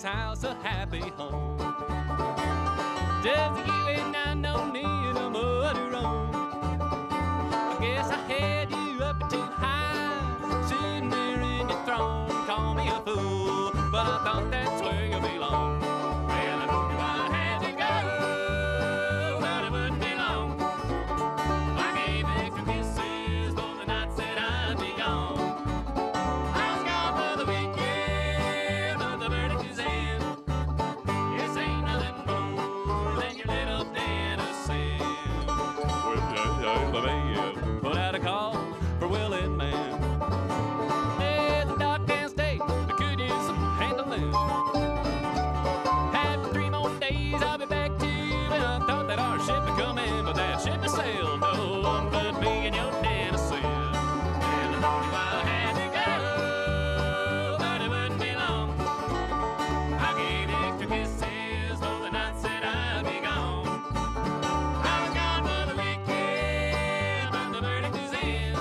House a happy home. Just you and I know me in a muddy room. I guess I had you up too high, sitting there in your throne. Call me a fool, but I thought that's where you belong. Well, I told you I had to go, but it wouldn't be long. I gave extra kisses for the night said I'd be gone. I was gone for the weekend, but the verdict is in. This ain't nothing more than your little den of sin. Well, put out a call for willing man. There's a dark and state that could use some handling. Had 3 more days, I'll be back to you. And I thought that our ship would come in, but that ship has sailed. No one put me in your den of sin. And I told you I had to go, but it wouldn't be long. I gave extra kisses for the night said I'd be gone. I was gone for the weekend, but the verdict is in.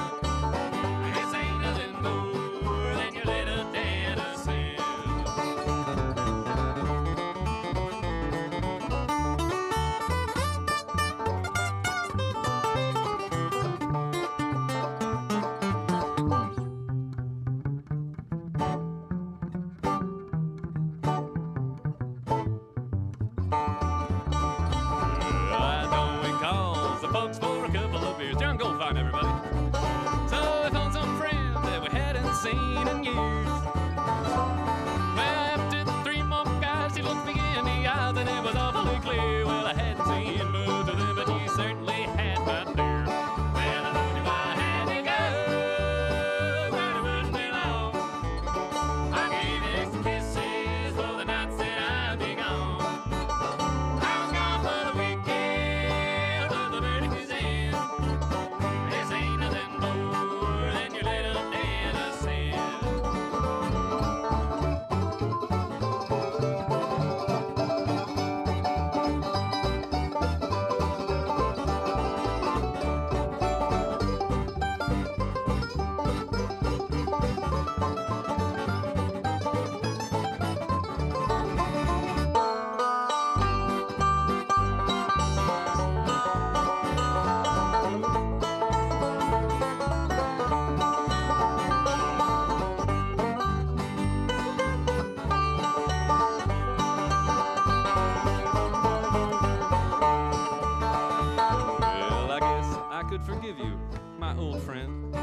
old friend.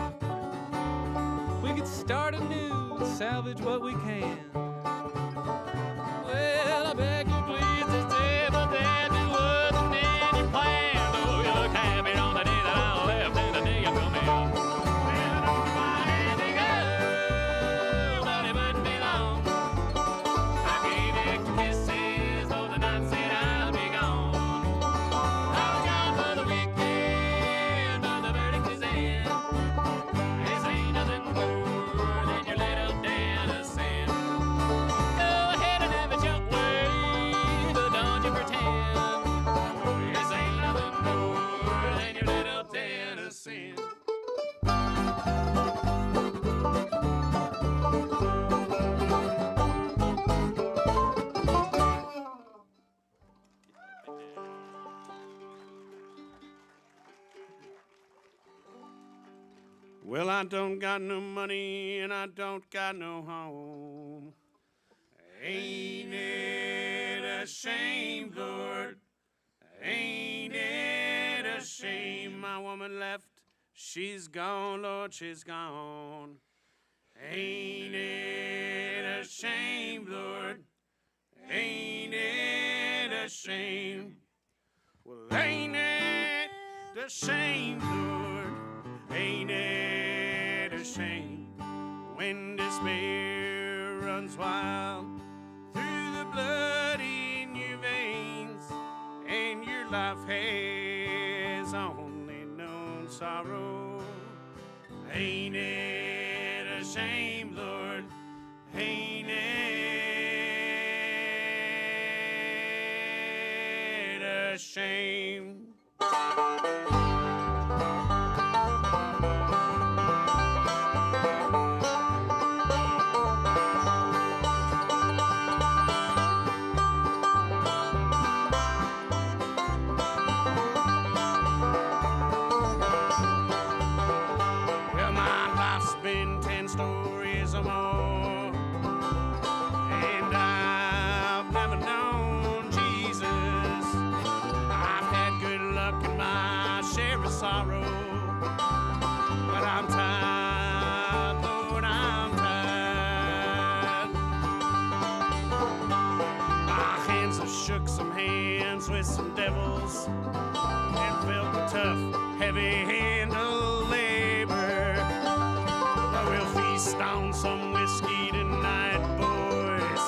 We could start anew, salvage what we can. Well, I beg you please, this devil dead, it wasn't any plan. Oh, you look happy on the day that I left and the day you come in. Well, I don't mind to go, but it wouldn't be long. I gave you kisses, though the night said I'll be gone. I was gone for the weekend, but the verdict is in. This ain't nothing more than your little den of sin. Go ahead and have it your way, but don't you pretend. This ain't nothing more than your little den of sin. Well, I don't got no money and I don't got no home. Ain't it a shame, Lord? Ain't it a shame? My woman left, she's gone, Lord, she's gone. Ain't it a shame, Lord? Ain't it a shame? Well, ain't it a shame, Lord? Ain't it a shame when despair runs wild through the blood in your veins and your life has only known sorrow? Ain't it a shame, Lord? Ain't it a shame? Well, my life's been 10 stories or more, and I've never known Jesus. I've had good luck and my share of sorrow, but I'm tired, Lord, I'm tired. My hands have shook some hands with some devils and felt the tough, heavy hand of labor. But we'll feast on some whiskey tonight, boys.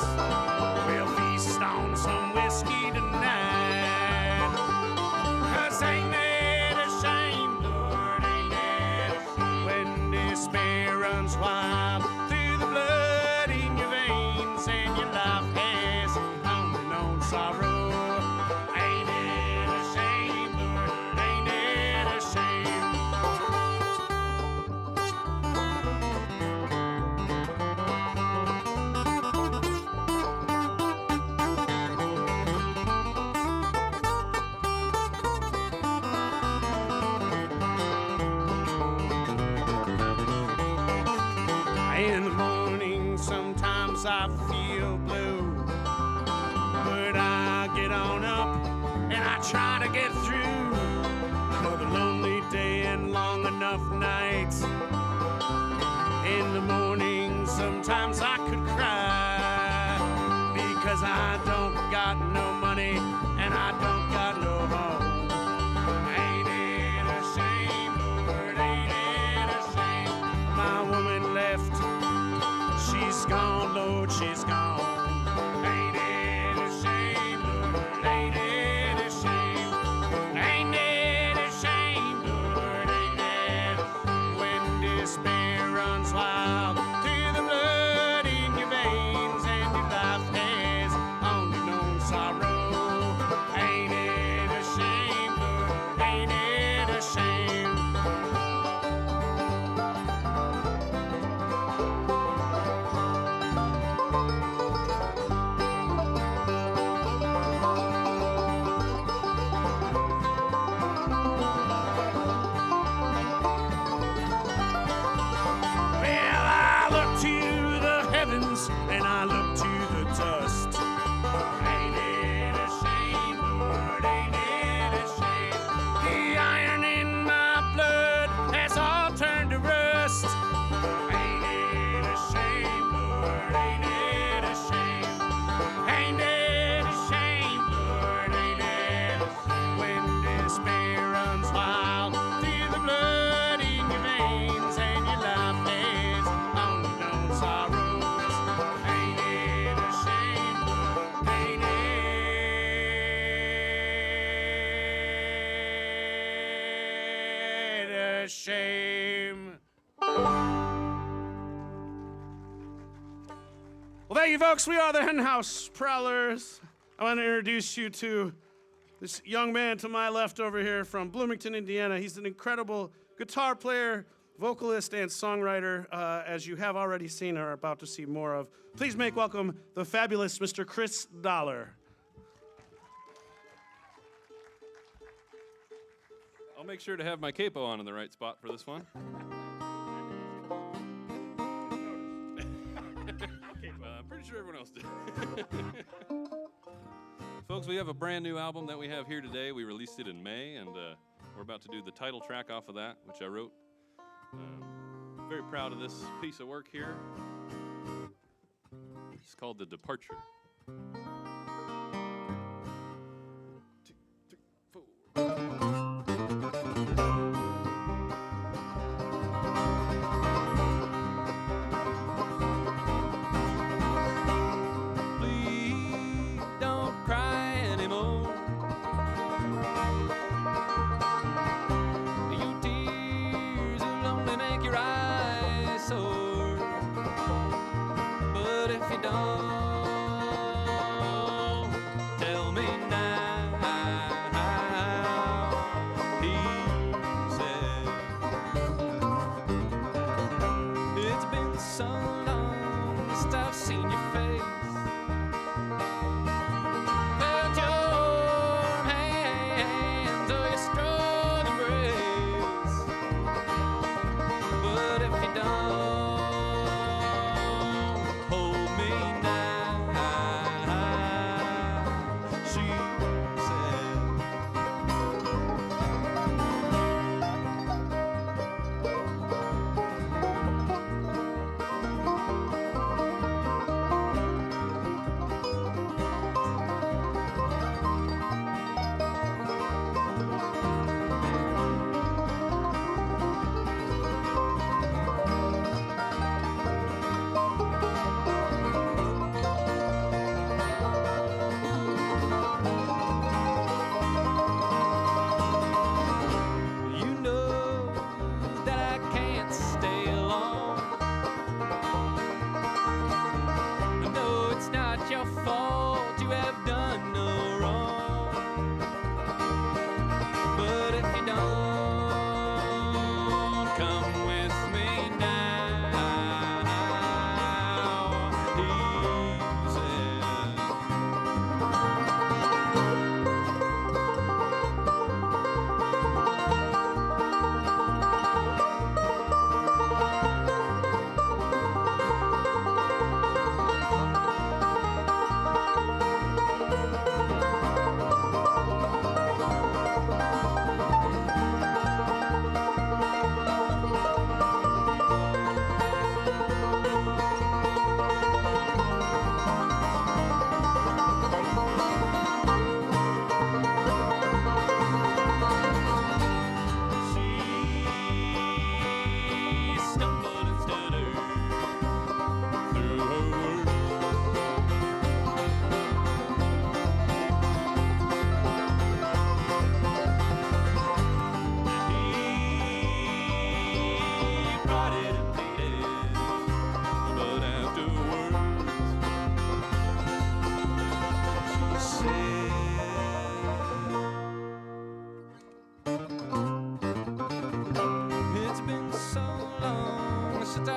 We'll feast on some whiskey tonight. 'Cause ain't it a shame, Lord, ain't it a shame when despair runs wild through the blood in your veins and your life has only known sorrow? Ain't it a shame, Lord? Ain't it a shame? In the morning, sometimes I feel blue, but I get on up and I try to get through another lonely day and long enough nights. In the morning, sometimes I could cry because I don't got no money and I don't got no home. Ain't it a shame, Lord? Ain't it a shame? My woman left, she's gone, Lord, she's gone. Ain't it a shame, Lord? Ain't it a shame? Ain't it a shame, Lord? Ain't it when despair runs wild through the blood in your veins and your life has only known sorrow? Ain't it a shame, Lord? Ain't it a shame? Well, thank you, folks. We are the Henhouse Prowlers. I want to introduce you to this young man to my left over here from Bloomington, Indiana. He's an incredible guitar player, vocalist, and songwriter, as you have already seen or are about to see more of. Please make welcome the fabulous Mr. Chris Dollar. I'll make sure to have my capo on in the right spot for this one. I'm pretty sure everyone else did. Folks, we have a brand new album that we have here today. We released it in May, and we're about to do the title track off of that, which I wrote. Very proud of this piece of work here. It's called The Departure. 2, 3, 4.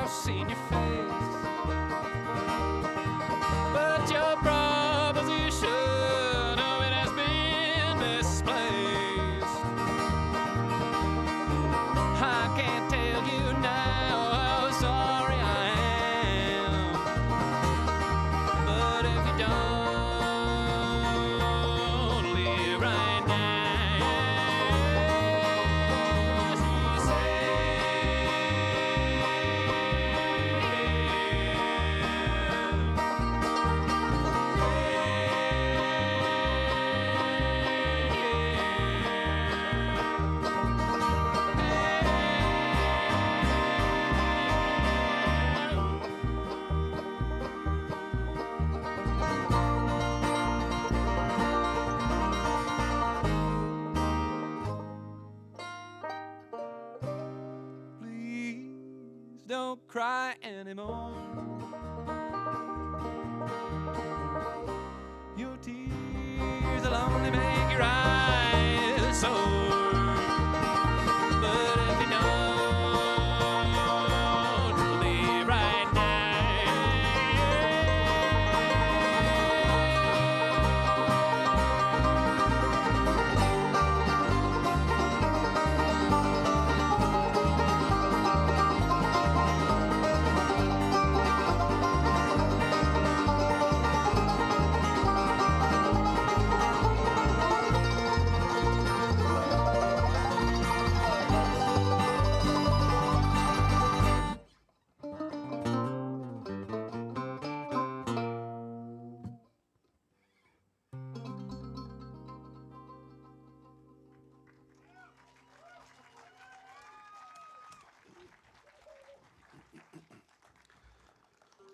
Seen your face, but your proposition, oh, it has been misplaced. I can't tell you now how sorry I am, but if you don't leave right now, she said. Don't cry anymore.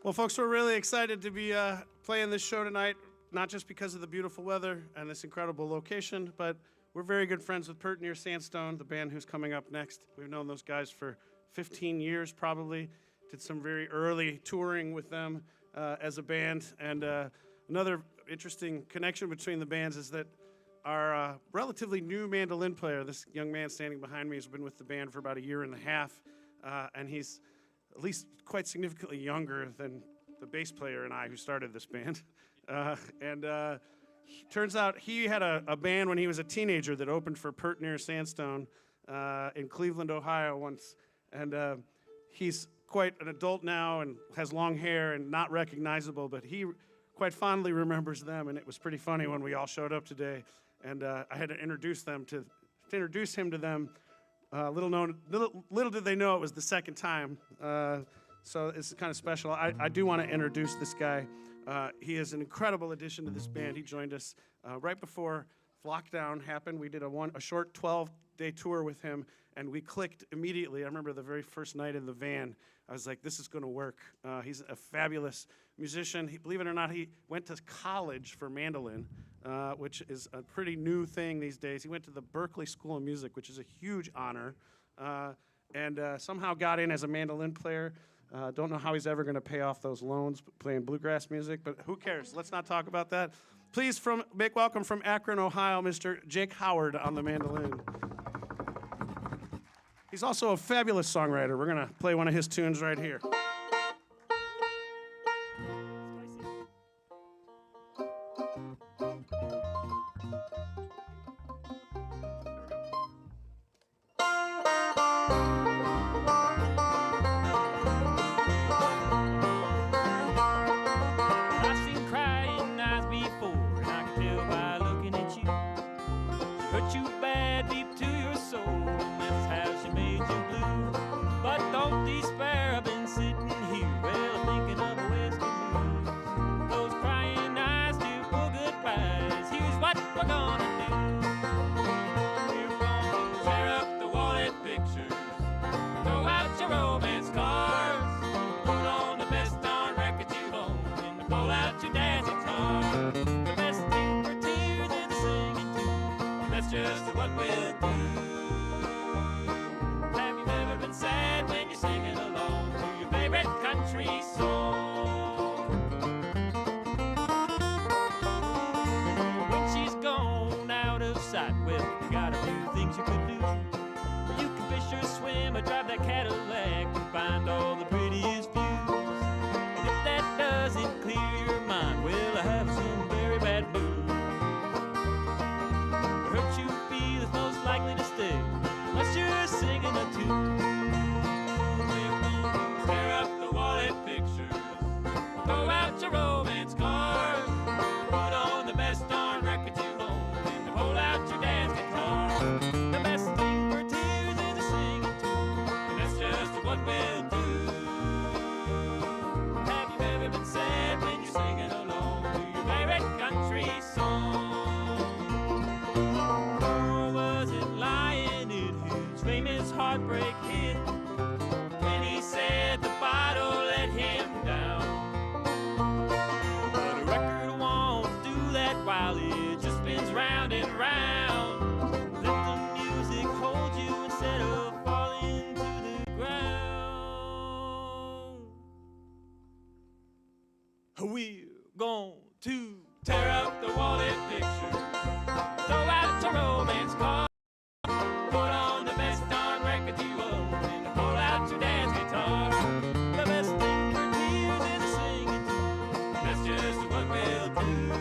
Well, folks, we're really excited to be playing this show tonight, not just because of the beautiful weather and this incredible location, but we're very good friends with Pert Near Sandstone, the band who's coming up next. We've known those guys for 15 years probably, did some very early touring with them as a band, and another interesting connection between the bands is that our relatively new mandolin player, this young man standing behind me, has been with the band for about a year and a half, and he's at least quite significantly younger than the bass player and I who started this band. Turns out he had a band when he was a teenager that opened for Pert Near Sandstone in Cleveland, Ohio once. And he's quite an adult now and has long hair and not recognizable, but he quite fondly remembers them, and it was pretty funny when we all showed up today. And I had to introduce him to them. Little did they know it was the second time. So it's kind of special. I do want to introduce this guy. He is an incredible addition to this band. He joined us right before lockdown happened. We did a short 12-day tour with him, and we clicked immediately. I remember the very first night in the van, I was like, this is going to work. He's a fabulous musician. Believe it or not, he went to college for mandolin, which is a pretty new thing these days. He went to the Berklee School of Music, which is a huge honor, and somehow got in as a mandolin player. Don't know how he's ever going to pay off those loans playing bluegrass music, but who cares? Let's not talk about that. Please make welcome from Akron, Ohio, Mr. Jake Howard on the mandolin. He's also a fabulous songwriter. We're going to play one of his tunes right here. We're going to tear up the wanted picture, throw out your romance card, put on the best darn record you own, and pull out your dance guitar. The best thing for tears is a singing tune. That's just what we'll do.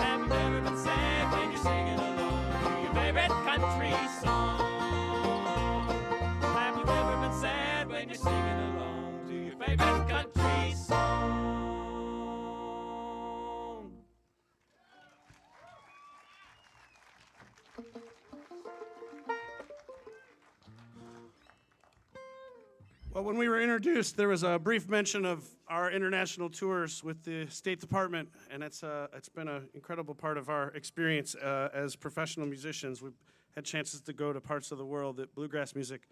Have you ever been sad when you're singing along to your favorite country song? Have you ever been sad when you're singing along to your favorite country song? Well, when we were introduced, there was a brief mention of our international tours with the State Department, and it's been an incredible part of our experience as professional musicians. We've had chances to go to parts of the world that bluegrass music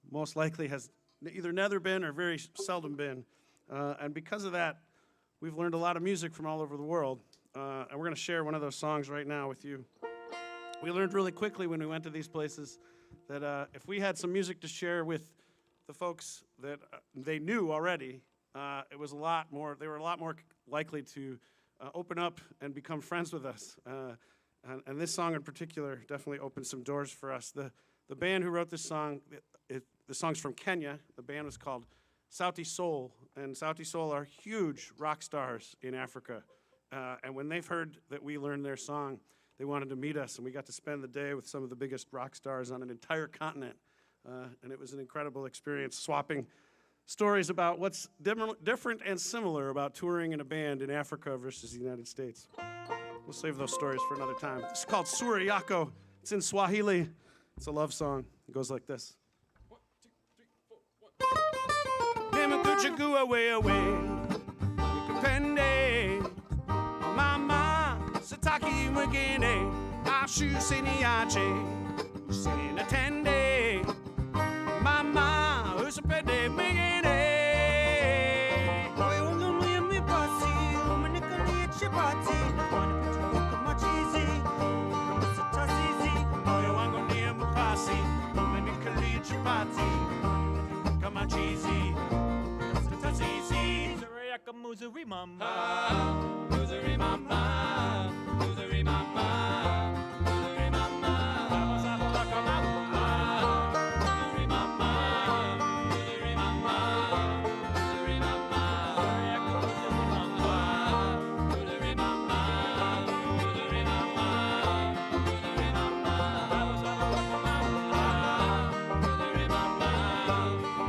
most likely has either never been or very seldom been. And because of that, we've learned a lot of music from all over the world. And we're going to share one of those songs right now with you. We learned really quickly when we went to these places that if we had some music to share with the folks that they knew already, it was a lot more, they were a lot more likely to open up and become friends with us. And this song in particular definitely opened some doors for us. The band who wrote this song, the song's from Kenya. The band was called Sauti Sol, and Sauti Sol are huge rock stars in Africa. And when they've heard that we learned their song, they wanted to meet us, and we got to spend the day with some of the biggest rock stars on an entire continent. And it was an incredible experience, swapping stories about what's different and similar about touring in a band in Africa versus the United States. We'll save those stories for another time. It's called Sura Yako. It's in Swahili. It's a love song. It goes like this. 1, 2, 3, 4, 1. Nemakuchagua way away. Nikapende. Mama. Sataki Mwagene. Ashu Seniache. Senatende. Mama. Usapede Mwagene. Muzuri mama, muzuri mama, muzuri mama, muzuri mama. Sabala kamama, muzuri mama, muzuri mama, muzuri mama. Muzuri mama, muzuri mama, muzuri mama, muzuri mama. Sabala kamama, muzuri mama,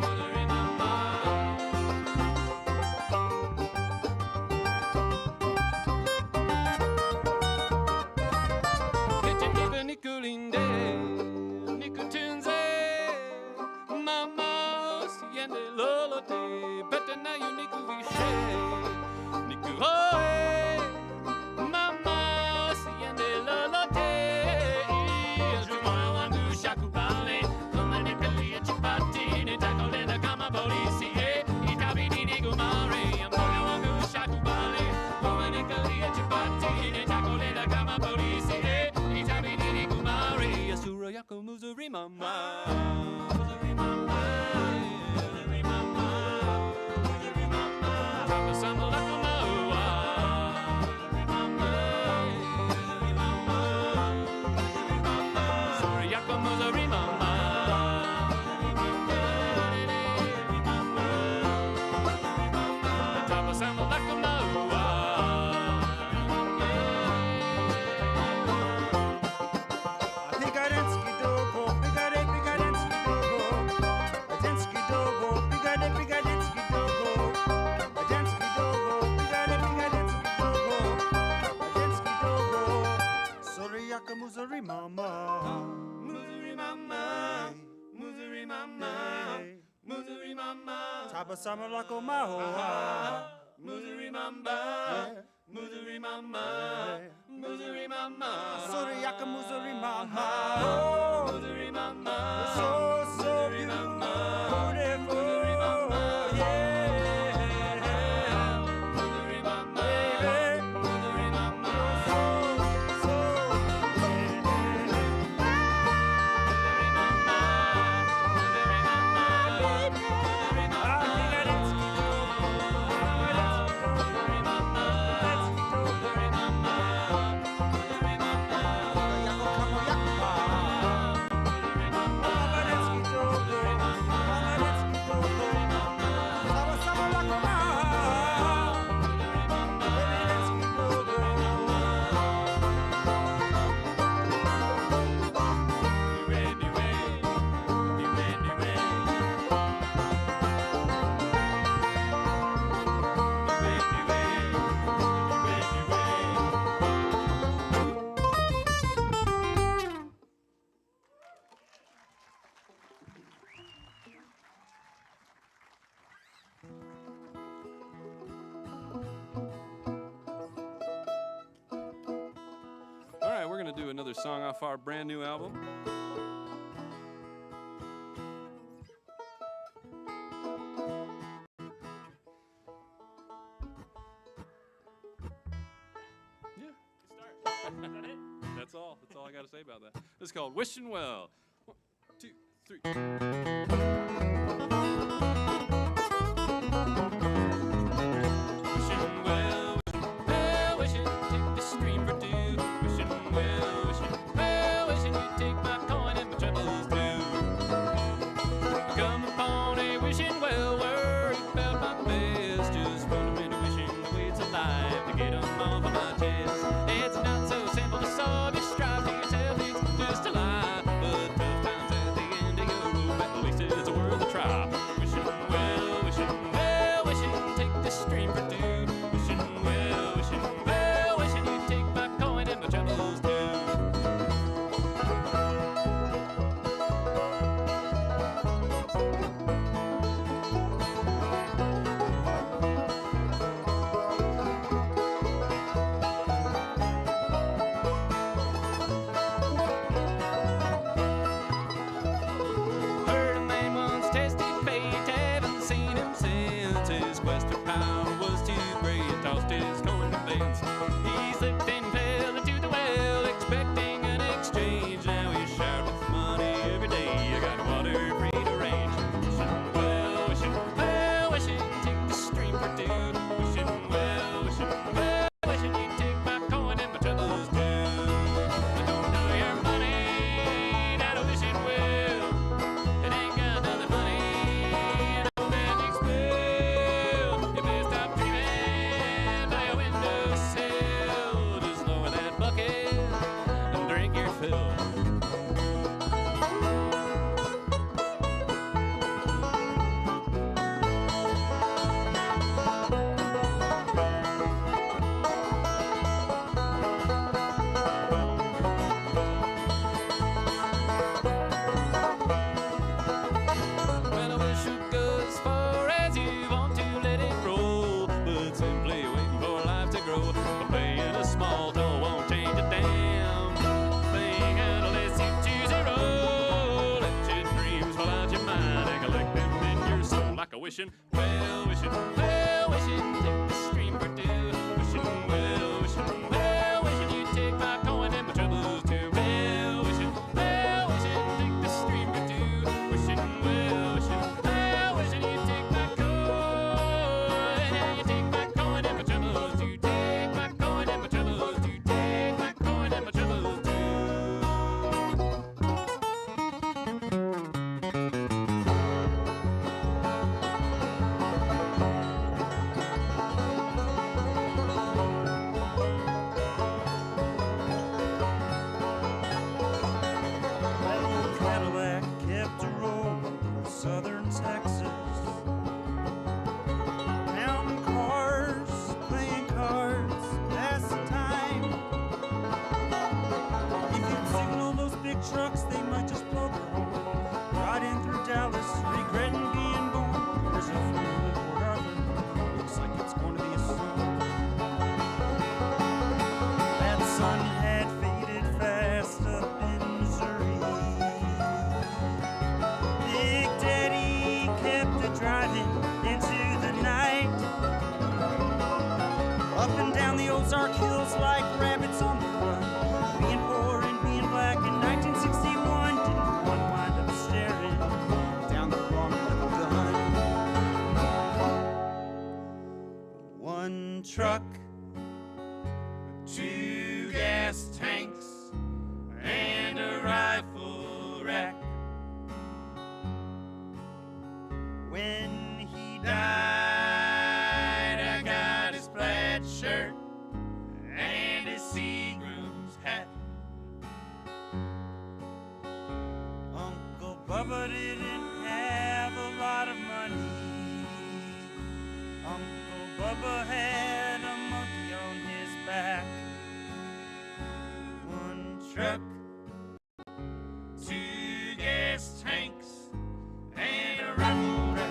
muzuri mama. Nikulinde, Nikutunze, Mama, Siende Lolote, Better now you Nikuvishe, Nikuhoe, Mama, Siende Lolote, Jumoya Wangu Shakubale, Kumanikali Chipati, Nitakole the Kama Polisi, Itabini Nigumare, Moya Wangu Shakubale, Kumanikali Chipati, Nitakole the Kama Polisi, Sura Yako Muzuri Mama, Muzuri Mama, Muzuri Mama, Muzuri Mama. Tapa Sama Lako Maua, Muzuri Mama, Muzuri Mama, Muzuri Mama. Sura Yako Muzuri Mama, Muzuri Mama, Muzuri Mama. Tapa Sama Lako Maua. Muzuri mama, Muzuri mama, Muzuri mama, Muzuri mama. Tabasama lako mahoa. Muzuri mama, Muzuri mama, Muzuri mama. Suri yaka muzuri mama. Muzuri mama, So Muzuri mama, beautiful. Muzuri mama, Yeah. Muzuri mama, Baby. Muzuri mama. So All right, we're going to do another song off our brand new album. That's all. That's all I got to say about that. This is called Wishing Well. 1, 2, 3. Wishing well, wishing, take the stream for two. Wishing well, wishing you take my coin and my troubles too. Come upon a wishing well, worried about my best. Just fundamentally wishing the way it's alive to get them off of my chest. It's not so simple to solve. You strive to yourself, it's just a lie. But tough times at the end of your road, at least it's worth a try. Wishing well, wishing, take the stream for two. Wishing well, wishing you take my coin and my troubles too. Heard a man once tested fate, haven't seen him since. His quest for power was too great, tossed his coin to fence. He slipped and fell into the well, expecting an exchange. Now he's showered with money every day. I got water free to range. Wishing well, wishing, take the stream for two. Wishing well, wishing you take my coin and my troubles too. I don't know your money, that a wishing well. It ain't got nothing funny, no magic spell. You best stop dreaming by a windowsill. Just lower that bucket and drink your fill. Well, I wish you go as far as you want to let it roll, but simply waiting for life to grow. But paying a small toll won't change a damn thing unless you choose your role. Let your dreams fall out your mind and collect them in your soul like a wishing well, wishing, take the stream for two. Wishing well, wishing you take my coin and my troubles too. Well, wishing, take the stream for two. Wishing well, wishing you take my coin and you take my coin and my troubles too. Take my coin and my troubles too. Take my coin and my troubles too. That old Cadillac kept a rolling through southern Texas. Mountain cars, playing cards, that's the time. If you'd signal those big trucks, they might just blow their horn. Riding through Dallas, regretting being born. There's a fool in Port Arthur, looks like it's going to be a storm. That sun had faded fast up in Missouri. Big Daddy kept a driving into the night. Up and down the Ozark Hills like rabbits on the run. Being poor and being black in 1961, didn't one wind up staring down the wrong little gun. One truck, two gas tanks, and a rifle rack. When he died, I got his plaid shirt and his Seagram's hat. Uncle Bubba didn't have a lot of money. Uncle Bubba had a monkey on his back. One truck, two gas tanks, and a rifle rack.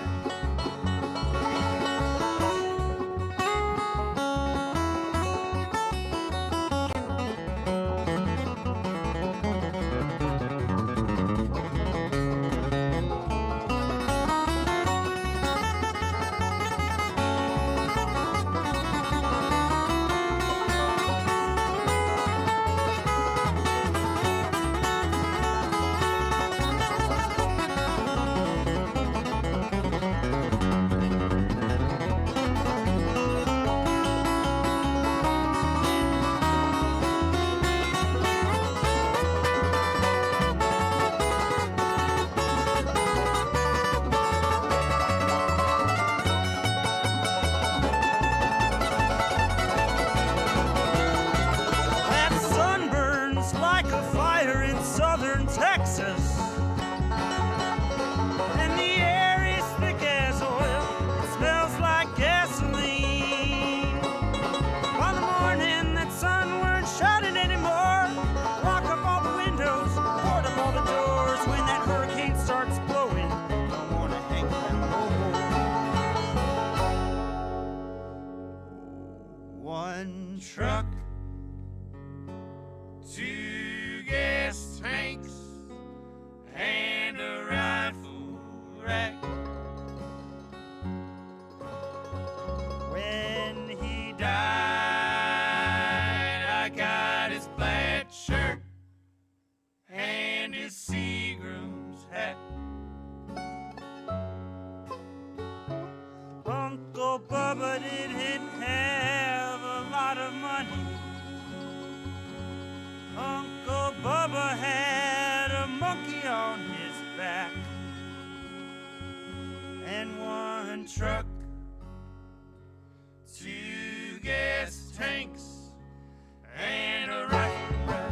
truck, 2 gas tanks, and a rifle rack. When he died, I got his plaid shirt and his Seagram's hat. Uncle Bubba didn't have a lot of money. Uncle Bubba had a monkey on his back and 1 truck, 2 gas tanks, and a rifle rack.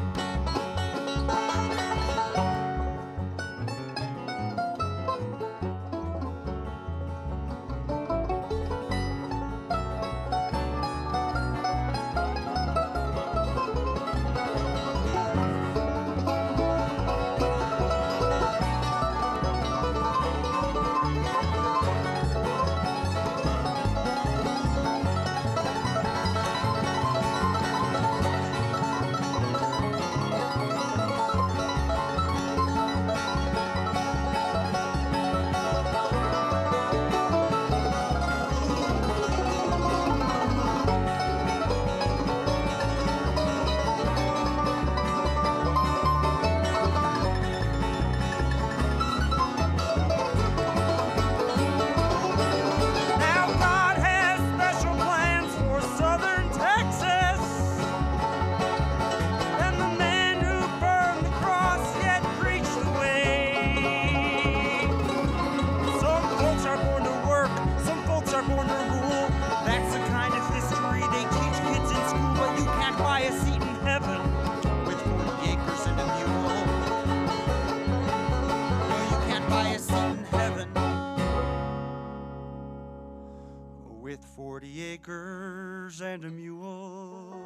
With 40 acres and a mule.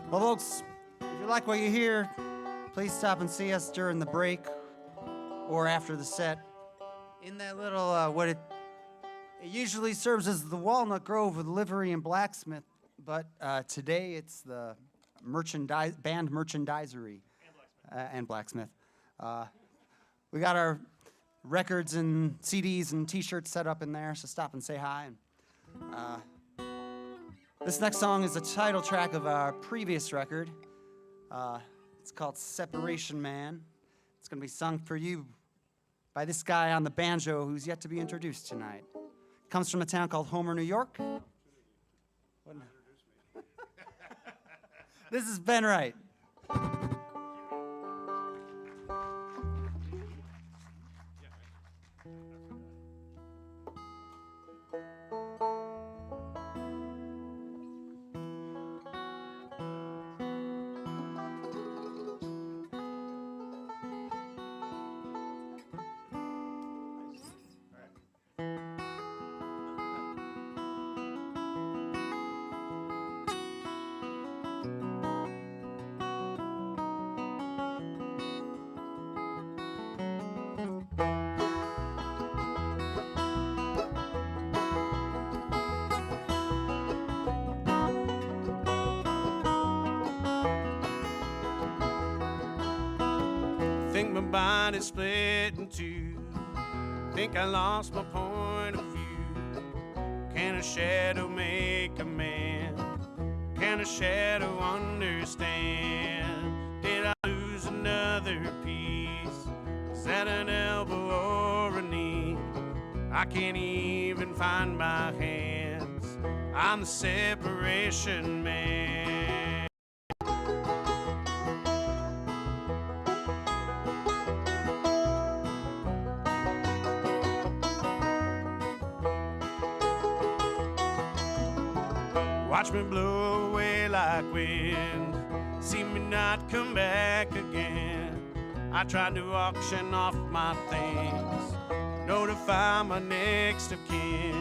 Well, folks, if you like what you hear, please stop and see us during the break or after the set. In that little, it usually serves as the Walnut Grove with livery and blacksmith, but today it's the band merchandisery and blacksmith. We got our records and CDs and T-shirts set up in there, so stop and say hi. This next song is the title track of our previous record. It's called Separation Man. It's going to be sung for you by this guy on the banjo who's yet to be introduced tonight. Comes from a town called Homer, New York. This is Ben Wright. Think my body's split in two. Think I lost my point of view. Can a shadow make a man? Can a shadow understand? Did I lose another piece? Is that an elbow or a knee? I can't even find my hands. I'm the separation man. Watch me blow away like wind, see me not come back again. I tried to auction off my things, notify my next of kin.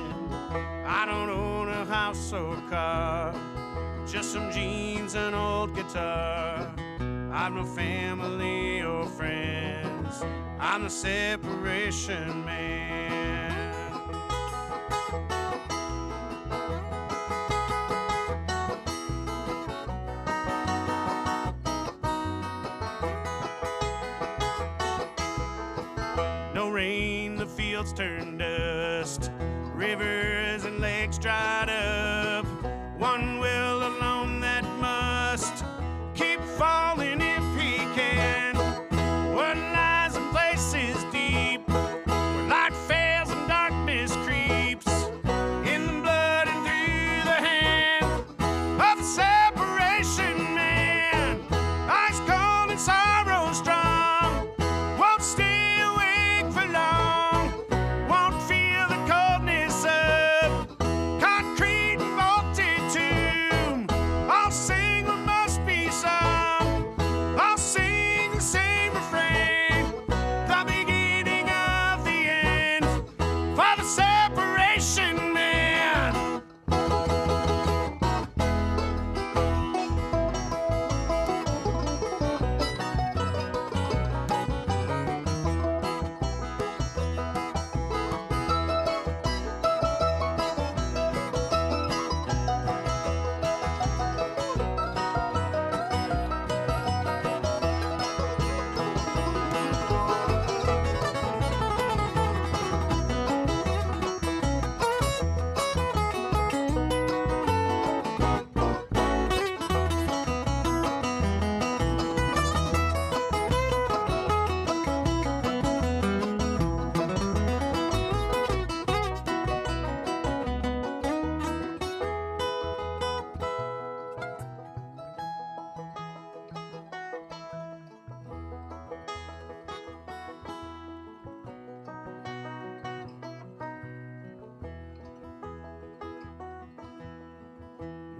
I don't own a house house or car, just some jeans, an old guitar. I've no family or friends, I'm the separation man. No rain, the fields turn dust, rivers and lakes dried up. One will alone that must keep falling if he can. What lies in places deep, where light fails and darkness creeps, in the blood and through the hand of the separation man. Ice cold and sorrow strong, won't stay awake for long, won't feel the coldness of concrete and vaulted tomb. I'll sing what must be sung, I'll sing the same refrain, the beginning of the end for the separation man.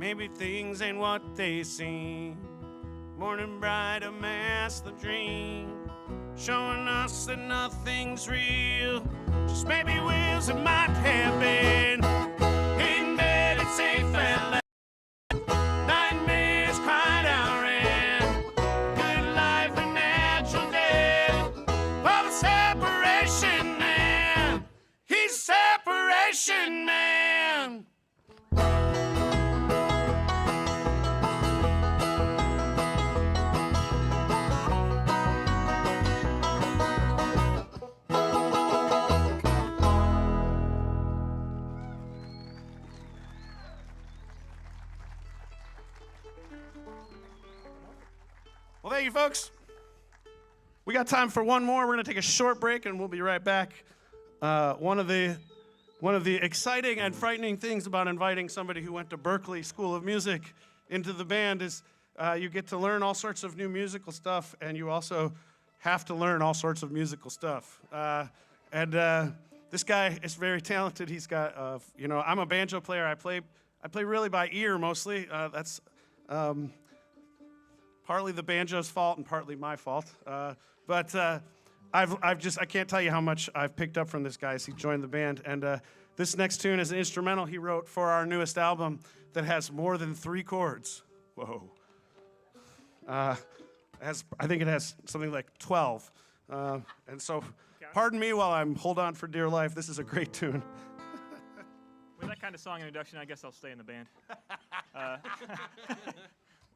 Maybe things ain't what they seem. Morning bright, a mask the dream, showing us that nothing's real. Just maybe wills it might have been. In bed, it's safe at last. Nightmares cried out ran. Good life and natural death. For the separation man, he's separation man. Well, thank you, folks. We got time for one more. We're going to take a short break, and we'll be right back. One of the exciting and frightening things about inviting somebody who went to Berklee School of Music into the band is you get to learn all sorts of new musical stuff, and you also have to learn all sorts of musical stuff. This guy is very talented. He's got, I'm a banjo player. I play really by ear mostly. That's partly the banjo's fault and partly my fault. But I can't tell you how much I've picked up from this guy as he joined the band. And this next tune is an instrumental he wrote for our newest album that has more than 3 chords. Whoa. I think it has something like 12. And so, pardon me while I'm hold on for dear life. This is a great tune. With that kind of song introduction, I guess I'll stay in the band.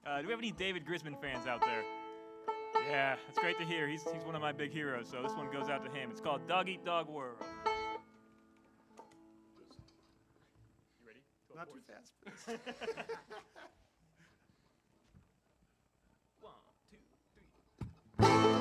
Do we have any David Grisman fans out there? Yeah, it's great to hear. He's one of my big heroes, so this one goes out to him. It's called Dog Eat Dog World. You ready? Not too fast, please. 1, 2, 3.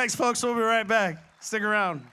Thanks, folks. We'll be right back. Stick around.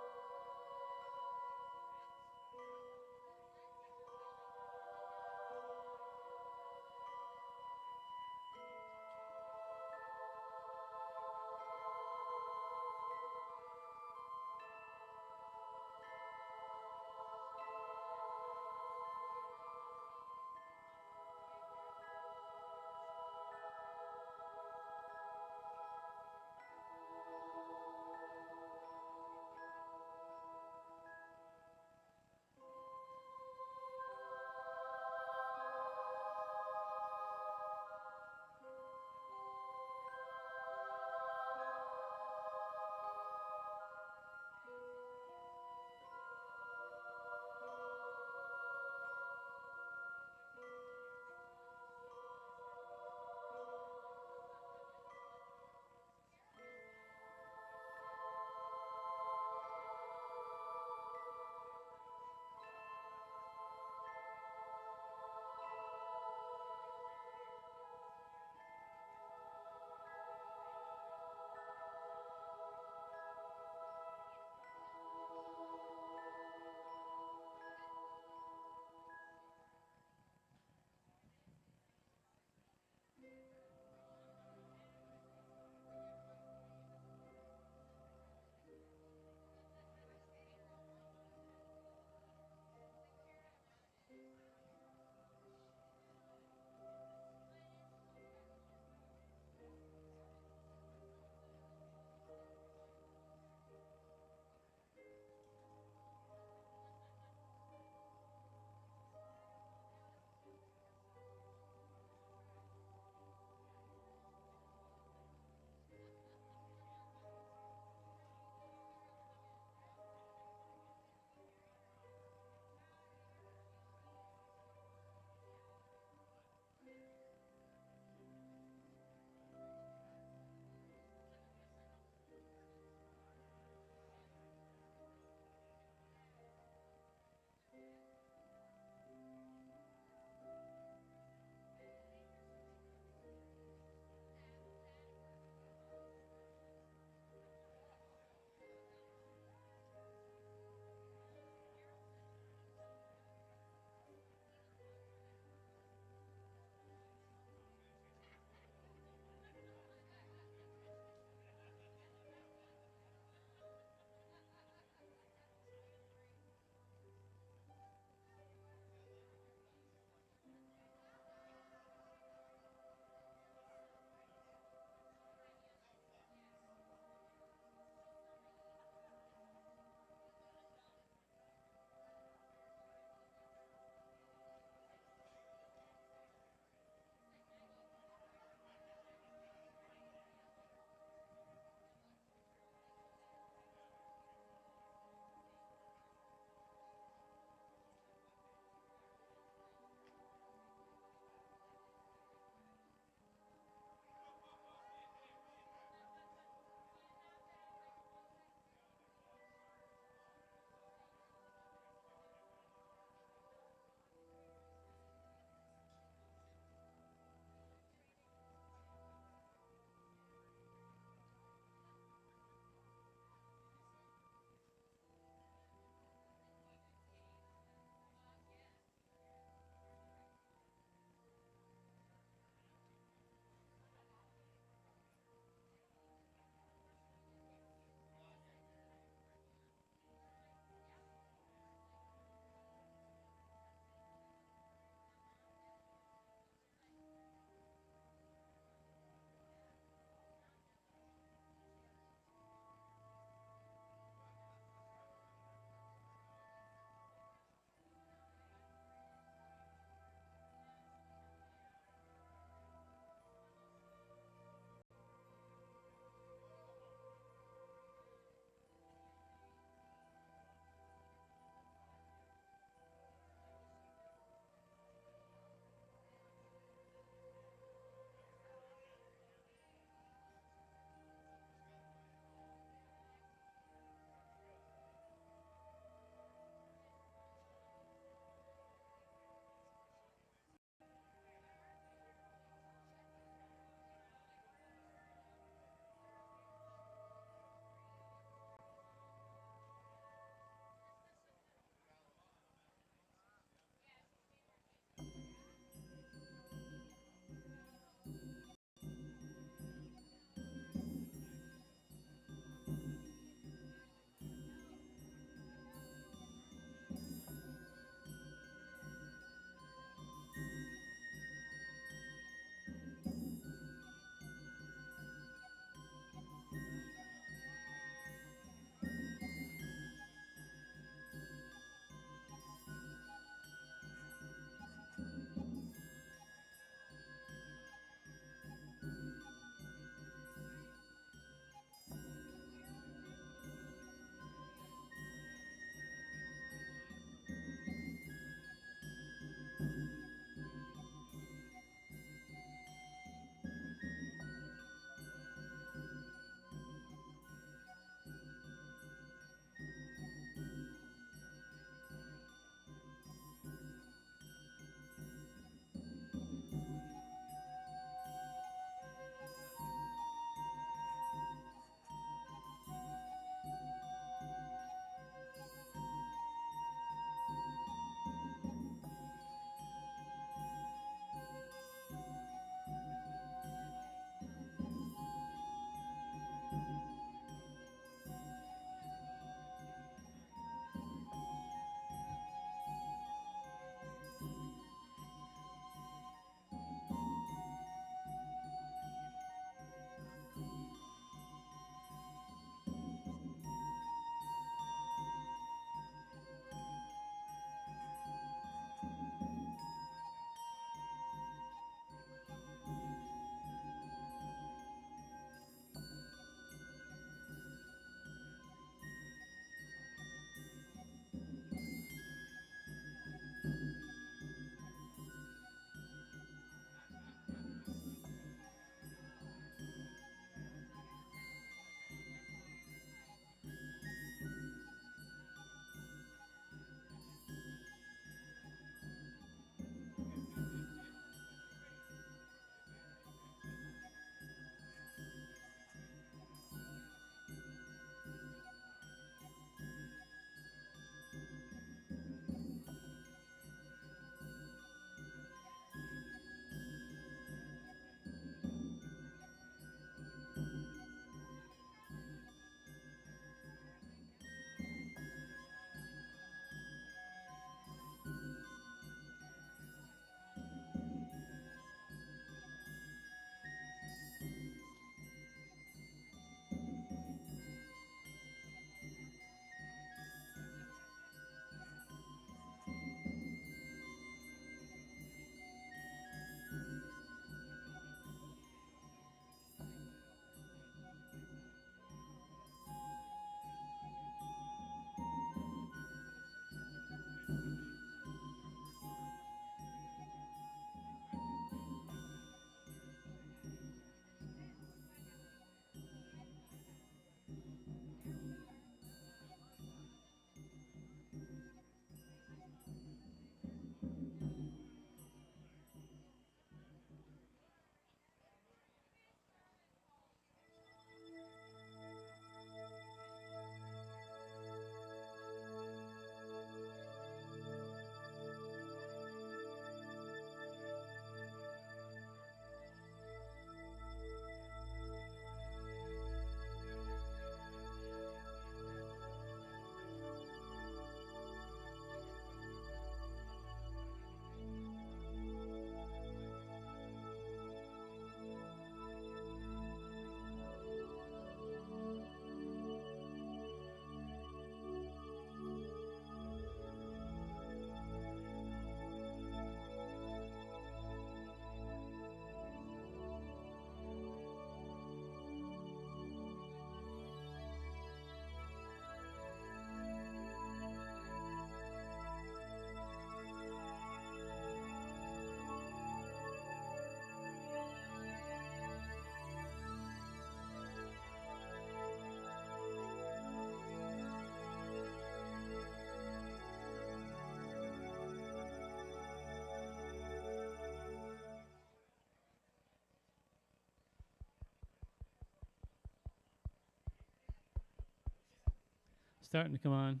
starting to come on.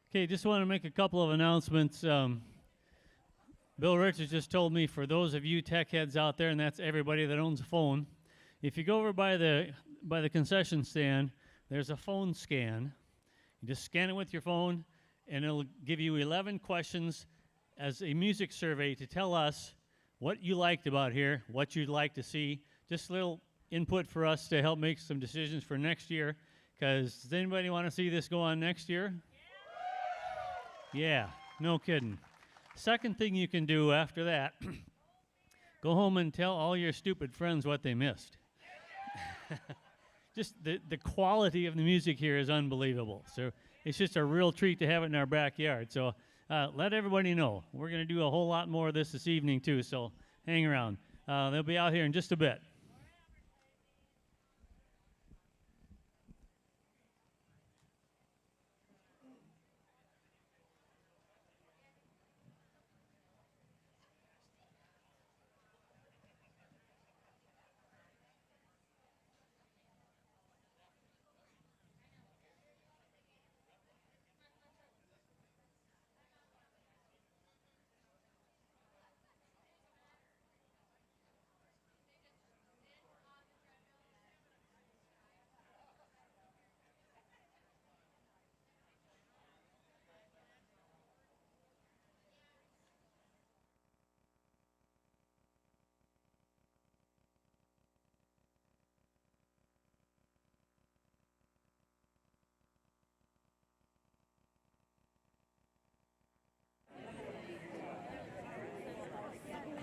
Okay, just want to make a couple of announcements. Bill Richards just told me for those of you tech heads out there, and that's everybody that owns a phone, if you go over by the concession stand, there's a phone scan. You just scan it with your phone, and it'll give you 11 questions as a music survey to tell us what you liked about here, what you'd like to see. Just a little input for us to help make some decisions for next year. Because does anybody want to see this go on next year? Yeah, no kidding. Second thing you can do after that, go home and tell all your stupid friends what they missed. Just the quality of the music here is unbelievable. So it's just a real treat to have it in our backyard. So let everybody know. We're going to do a whole lot more of this evening too, so hang around. They'll be out here in just a bit.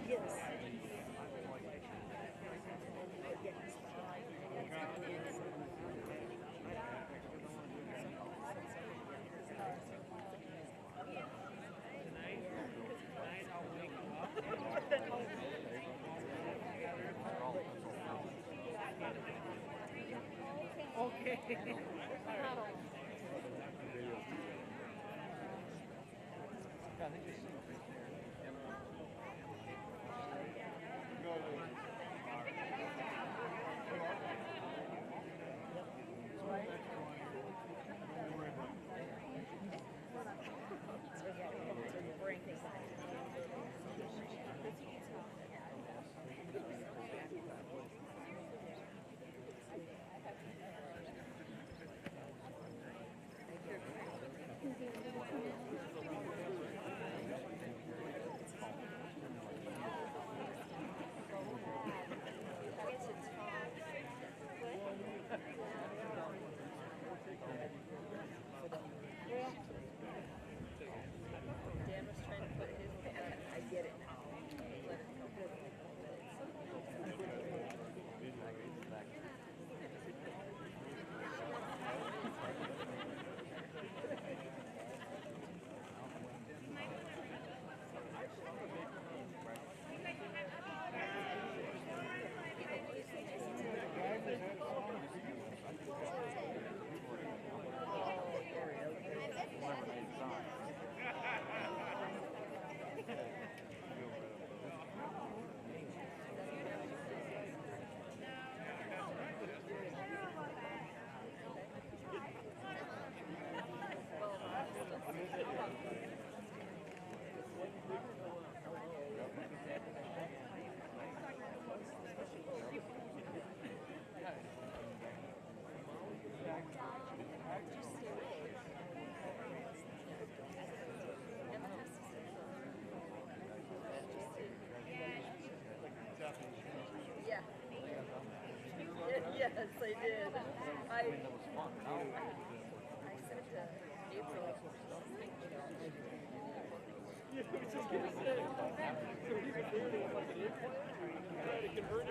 Yes, I did. I sent it to April. It can hurt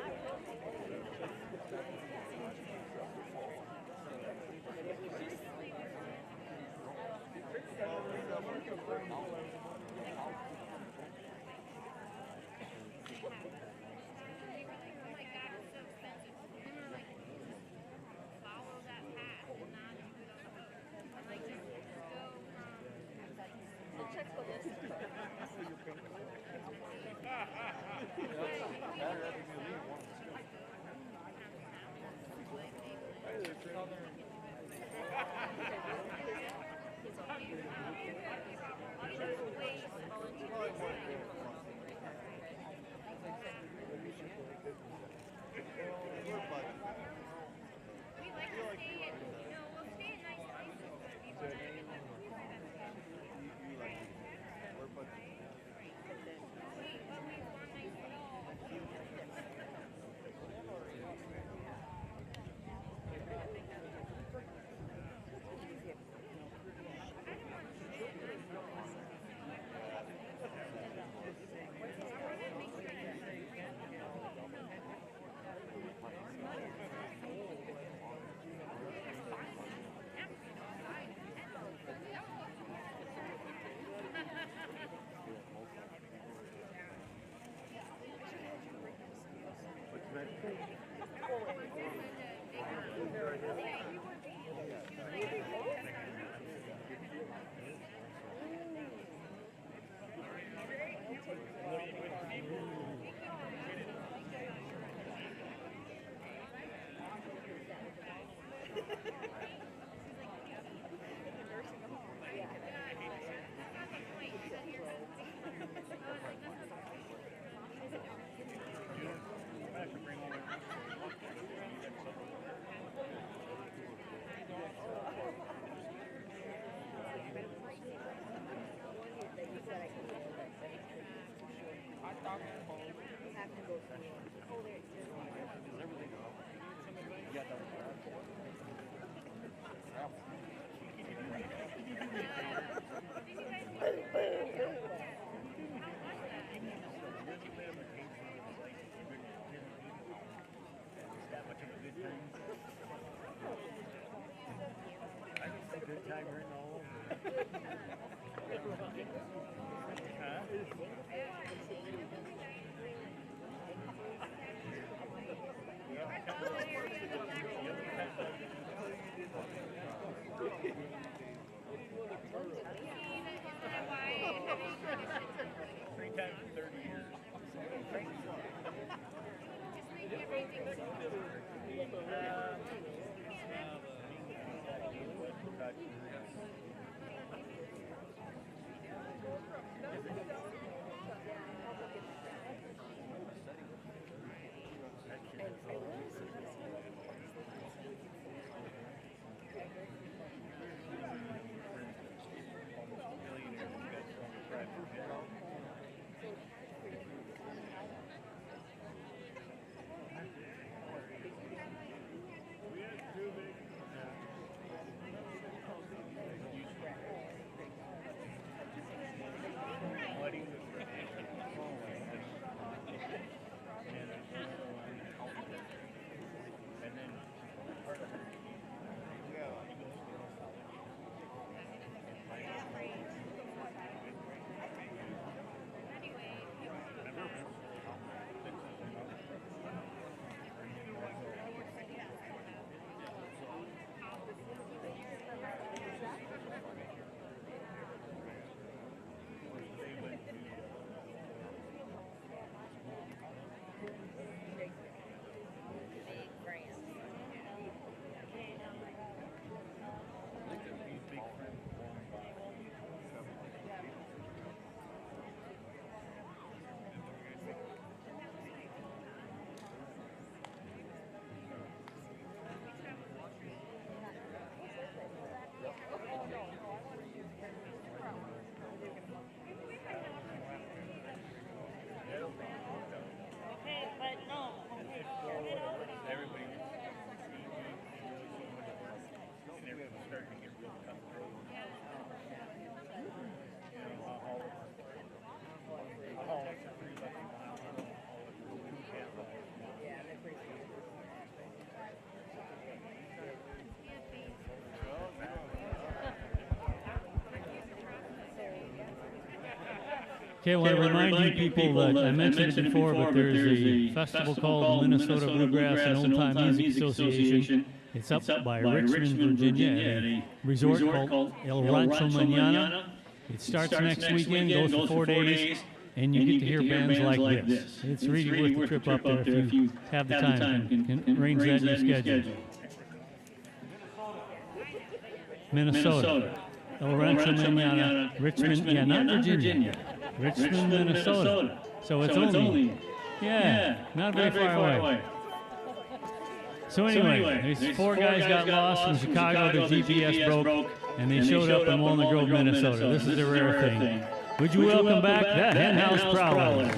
Okay, I want to remind you people that I mentioned it before, but there's a festival called Minnesota Bluegrass and Old Time Music Association. It's up by Richmond, Virginia, at a resort called El Rancho Mañana. It starts next weekend, goes for 4 days, and you get to hear bands like this. It's really worth the trip up there if you have the time and can arrange that in your schedule. Minnesota. El Rancho Manana, Richmond, yeah, not Virginia. Richmond, Minnesota. So it's only, not very far away. So anyway, these four guys got lost from Chicago, their GPS broke, and they showed up in Walnut Grove, Minnesota. This is a rare thing. Would you welcome back the Henhouse Prowlers?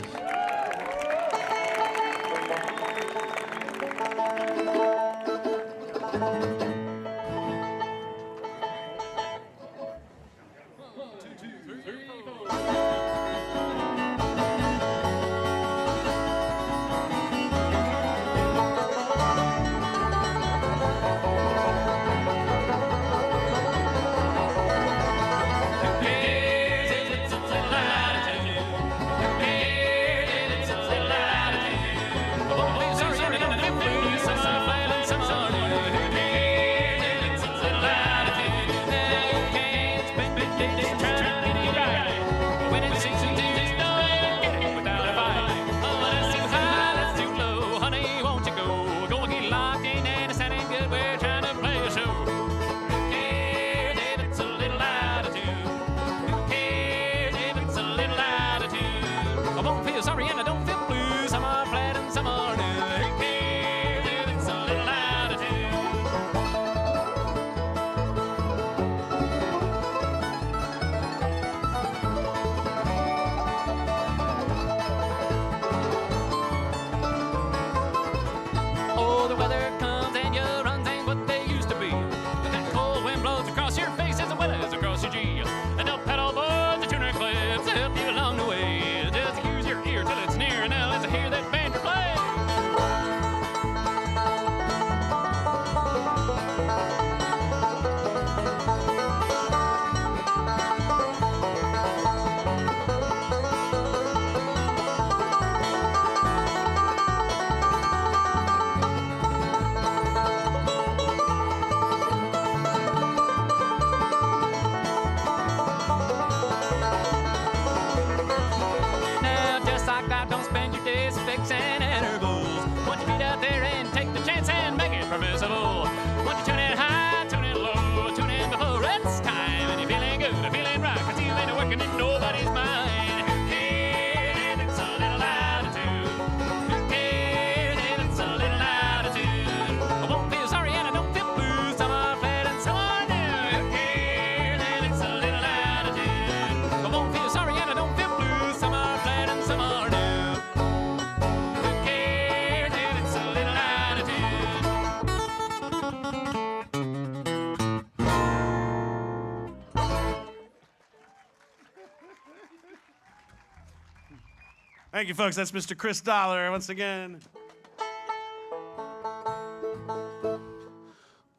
Thank you, folks. That's Mr. Chris Dollar once again.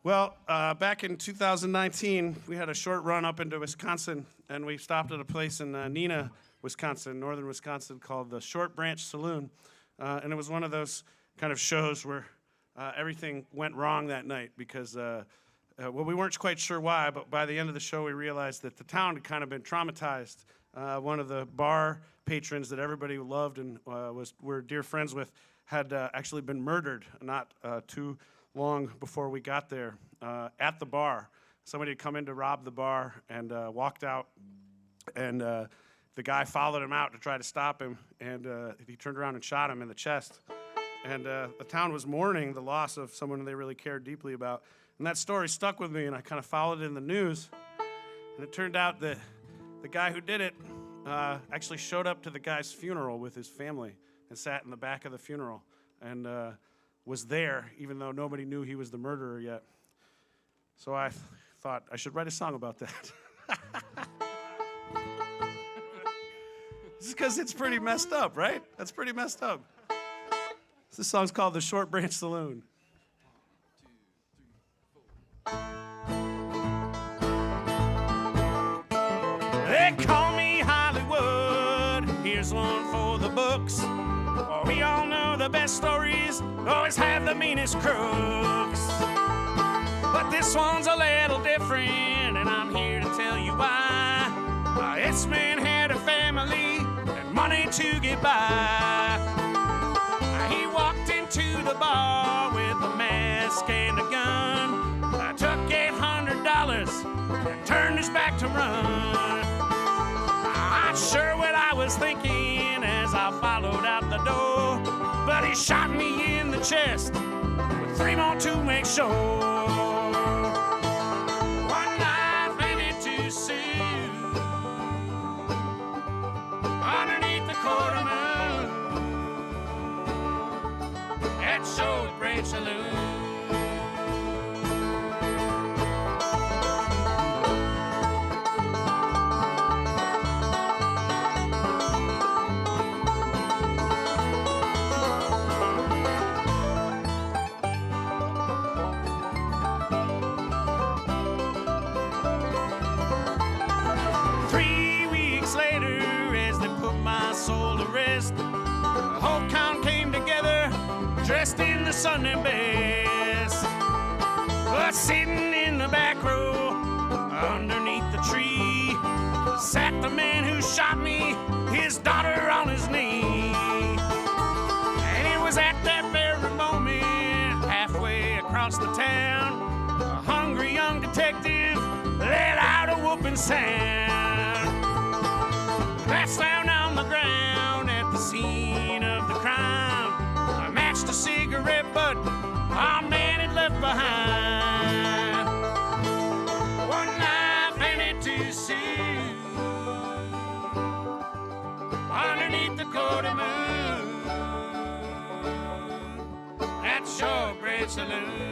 Well, back in 2019, we had a short run up into Wisconsin, and we stopped at a place in Neenah, Wisconsin, northern Wisconsin, called the Short Branch Saloon. And it was one of those kind of shows where everything went wrong that night because, well, we weren't quite sure why, but by the end of the show, we realized that the town had kind of been traumatized. One of the bar patrons that everybody loved and were dear friends with had actually been murdered not too long before we got there at the bar. Somebody had come in to rob the bar and walked out, and the guy followed him out to try to stop him, and he turned around and shot him in the chest. And the town was mourning the loss of someone they really cared deeply about. And that story stuck with me, and I kind of followed it in the news. And it turned out that the guy who did it actually showed up to the guy's funeral with his family and sat in the back of the funeral and was there, even though nobody knew he was the murderer yet. So I thought I should write a song about that. Just because it's pretty messed up, right? That's pretty messed up. This song's called The Short Branch Saloon. They call me Hollywood, here's one for the books. Oh, we all know the best stories always have the meanest crooks. But this one's a little different, and I'm here to tell you why. This man had a family and money to get by. He walked into the bar with a mask and a gun. I took $800 start to run. Not sure what I was thinking as I followed out the door, but he shot me in the chest with 3 more to make sure. One life ain't too soon. Underneath the quarter moon at Showbreak Saloon. 3 weeks later, as they put my soul to rest, the whole town came together, dressed in the Sunday best. But sitting in the back row, underneath the tree, sat the man who shot me, his daughter on his knee. And it was at that very moment, halfway across the town, a hungry young detective let out a whooping sound. Passed down on the ground at the scene of the crime. I matched a cigarette butt our man had left behind. One life ain't it too soon. Underneath the quarter moon at Showbreak Saloon.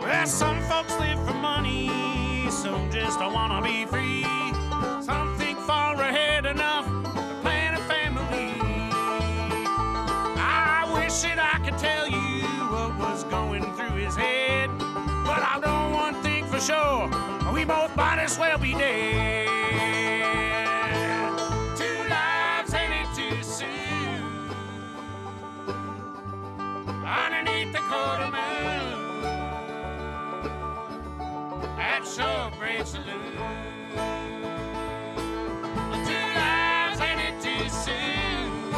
Well, some folks live for money, some just don't wanna be free. Some think far ahead enough to plan a family. I wish that I could tell you what was going through his head, but I know one thing for sure, we both might as well be dead. 2 lives ain't it too soon. Underneath the quarter moon at Showbreak Saloon. 2 lives ain't it too soon.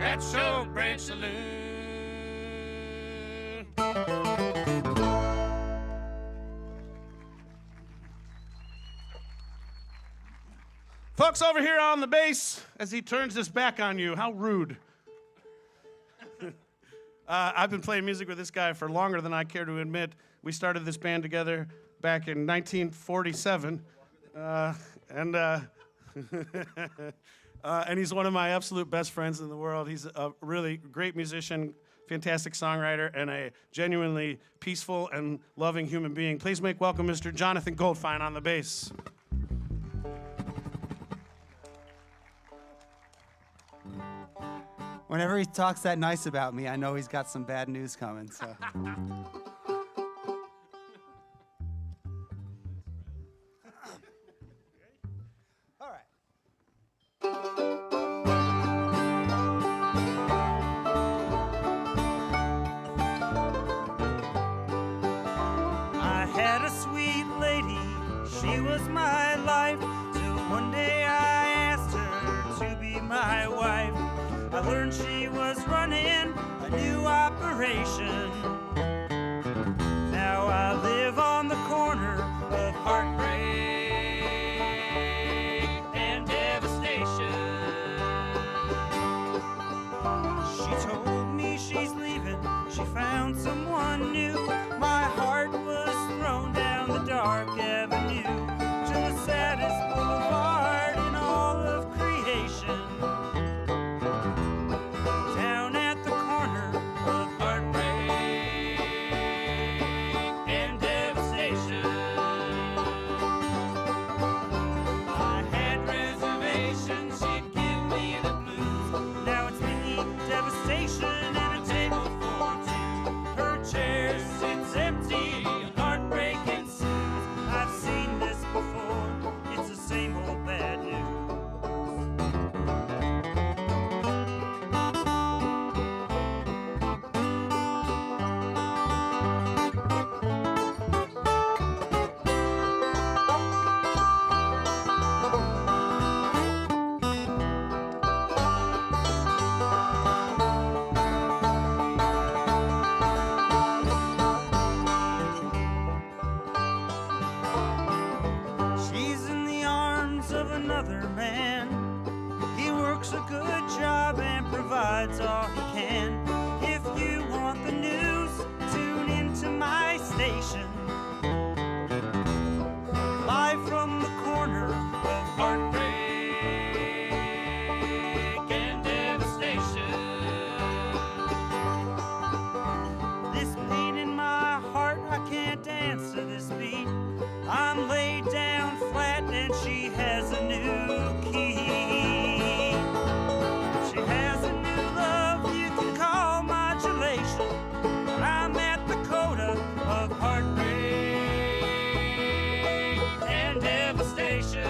At Showbreak Saloon. Folks over here on the bass, as he turns his back on you, how rude. I've been playing music with this guy for longer than I care to admit. We started this band together back in 1947, and he's one of my absolute best friends in the world. He's a really great musician, fantastic songwriter, and a genuinely peaceful and loving human being. Please make welcome Mr. Jonathan Goldfine on the bass. Whenever he talks that nice about me, I know he's got some bad news coming. So. All right. I had a sweet lady, she was my life, till one day I asked her to be my wife. I learned she was running a new operation. Now I live on the corner of heartbreak and devastation. She told me she's leaving, she found someone new. My heart was thrown down the dark avenue to the saddest boulevard in all of creation. Down at the corner of heartbreak another man. He works a good job and provides all he can. If you want the news, tune into my station. Live from the corner of heartbreak and devastation. This pain in my heart, I can't dance to this beat. I'm laid down flat and she has a new key. She has a new love you can call modulation. But I'm at the coda of heartbreak and devastation.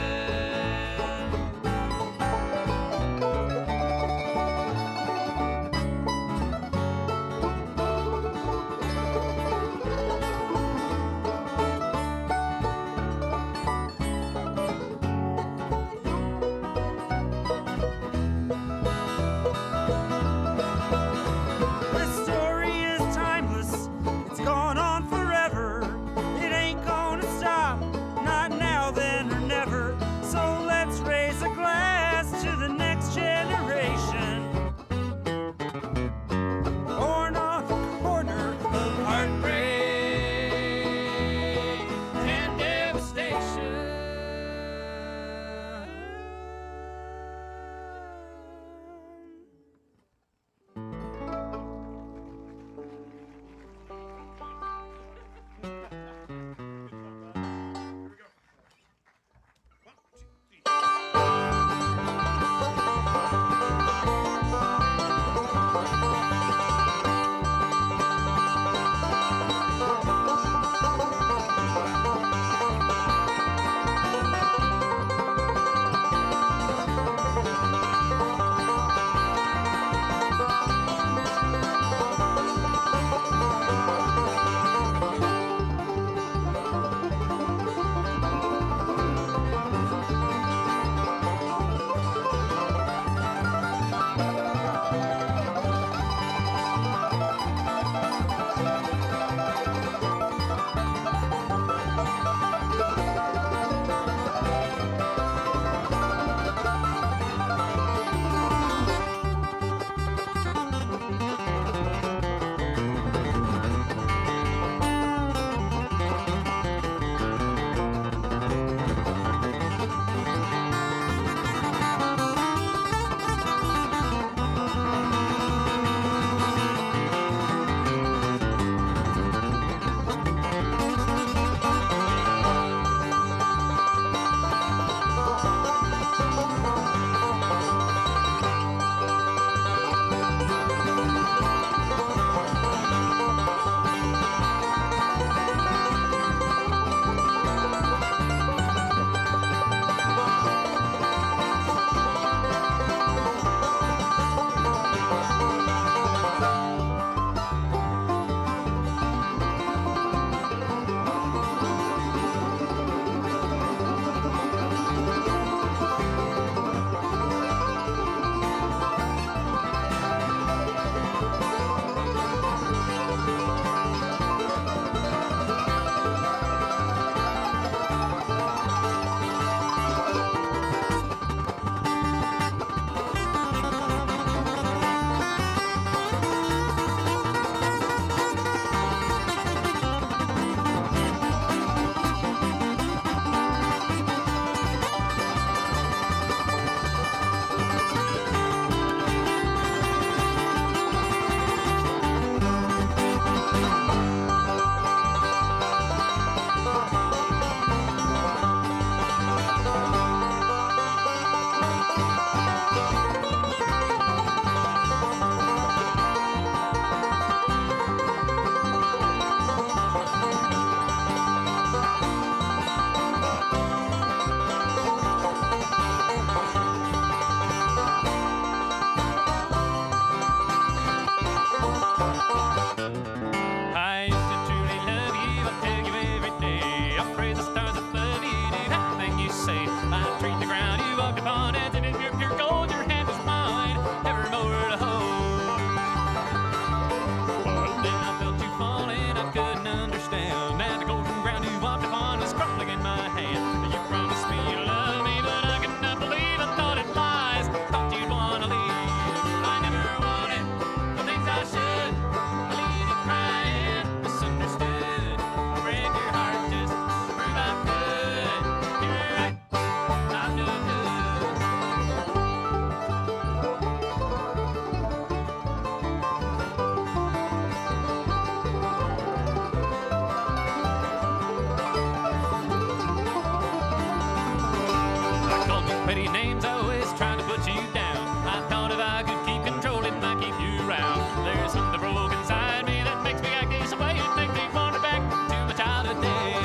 Petty names always trying to put you down. I thought if I could keep control, it might keep you around. There's something broke inside me that makes me act this way. It makes me wander back to my childhood days.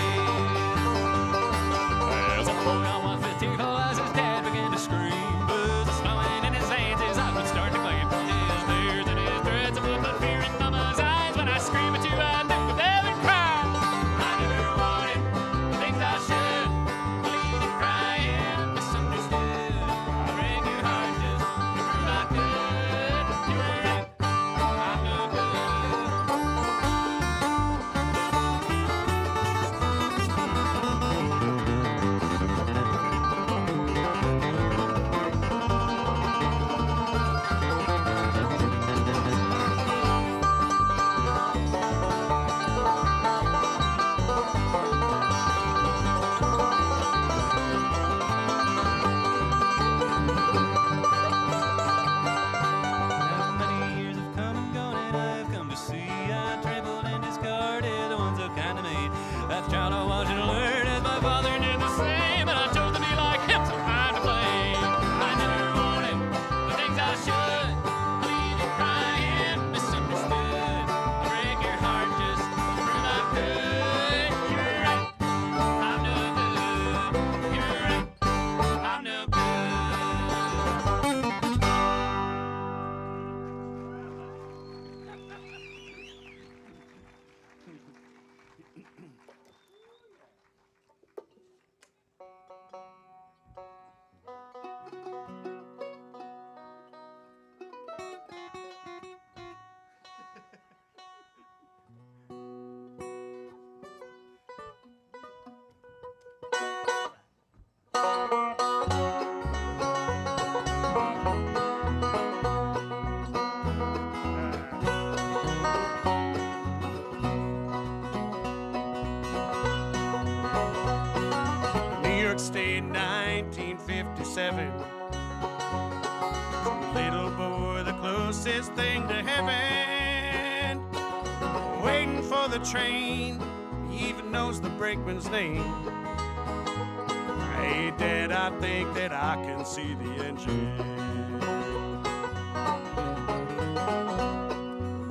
As a boy, I was 54 as his dad began to scream. Was a smiling in his hands, his eyes would start to gleam. His tears and his threats would put fear in mama's eyes. When I scream at you, I think of them and cry. I never wanted the things I should. Bleed and crying, misunderstood. I break your heart just to prove I could. You were right, I'm no good. Now many years have come and gone, and I've come to see I trampled and discarded the ones so kind to me. As a child, I watched and learned as my father did the same, and I chose to be like him, so I'm to blame. I never wanted the things I should. Bleed and crying, misunderstood. I break your heart just to prove I could. You're right, I'm no good. You're right, I'm no good. New York State, 1957. Little boy, the closest thing to heaven. Waiting for the train, he even knows the brakeman's name. Hey, Dad, I think that I can see the engine.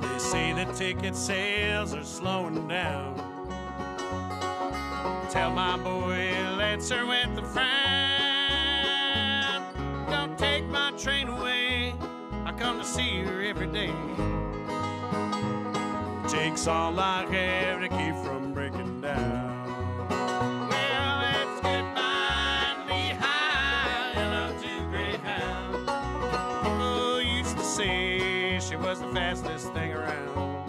They say the ticket sales are slowing down. Tell my boy he'll answer with a frown. Don't take my train away, I come to see her every day. Takes all I have to keep from breaking down. Well, it's goodbye, Lehigh, hello to Greyhound. People used to say she was the fastest thing around.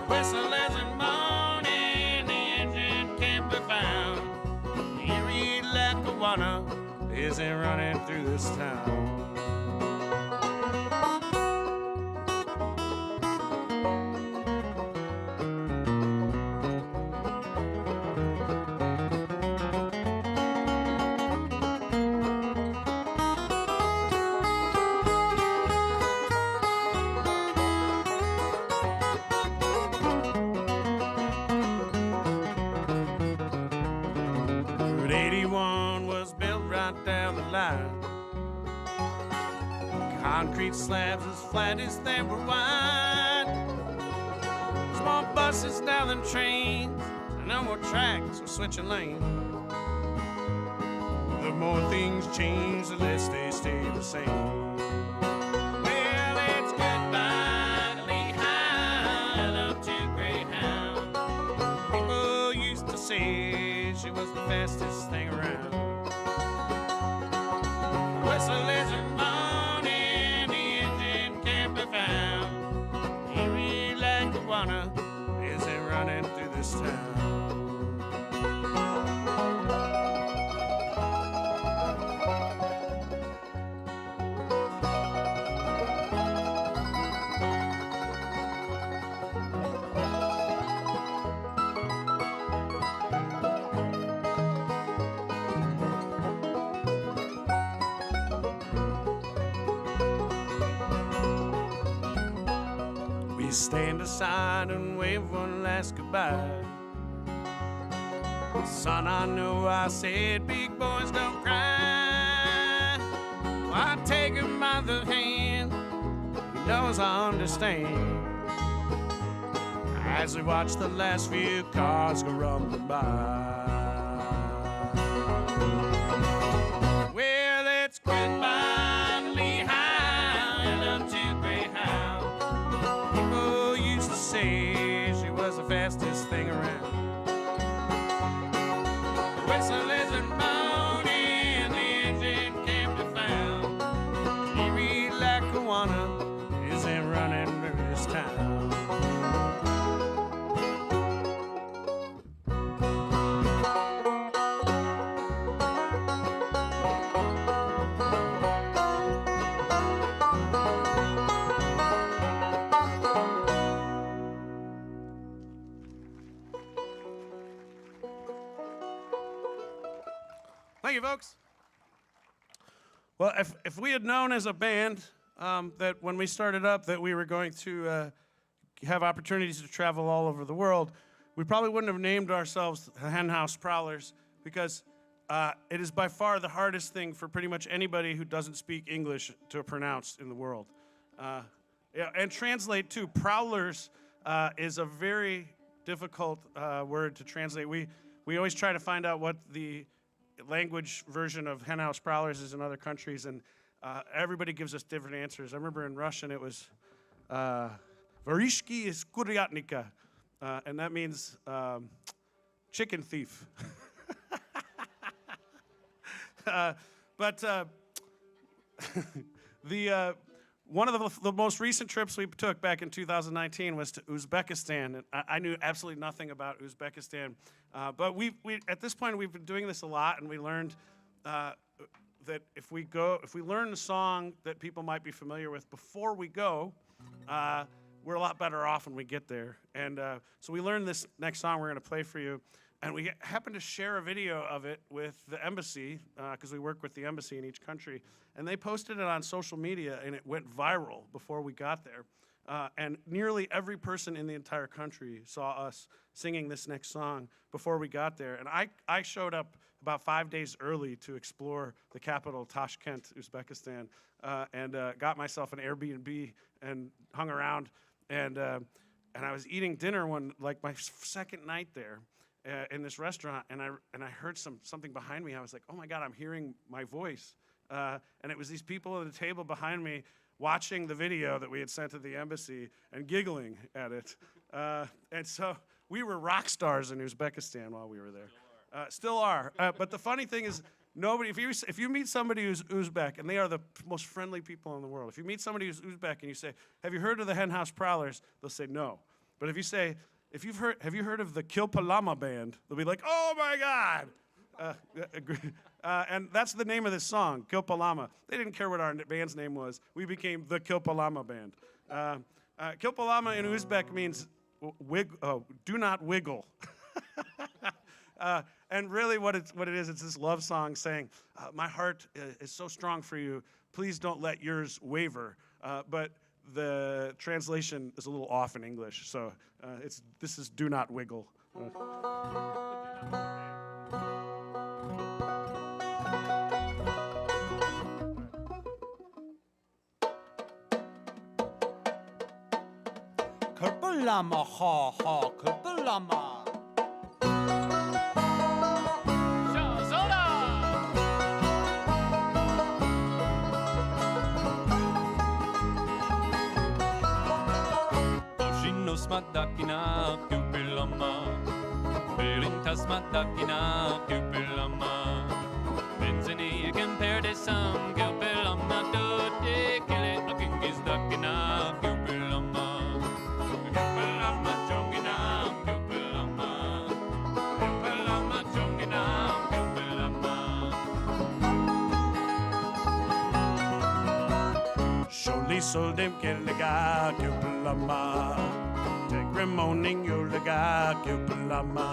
Whistle as a morning, the engine can't be found. Erie Lackawanna isn't running through this town. Route 81 was built right down the line. Concrete slabs as flat as they were wide. Small buses now than trains, and no more tracks or switching lanes. The more things change, the less they stay the same. Well, it's goodbye to Lehigh, hello to Greyhound. People used to say she was the fastest thing around. Whistle is a morning, the engine can't be found. Erie Lackawanna isn't running through this town. Stand aside and wave one last goodbye. Son, I know I said big boys don't cry. Well, I take him by the hand, he knows I understand. As we watch the last few cars go rumbling by. Well, it's goodbye to Lehigh and up to Greyhound. People used to say she was the fastest thing around. The whistle isn't moaning, the engine can't be found. Erie Lackawanna isn't running through this town. Thank you, folks. Well, if we had known as a band that when we started up that we were going to have opportunities to travel all over the world, we probably wouldn't have named ourselves the Henhouse Prowlers, because it is by far the hardest thing for pretty much anybody who doesn't speak English to pronounce in the world. Yeah, and translate too. Prowlers is a very difficult word to translate. We always try to find out what the language version of Henhouse Prowlers is in other countries, and everybody gives us different answers. I remember in Russian it was Varishki is kuryatnika, and that means chicken thief. But one of the most recent trips we took back in 2019 was to Uzbekistan. And I knew absolutely nothing about Uzbekistan. But we at this point, we've been doing this a lot, and we learned that if we learn a song that people might be familiar with before we go, we're a lot better off when we get there. And so we learned this next song we're going to play for you. And we happened to share a video of it with the embassy, because we work with the embassy in each country. And they posted it on social media, and it went viral before we got there. And nearly every person in the entire country saw us singing this next song before we got there. And I showed up about 5 days early to explore the capital, Tashkent, Uzbekistan, and got myself an Airbnb and hung around. And I was eating dinner my second night there. In this restaurant, and I heard something behind me. I was like, oh my God, I'm hearing my voice. And it was these people at the table behind me watching the video that we had sent to the embassy and giggling at it. And so we were rock stars in Uzbekistan while we were there. Still are. But the funny thing is, nobody, if you meet somebody who's Uzbek, and they are the most friendly people in the world, if you meet somebody who's Uzbek and you say, have you heard of the Henhouse Prowlers? They'll say no. But if you say, have you heard of the Kilpalama band? They'll be like, oh my God! And that's the name of this song, Kilpalama. They didn't care what our band's name was. We became the Kilpalama band. Kilpalama in Uzbek means do not wiggle. And really what it is, it's this love song saying, my heart is so strong for you. Please don't let yours waver. But the translation is a little off in English, so this is do not wiggle. Kerbalama, ha ha, kerbalama. Smadakina, Kupilama, Belintas Madakina, Kupilama, Benzini, compare the song, Kupilama, do de kille, looking is Dakina, Kupilama, Kupilama, Jongina, Kupilama, Kupilama, Jongina, Kupilama. Surely sold him Killiga, Kupilama. Remoning Yuliga, Kupalama.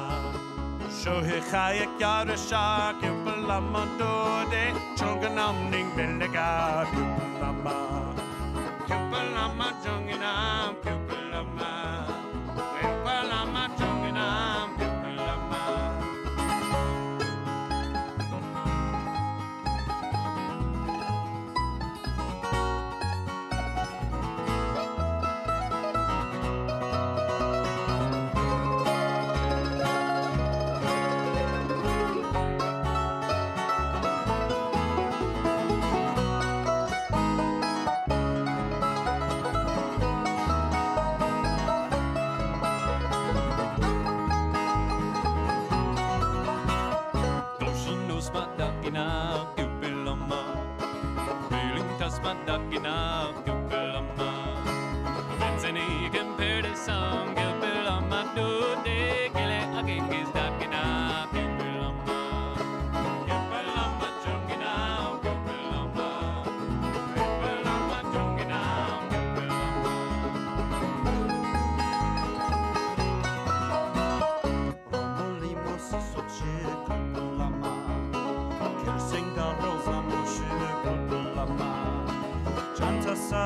Shohe Kayak Yarasha, Kupalama Dode, Chonganamning Beliga, Kupalama. Kupalama Jonginam, Kupalama. Kupalama Jonginam, Kupalama.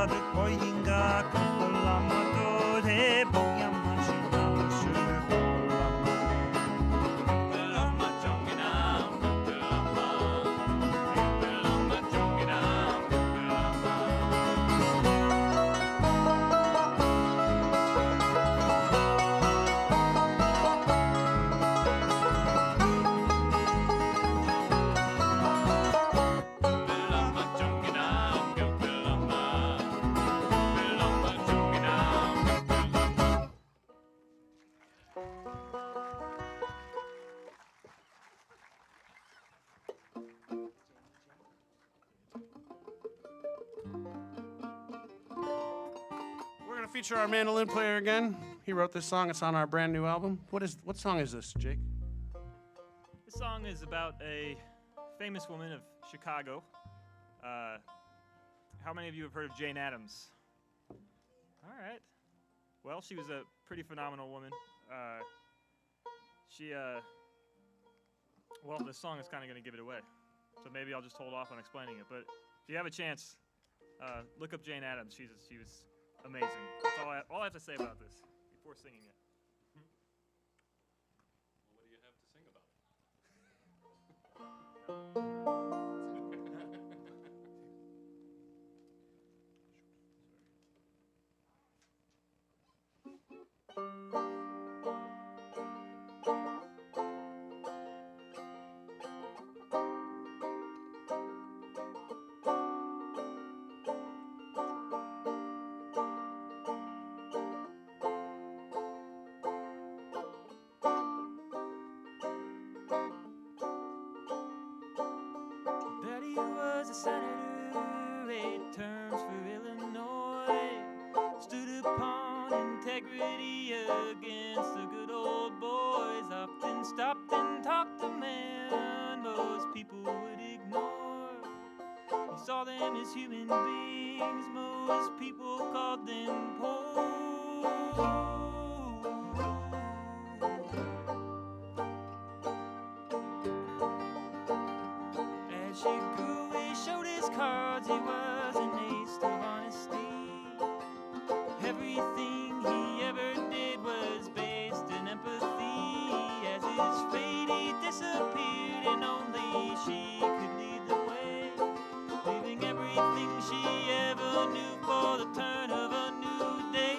的回应が来る了吗？都得不要满心那么是不了吗？ We're gonna feature our mandolin player again. He wrote this song. It's on our brand new album. What song is this, Jake? This song is about a famous woman of Chicago. How many of you have heard of Jane Addams? All right. Well, she was a pretty phenomenal woman. Well, this song is kind of going to give it away. So maybe I'll just hold off on explaining it. But if you have a chance, look up Jane Addams. She was amazing. That's all I have to say about this before singing it. What do you have to sing about it? Daddy was a senator, 8 terms for Illinois. Stood upon integrity against the good old boys. Often stopped and talked to men most people would ignore. He saw them as human beings, most people called them poor. As she grew, he showed his cards. He was an ace of honesty. Everything he ever did was based in empathy. As his fate, he disappeared, and only she could lead the way, leaving everything she ever knew for the turn of a new day.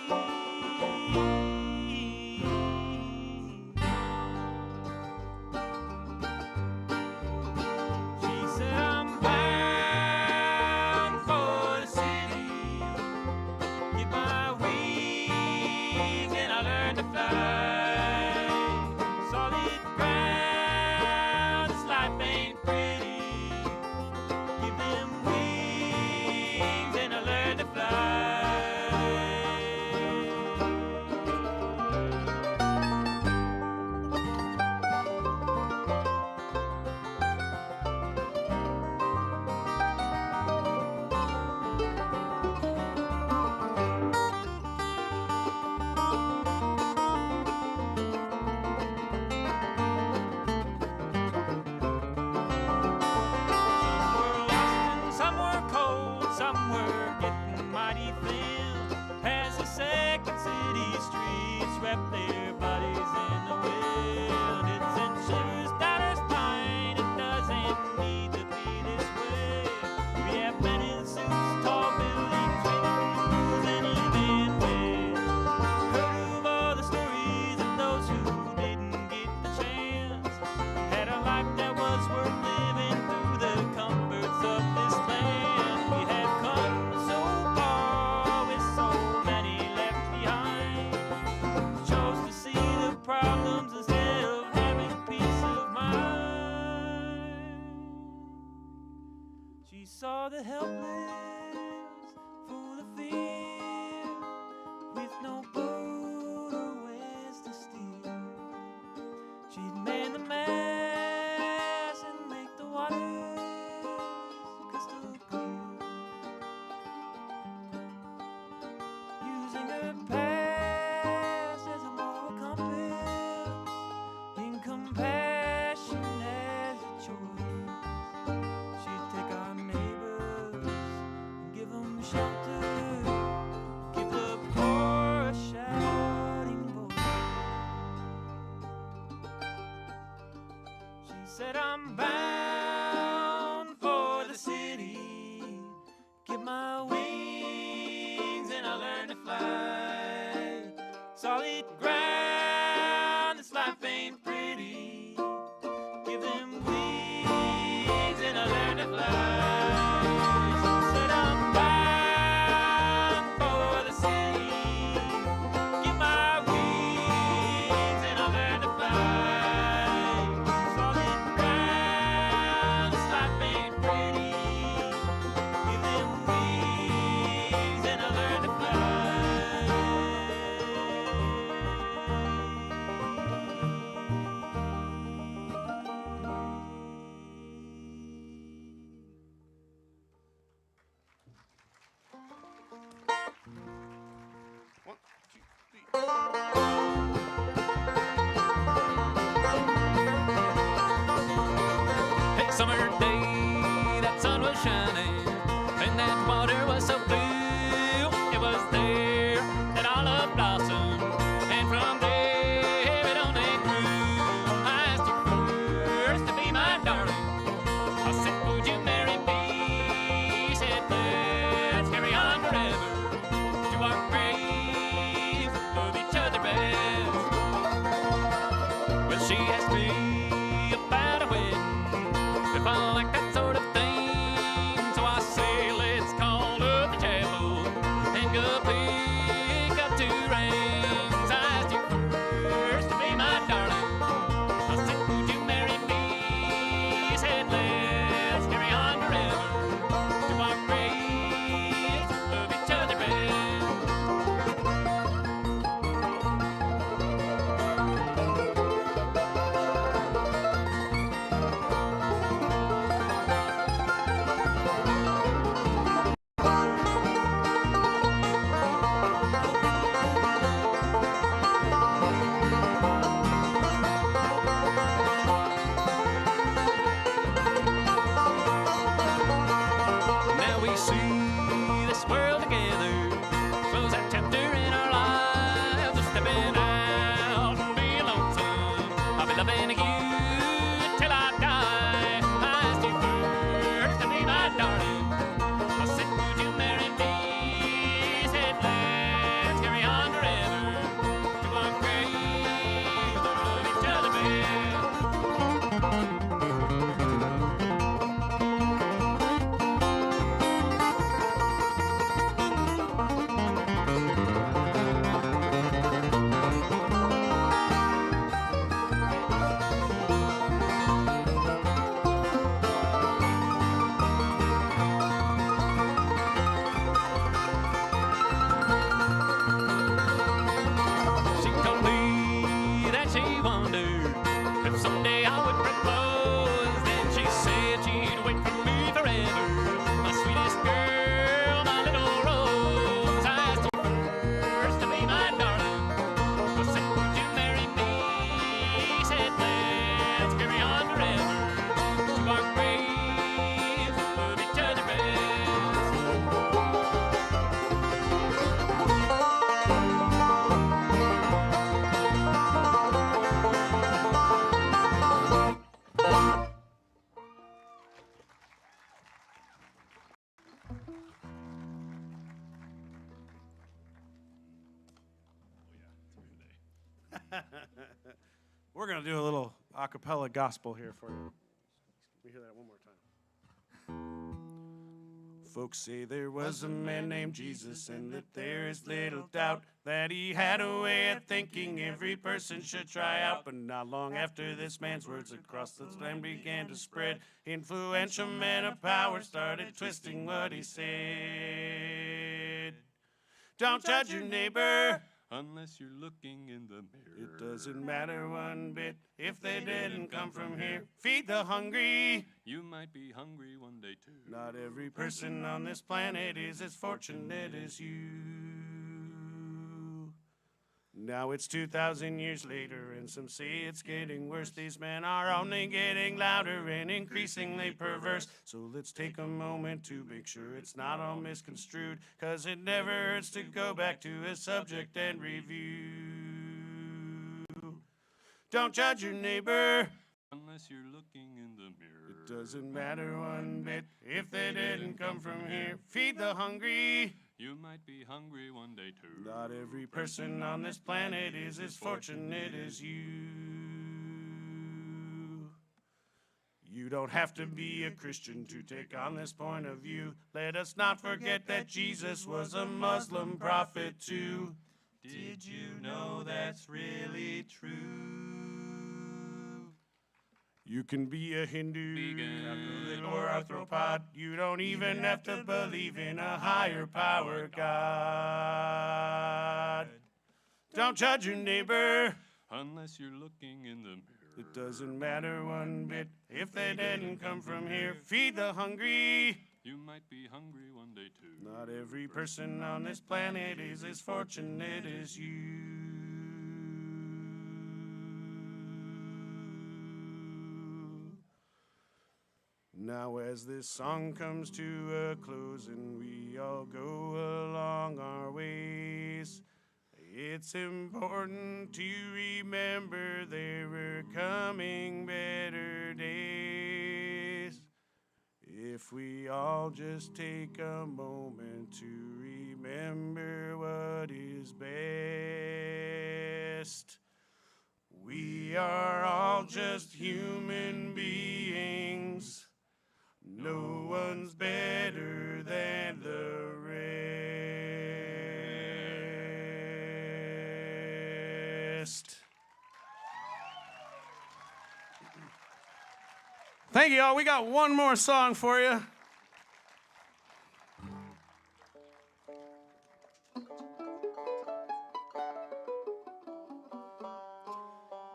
She said, I'm bound for the city. Get my wings and I learned to fly. Solid ground, this life ain't pretty. Give them wings and I learned to fly. Some were lost and some were cold, some were getting mighty thin. As the second city streets wrapped their bodies in the wind, it sent shivers down her spine. It doesn't need to be this way. We have men in suits, tall buildings, waiting to cruise and living with. Heard of all the stories of those who didn't get the chance. Had a life that was worth living through the comforts of this land. We had come so far with so many left behind. Chose to see the problems instead of having peace of mind. She saw the helpless, full of fear, with no boat or west to steer. She'd man the mast and make the waters crystal clear. Using her past as a moral compass, in compassion as a choice. She'd take our neighbors and give Hey, summer day, that sun was shining, and that water was so blue. It was there that all love blossomed, and from there it only grew. I asked you first to be my darling. I said, would you marry me? He said, let's carry on forever to our graves, love each other best. Well, she asked me about a wedding, if I like that sort of thing. So I say, let's call up the chapel and go pick up 2 rings. I asked you first to be my darling. I said, would you marry me? He said, let's carry on forever to our graves, love each other best. Now we see this world together, close that chapter in our lives. We're stepping out and be lonesome. I'll be loving you till I die. I asked you first to be my darling. I said, would you marry me? He said, let's carry on forever to our grave, love each other best. She told me that she wondered if someday I would propose. Then she said she'd wait for me forever, my sweetest girl, my little rose. I asked you first to be my darling. I said, would you marry me? He said, let's carry on forever to our graves, love each other best. We're going to do a little a cappella gospel here for you. Let me hear that one more time. Folks say there was a man named Jesus, and that there is little doubt that he had a way of thinking every person should try out. But not long after this man's words across the land began to spread, influential men of power started twisting what he said. Don't judge your neighbor Unless you're looking in the mirror. It doesn't matter one bit if they didn't come from here. Feed the hungry. You might be hungry one day too. Not every person on this planet is as fortunate as you. Now it's 2,000 years later, and some say it's getting worse. These men are only getting louder and increasingly perverse. So let's take a moment to make sure it's not all misconstrued, 'cause it never hurts to go back to a subject and review. Don't judge your neighbor Unless you're looking in the mirror. It doesn't matter one bit if they didn't come from here. Feed the hungry. You might be hungry one day too. Not every person on this planet is as fortunate as you. You don't have to be a Christian to take on this point of view. Let us not forget that Jesus was a Muslim prophet too. Did you know that's really true? You can be a Hindu, Vegan. Catholic, or arthropod. You don't even have to believe in a higher power God. Don't judge your neighbor. Unless you're looking in the mirror. It doesn't matter one bit if they didn't come from here. Feed the hungry. You might be hungry one day too. Not every person on this planet is as fortunate as you. Now as this song comes to a close and we all go along our ways, it's important to remember there were coming better days. If we all just take a moment to remember what is best. We are all just human beings. No one's better than the rest. Thank you all. We got one more song for you.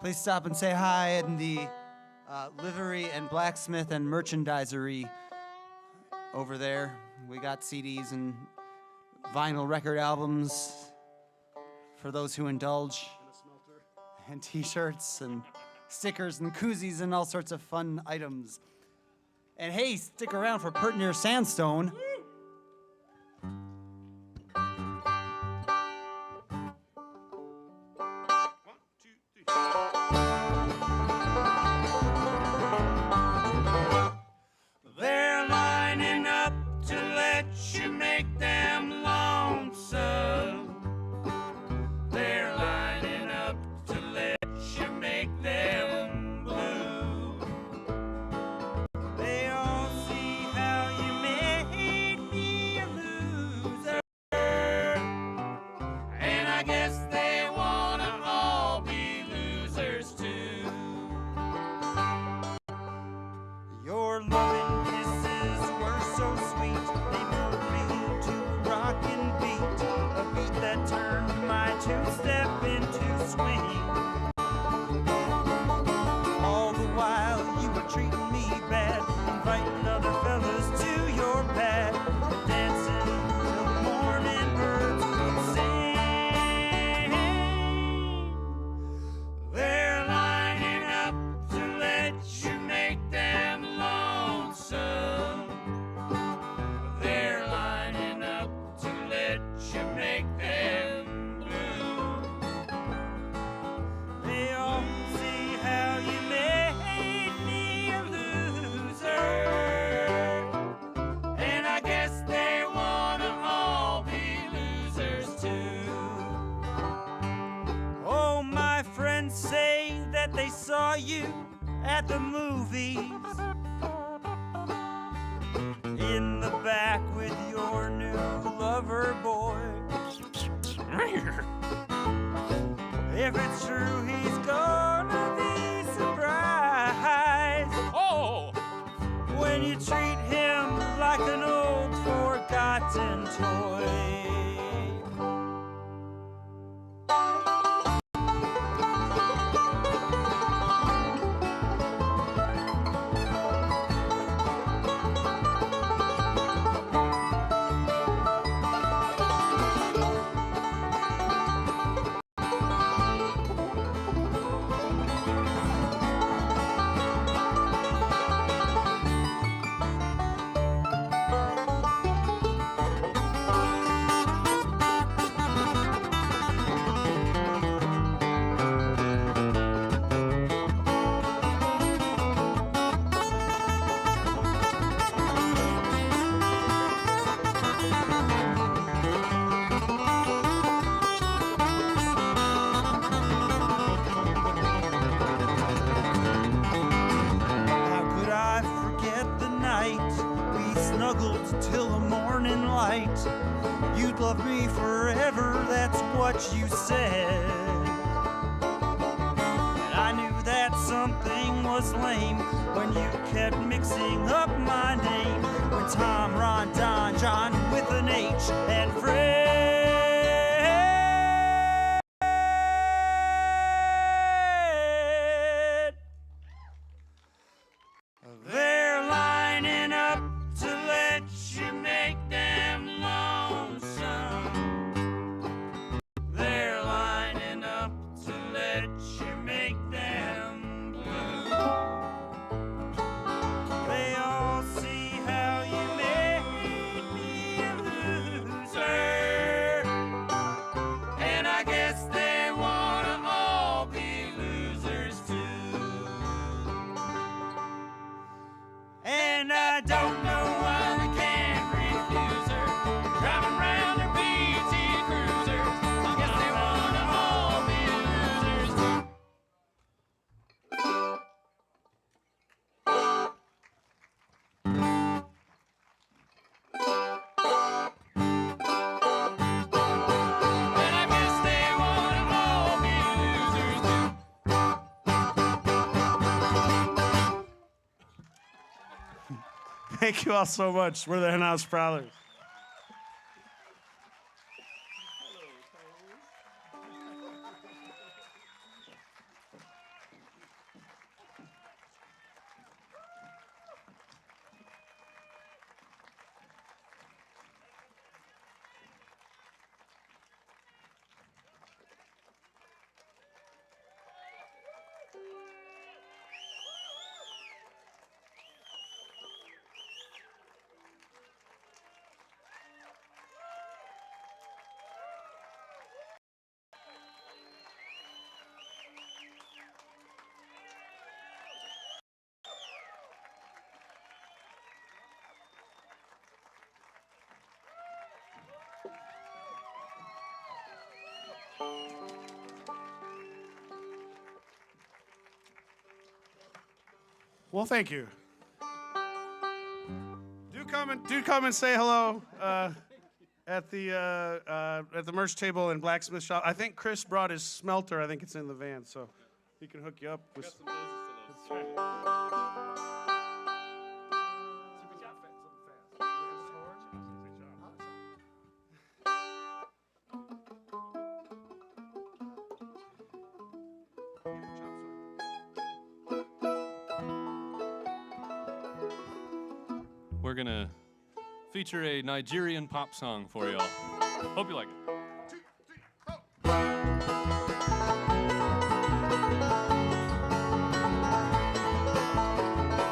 Please stop and say hi in the livery and blacksmith and merchandisery over there. We got CDs and vinyl record albums for those who indulge, and t-shirts and stickers and koozies and all sorts of fun items. And hey, stick around for Pert Near Sandstone. They're lining up to let you make them lonesome. They're lining up to let you make them blue. They all see how you made me a loser. And I guess they wanna all be losers too. Your loving kisses were so sweet. They moved me to a rockin' beat, a beat that turned my two-step into swing. All the while you were treating me bad, inviting other fellas to your pad, dancing till the morning birds would sing. They're lining up to let you make them lonesome. They're lining up to let you make them blue. They all see how you made me a loser. And I guess they wanna all be losers too. Oh, my friends say that they saw you at the movies, in the back with your new lover boy. If it's true, he's gonna be surprised. Oh! When you treat him like an old forgotten toy. How could I forget the night we snuggled till the morning light? You'd love me forever, that's what you said. And I knew that something was lame when you kept mixing up my name. When Tom, Ron, Don, John with an H, and Fred. They're lining up to let and I don't know why we can't refuse her. Driving round their PT cruisers, I guess they wanna all be losers. And I guess they wanna all be losers. Thank you all so much. We're the Henhouse Prowlers. Well, thank you. Do come and say hello at the merch table and blacksmith shop. I think Chris brought his smelter. I think it's in the van, so he can hook you up with. We're gonna feature a Nigerian pop song for y'all. Hope you like it.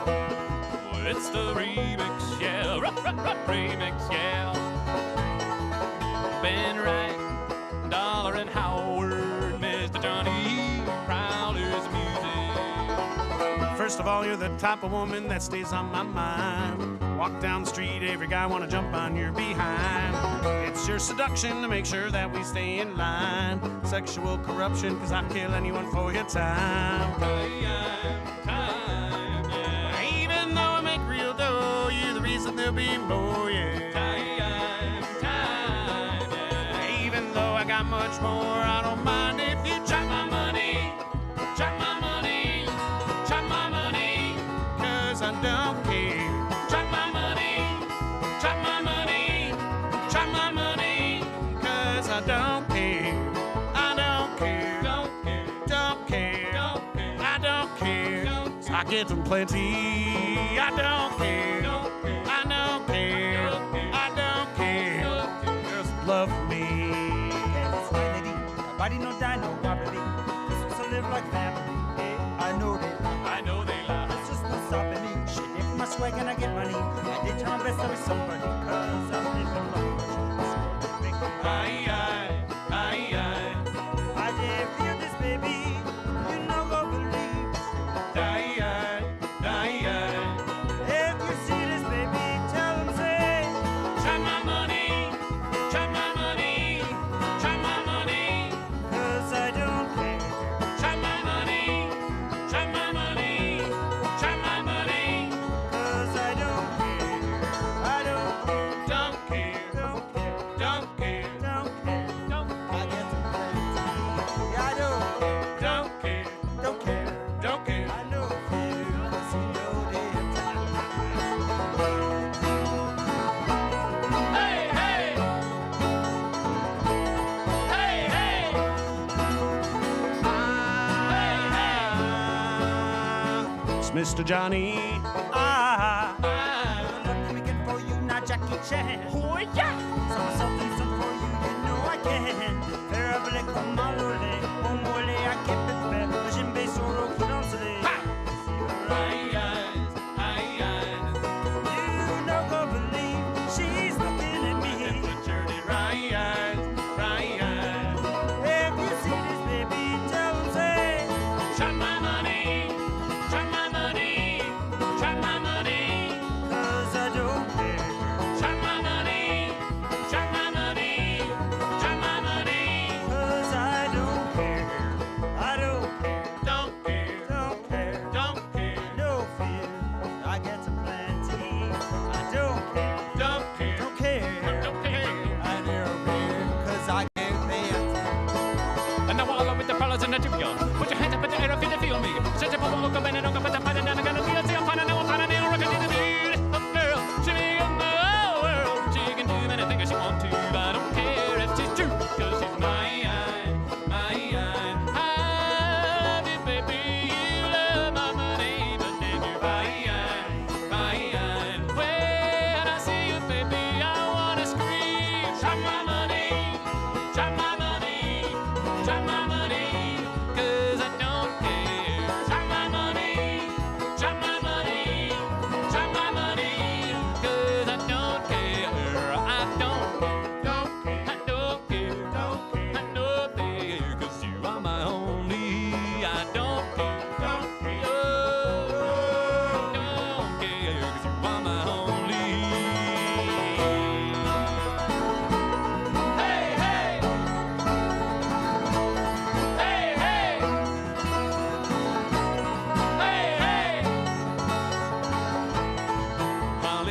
Well, it's the remix, yeah, remix, yeah. Ben Wright, Dollar and Howard, Mr. Johnny Prowler's music. First of all, you're the type of woman that stays on my mind. Walk down the street, every guy wanna jump on your behind. It's your seduction to make sure that we stay in line. Sexual corruption, cause I'd kill anyone for your time. Time, yeah. Even though I make real dough, you're the reason there'll be more, yeah. Time, yeah. Even though I got much more, I don't mind if you chop my money. Chop my money. Chop my money. Cause I don't care. Chop my money. Chop my money. Chop my money. Cause I don't care. I don't care. Don't care. Don't care. Don't care. I don't care. Don't care. I get them plenty. I don't care. Don't care. I don't care. Don't care. I don't care. Don't care. Just love me. It's my lady, nobody no die, no wobbly. This was to live like family. Hey, I know they I know they lie. it's just no stopping me. Shit, if my swag and I get money, I did try my best to be somebody. Cause I'm living large. Aye, aye, aye, aye. I did feel this, baby. You know, go believe. Die, aye, die, aye. If you see this, baby, tell them, say, Chop my money. Chop my money. Chop my money. cause I don't care. Chop my money. Chop my money. Chop my money. Cause I don't care. I don't care. Don't care. Don't care. Don't care. Don't care. Don't I get them plenty. Yeah, I do. don't care. Don't care. Don't care. I know you. Cause you know they Hey, hey. Hey, hey. It's Mr. Johnny. Ah, Ah. let me get for you, not Jackie Chan. Oh yeah. Something for you, you know I can. Ferrable comme malolé, au mollet à Québec, j'aime solo qui danse les. Aye, aye, aye, aye. You know, go believe she's looking at me. The journey, right, aye, right, aye. If you see this, baby, tell them, say, Chop my money. Chop my money. Chop my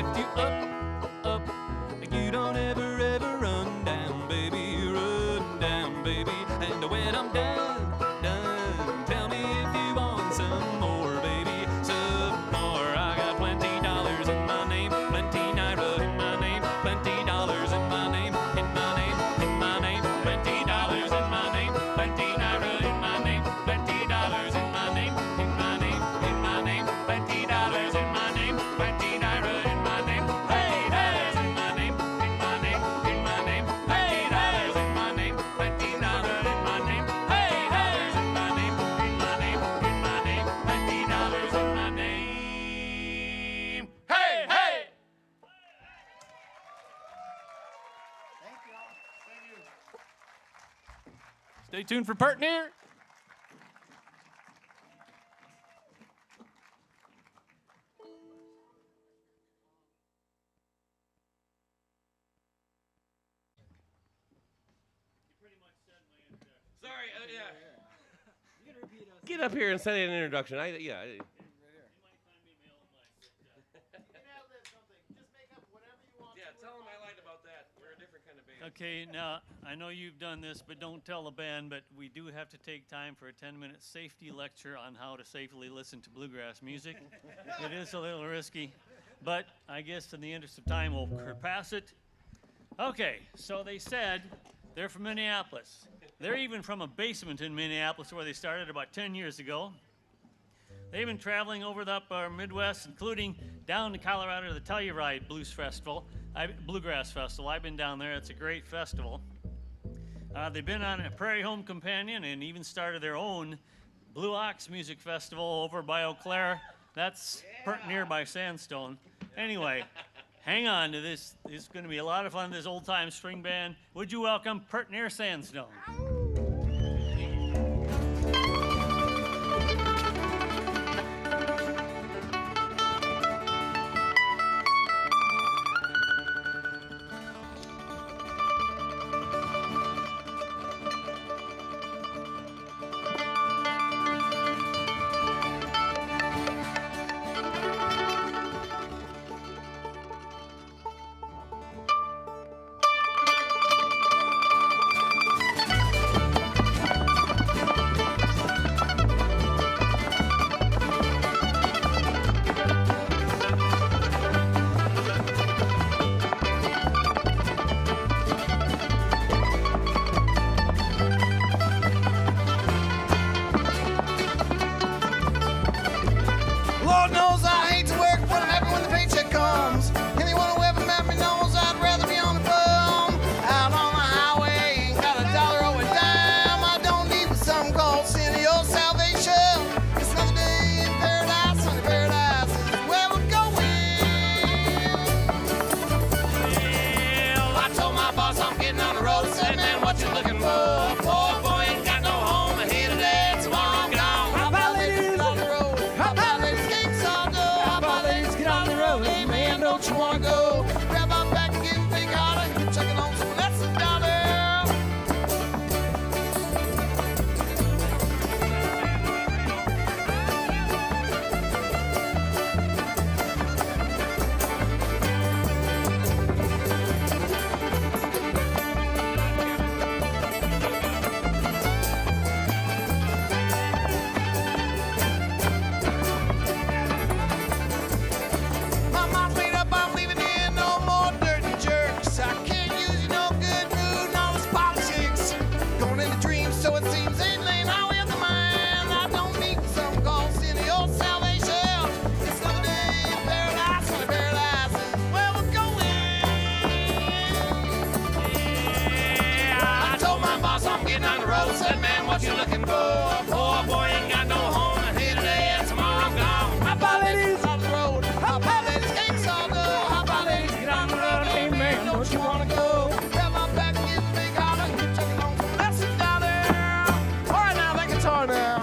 lift you up, up. You don't ever, ever run down, baby, run down, baby. And when I'm done, done, tell me if you want some more, baby, some more. I got $20 in my name, plenty naira in my name, $20 in my name, in my name, in my name, $20 in my name, plenty naira in my name, $20 in my name, in my name, in my name, $20 in my name, 20 naira in my name, hey, hey, in my name, in my name, in my name, hey, hey, in my name, 20 naira in my name, hey, hey, in my name, in my name, in my name, $20 in my name, hey, hey. Thank you all. Thank you. Stay tuned for Partner. Sorry, yeah. Get up here and say an introduction. Yeah. Yeah, tell them I lied about that. We're a different kind of band. Okay, now, I know you've done this, but don't tell the band, but we do have to take time for a 10-minute safety lecture on how to safely listen to bluegrass music. It is a little risky, but I guess in the interest of time, we'll pass it. Okay, so they said they're from Minneapolis. They're even from a basement in Minneapolis where they started about 10 years ago. They've been traveling over the upper Midwest, including down to Colorado to the Telluride Bluegrass Festival. I've been down there. It's a great festival. They've been on a Prairie Home Companion and even started their own Blue Ox Music Festival over by Eau Claire. That's nearby Sandstone. Anyway, hang on to this. It's going to be a lot of fun, this old-time string band. Would you welcome Pert Near Sandstone? Lord knows I hate to work, but I'm happy when the paycheck comes. Anyone who ever met me knows I'd rather be on the phone. Out on the highway, ain't got a dollar or a dime. I don't need something called City of Salvation. It's another day in paradise, honey, paradise is where we're going. Well, I told my boss I'm getting on the road. Said, man, what you looking for? Poor boy ain't got no home, and here today, tomorrow I'm gone. How about ladies on the road? How about ladies get on the road? Hey man, don't you wanna go? Grab my back and get a big holler. You're checking on some lessons down there. My mind's made up, I'm leaving here, no more dirt and jerks. I can't use no good mood and all this politics. Going into dreams, so it seems, ain't lane highway of the mind. I don't need some called City of Salvation. It's another day in paradise, honey, paradise is where we're going. Yeah, I told my boss I'm getting on the road. Said, man, what you looking for? Poor boy ain't got no home, and here today and tomorrow I'm gone. How about ladies on the road? How about ladies cakes all go? How about ladies get on the road? Hey man, don't you wanna go? Grab my back and get a big holler. You're checking on some lessons down there. All right now, that guitar now.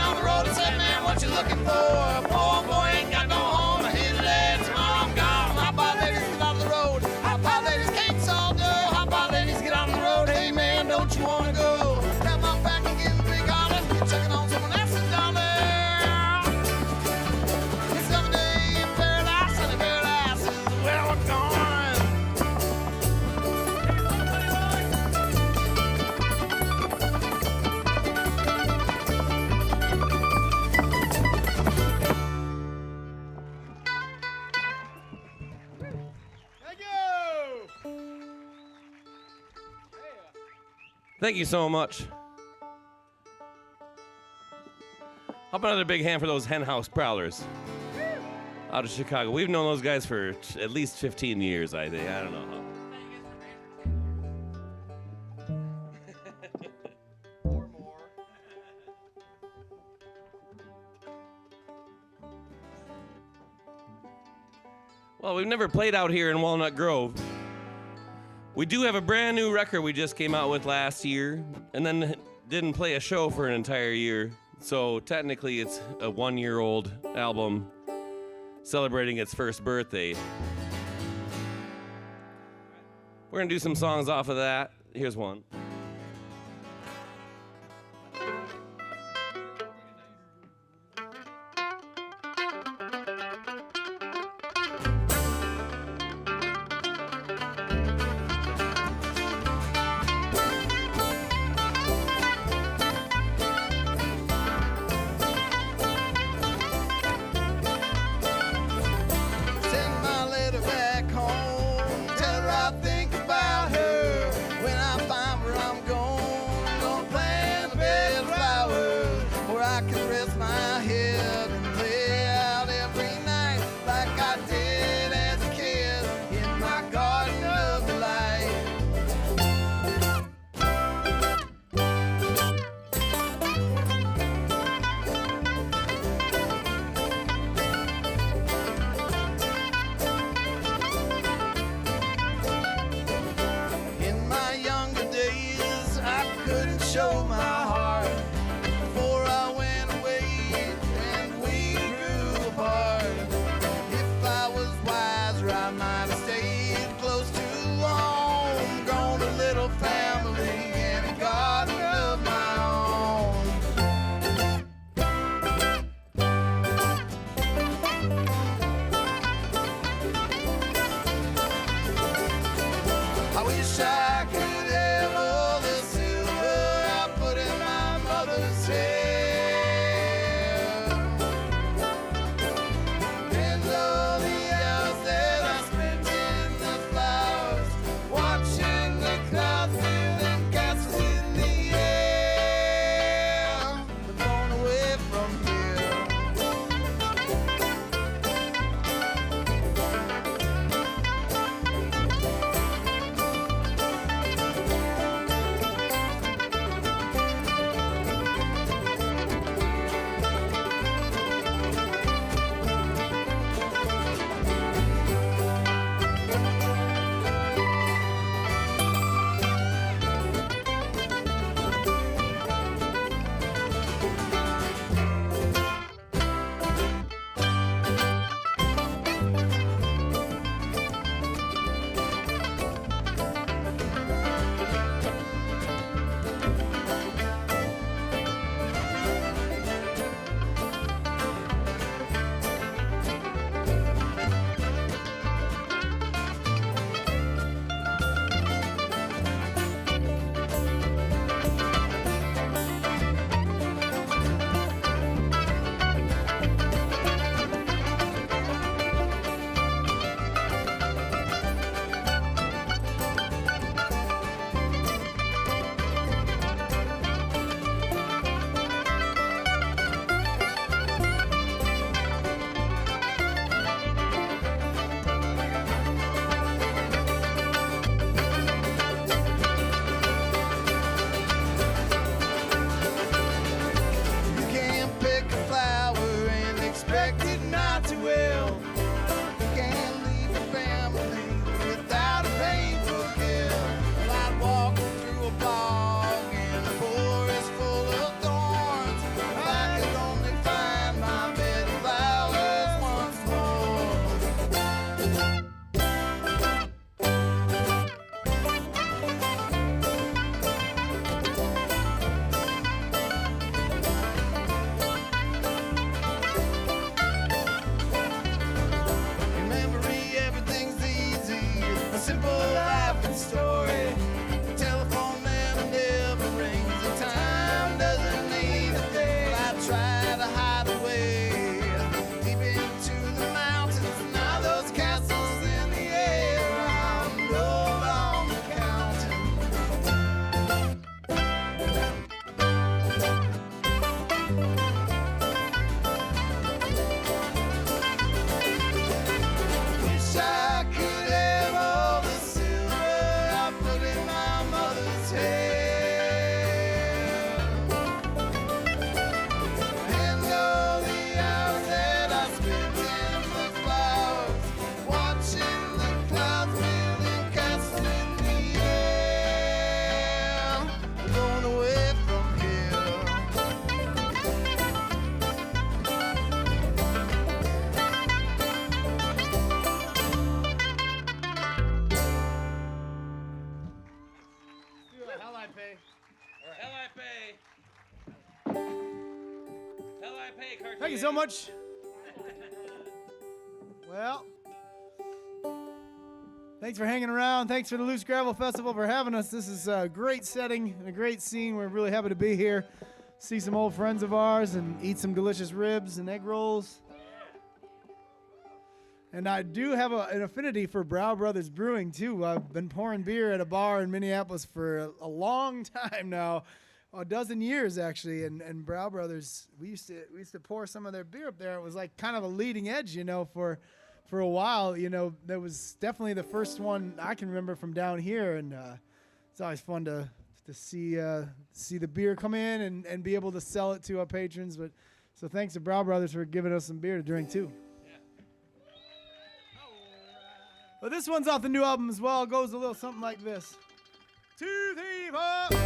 on the road and said, man, what you looking for? Poor boy ain't got no home. Here today, tomorrow I'm gone. Hop on, ladies, get on the road. Hop on, ladies, cakes all do. Hop on, ladies, get on the road. Hey, man, don't you wanna go? Grab my back and give a big holler. You're checking on someone else's dollar. It's another day in paradise, and the paradise is where we're going. Thank you so much. How about another big hand for those Henhouse Prowlers out of Chicago? We've known those guys for at least 15 years, I think. I don't know how. Or more. Well, we've never played out here in Walnut Grove. We do have a brand new record we just came out with last year, and then didn't play a show for an entire year. So technically it's a 1-year-old album celebrating its first birthday. We're gonna do some songs off of that. Here's one. Send my letter back home. Tell her I think about her when I find her Thank you so much. Well, thanks for hanging around. Thanks for the Loose Gravel Festival for having us. This is a great setting and a great scene. We're really happy to be here, see some old friends of ours, and eat some delicious ribs and egg rolls. And I do have an affinity for Brow Brothers Brewing, too. I've been pouring beer at a bar in Minneapolis for a long time now, a dozen years, actually. And Brow Brothers, we used to pour some of their beer up there. It was like kind of a leading edge, for a while. That was definitely the first one I can remember from down here. And it's always fun to see the beer come in and be able to sell it to our patrons. So thanks to Brow Brothers for giving us some beer to drink, too. But this one's off the new album as well. It goes a little something like this. 2, 3, 4.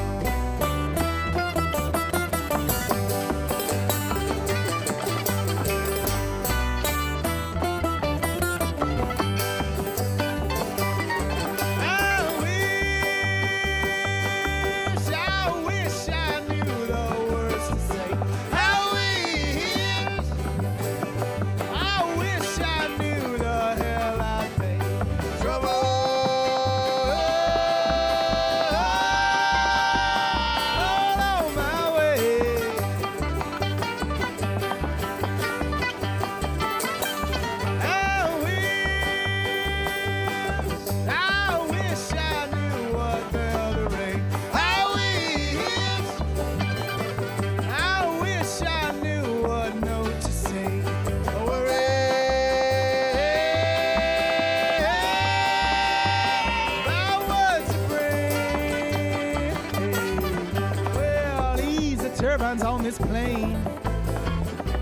On this plane,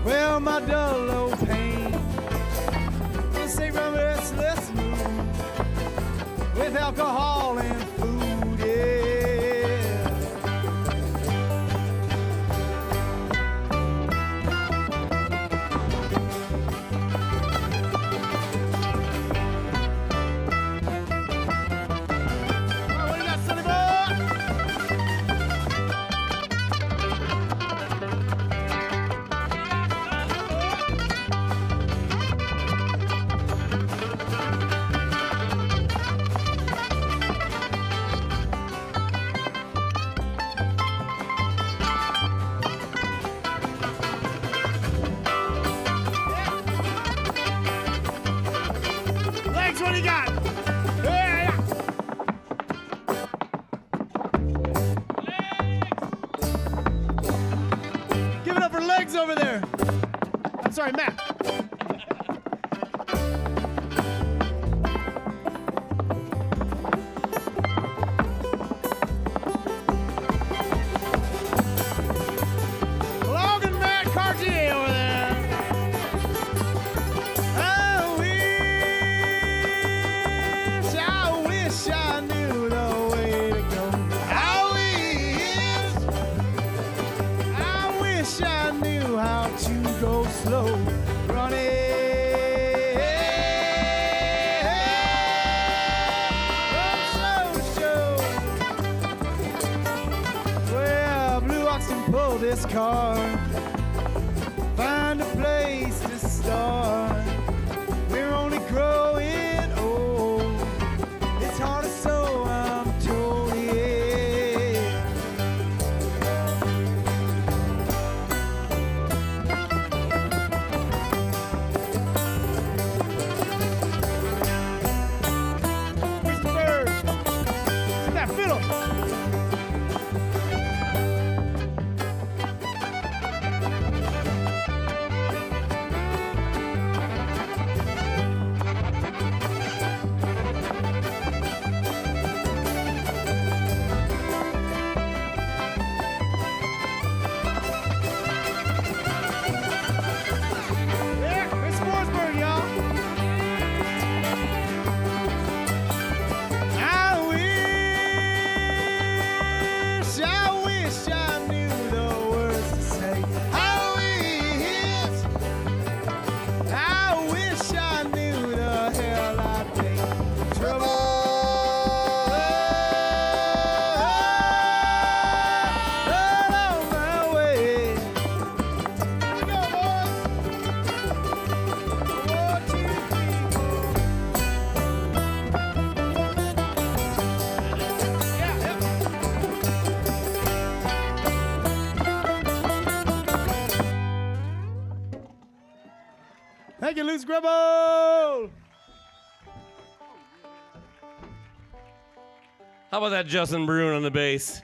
well, my dull old pain will save from a restless mood with alcohol and food, yeah. Oh, what you got, Sonny boy? What do you got? Yeah. Give it up for Legs over there. I'm sorry, Matt. Logan Matt Cartier over there. I knew the way to go. I wish I knew how to go slow. Running. Slow show. Well, Blue Ox can pull this car. Find a place to start. We're only growing old. It's harder, so I'm told, yeah. Where's the bird? Where's that fiddle? Thank you, Loose Gravel. How about that Justin Bruin on the bass?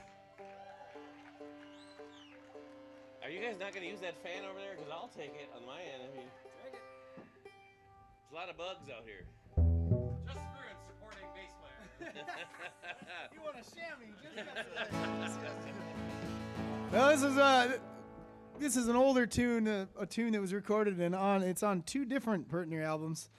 Are you guys not going to use that fan over there? Because I'll take it on my end. I mean, there's a lot of bugs out here. Justin Bruin supporting bass player. You want a chamois? Well, this is an older tune, a tune that was recorded and it's on 2 different Pertner albums.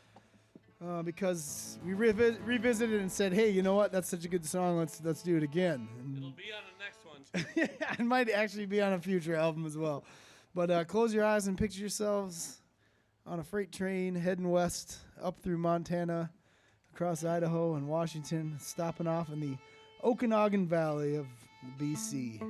Because we revisited and said, hey, you know what? That's such a good song. Let's do it again. And It'll be on the next one, too. yeah, it might actually be on a future album as well. But close your eyes and picture yourselves on a freight train heading west up through Montana, across Idaho and Washington, stopping off in the Okanagan Valley of BC.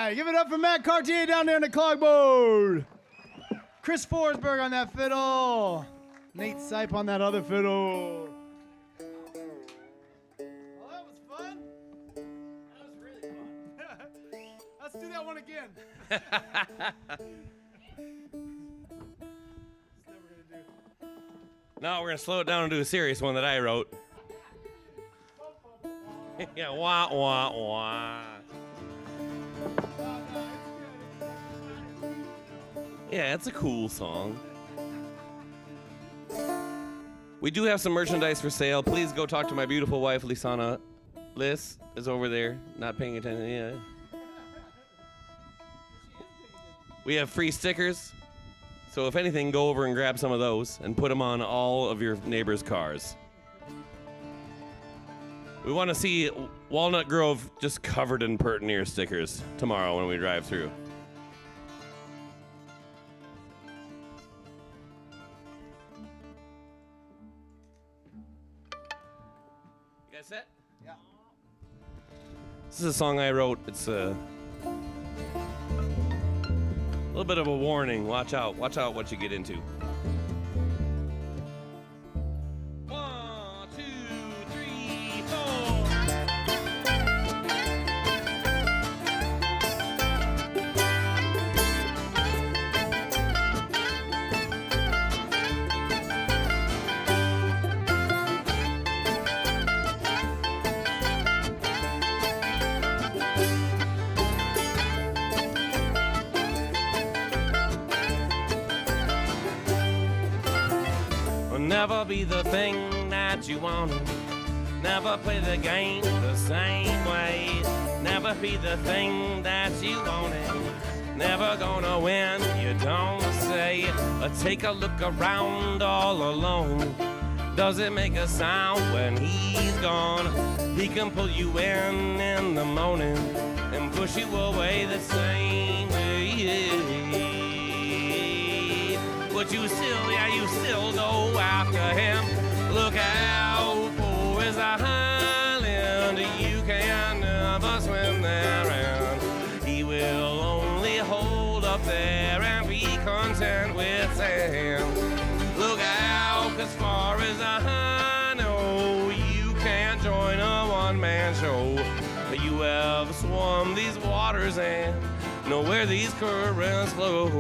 right, give it up for Matt Cartier down there in the clogboard. Chris Forsberg on that fiddle. Nate Sipe on that other fiddle. Oh, that was fun. That was really fun. Let's do that one again. Now we're gonna slow it down and do a serious one that I wrote. Yeah, wah wah wah. Yeah, it's a cool song. We do have some merchandise for sale. Please go talk to my beautiful wife, Lisana. Liz is over there, not paying attention. Yeah. We have free stickers. So if anything, go over and grab some of those and put them on all of your neighbors' cars. We want to see Walnut Grove just covered in Pertinier stickers tomorrow when we drive through. You guys set? Yeah. This is a song I wrote. It's a little bit of a warning. Watch out what you get into. 1, 2, 3, 4. Never be the thing that you wanted. Never play the game the same way. Never be the thing that you wanted. Never gonna win, you don't say. Take a look around all alone. Does it make a sound when he's gone? He can pull you in the morning and push you away the same way. But you still go after him. Look out for his island. You can never swim there, and he will only hold up there and be content with sand. Look out, 'cause far as I know, you can't join a one-man show. You have swum these waters and know where these currents flow.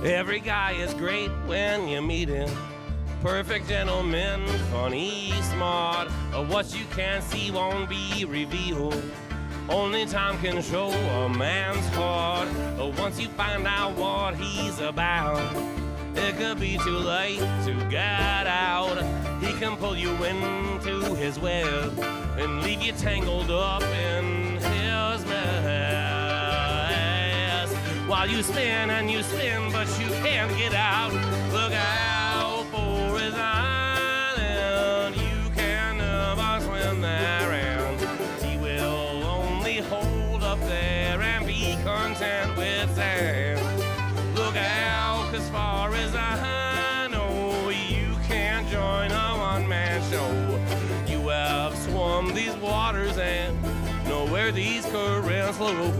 Every guy is great when you meet him. Perfect gentleman, funny, smart. What you can't see won't be revealed. Only time can show a man's heart. Once you find out what he's about, it could be too late to get out. He can pull you into his web and leave you tangled up in his mess. While you spin and you spin, but you can't get out. Look out for his island. You can never swim there, and he will only hold up there and be content with sand. Look out, 'cause far as I know, you can't join a one-man show. You have swum these waters and know where these currents flow.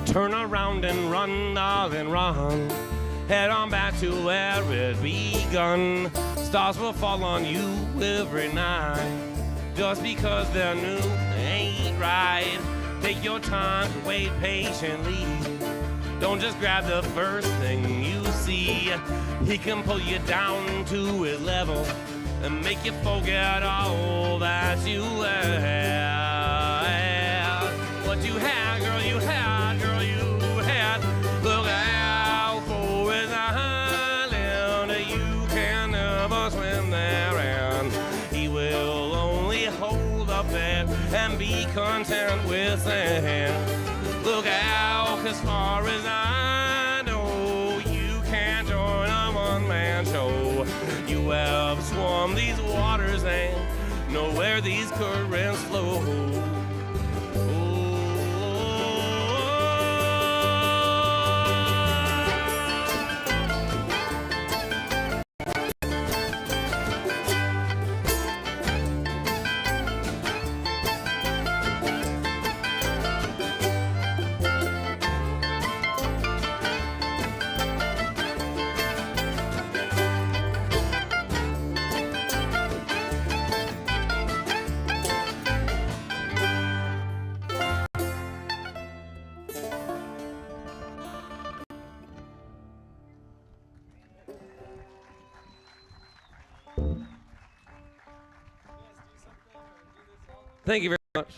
turn around and run, darling, run. Head on back to where it begun. Stars will fall on you every night. Just because they're new ain't right. Take your time to wait patiently. Don't just grab the first thing you see. He can pull you down to his level and make you forget all that you had. What you had, girl, you had, girl, you had. Look out for his island. You can never swim there, and he will only hold up there and be content with sand. Look out, 'cause far as I know, you can't join a one-man show. You have swarmed these waters and know where these currents flow. Thank you very much.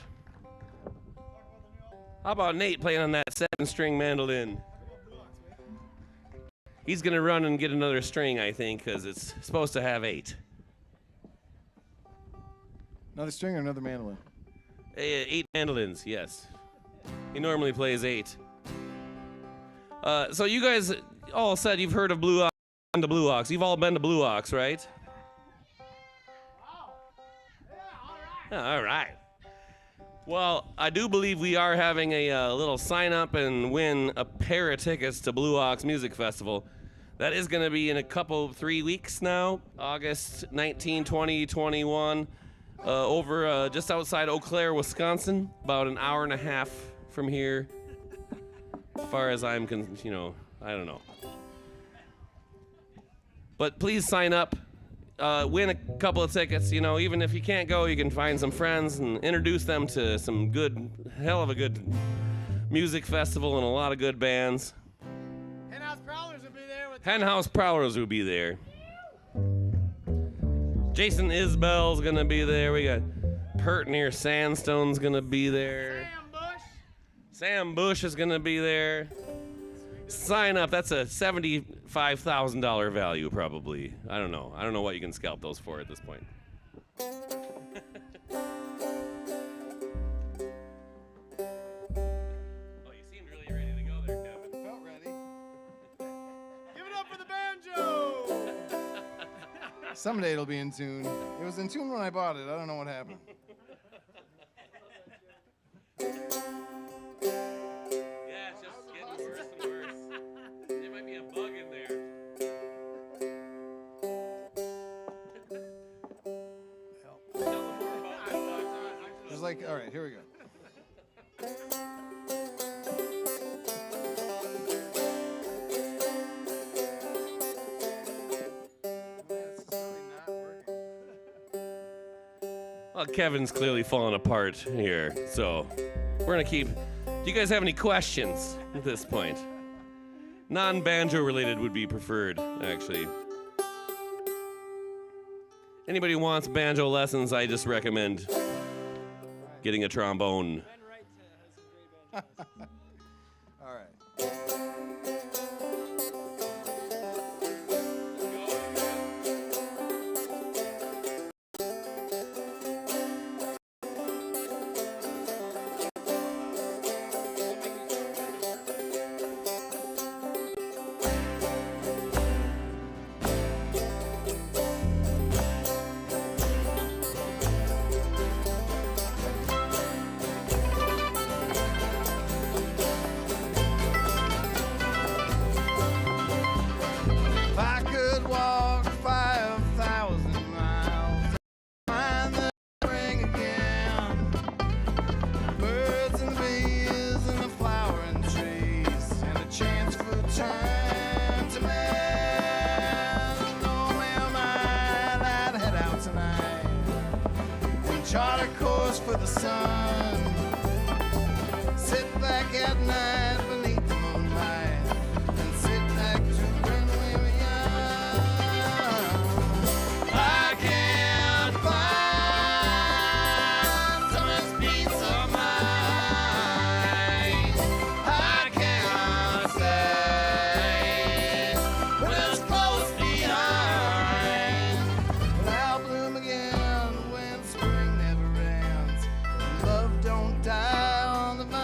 How about Nate playing on that 7-string mandolin? He's going to run and get another string, I think, because it's supposed to have 8. Another string or another mandolin? 8 mandolins, yes. He normally plays 8. So you guys all said you've heard of Blue Ox. You've all been to Blue Ox, right? All right. Well, I do believe we are having a little sign up and win a pair of tickets to Blue Ox Music Festival. That is going to be in a 3 weeks now, August 19, 20, 21, over just outside Eau Claire, Wisconsin, about an hour and a half from here. As far as I'm, I don't know. But please sign up. Win a couple of tickets, even if you can't go, you can find some friends and introduce them to some hell of a good music festival and a lot of good bands. Henhouse Prowlers will be there. Henhouse Prowlers will be there. Jason Isbell's gonna be there. We got Pert near Sandstone's gonna be there. Sam Bush is gonna be there. Sign up. That's a $75,000 value, probably. I don't know. I don't know what you can scalp those for at this point. Oh, you seemed really ready to go there, Kevin. Felt ready. Give it up for the banjo! Someday it'll be in tune. It was in tune when I bought it. I don't know what happened. All right, here we go. Well, Kevin's clearly falling apart here, so we're gonna keep. Do you guys have any questions at this point? Non-banjo related would be preferred, actually. Anybody who wants banjo lessons, I just recommend getting a trombone. All right. at night beneath the moonlight and sit back to when we were young. I can't find so much peace of mind. I cannot say what's close behind. But I'll bloom again when spring never ends. Love don't die on the vine.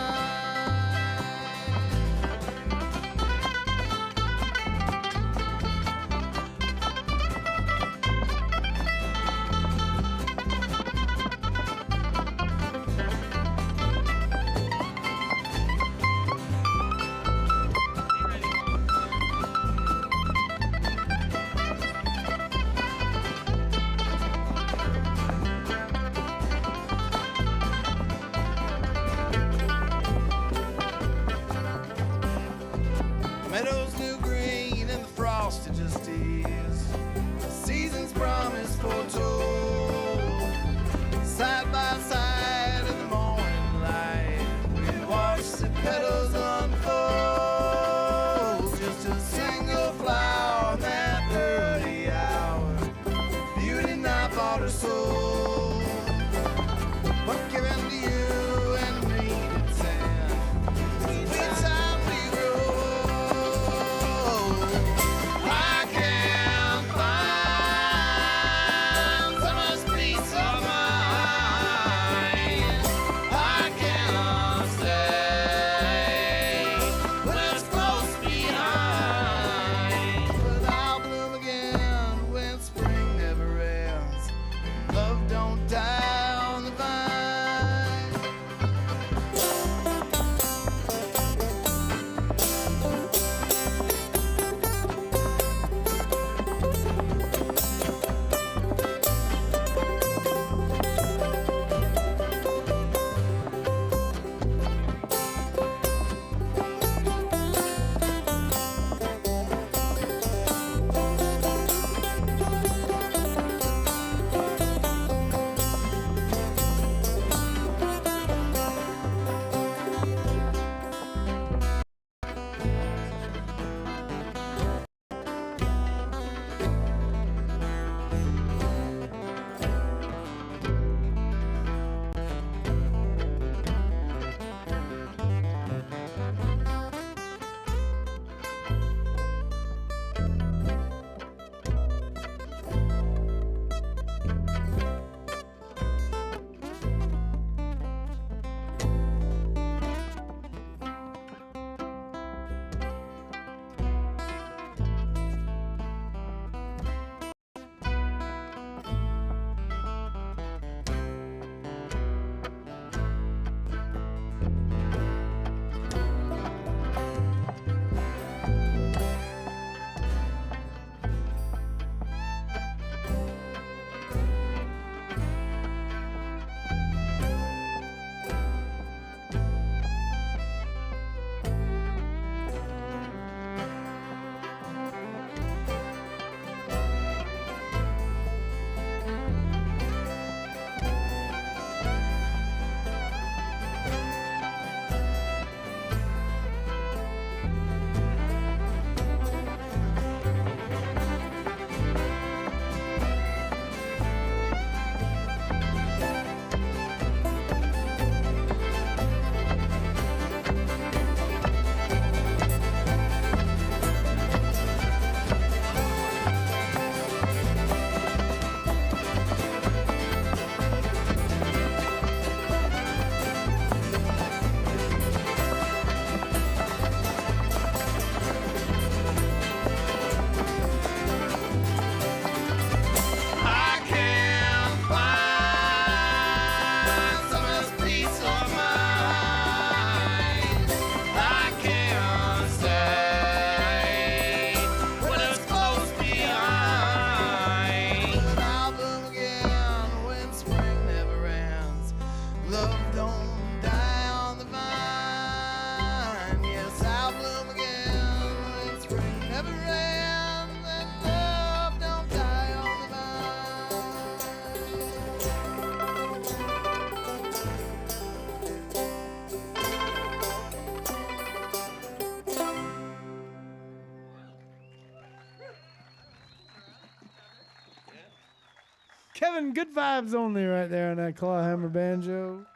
Kevin, good vibes only right there on that clawhammer banjo.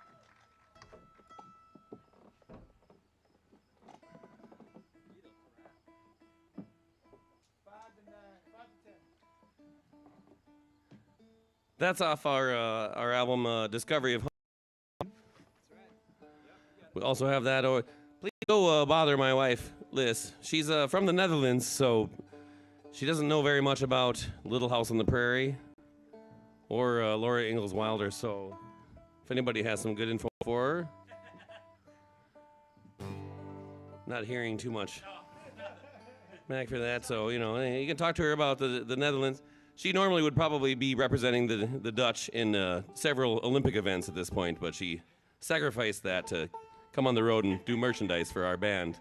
That's off our album Discovery of Home. We also have that. Please go bother my wife, Liz. She's from the Netherlands, so she doesn't know very much about Little House on the Prairie or Laura Ingalls Wilder. So if anybody has some good info for her, not hearing too much back for that. So you can talk to her about the Netherlands. She normally would probably be representing the Dutch in several Olympic events at this point, but she sacrificed that to come on the road and do merchandise for our band.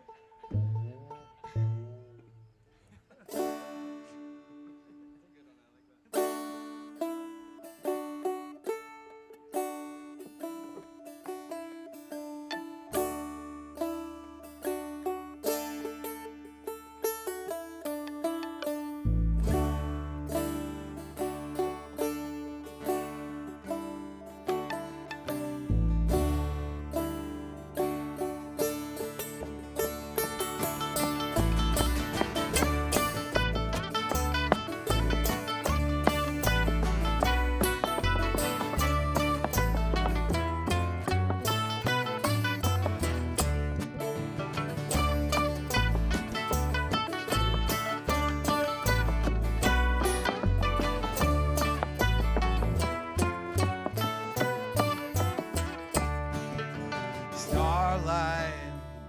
Starlight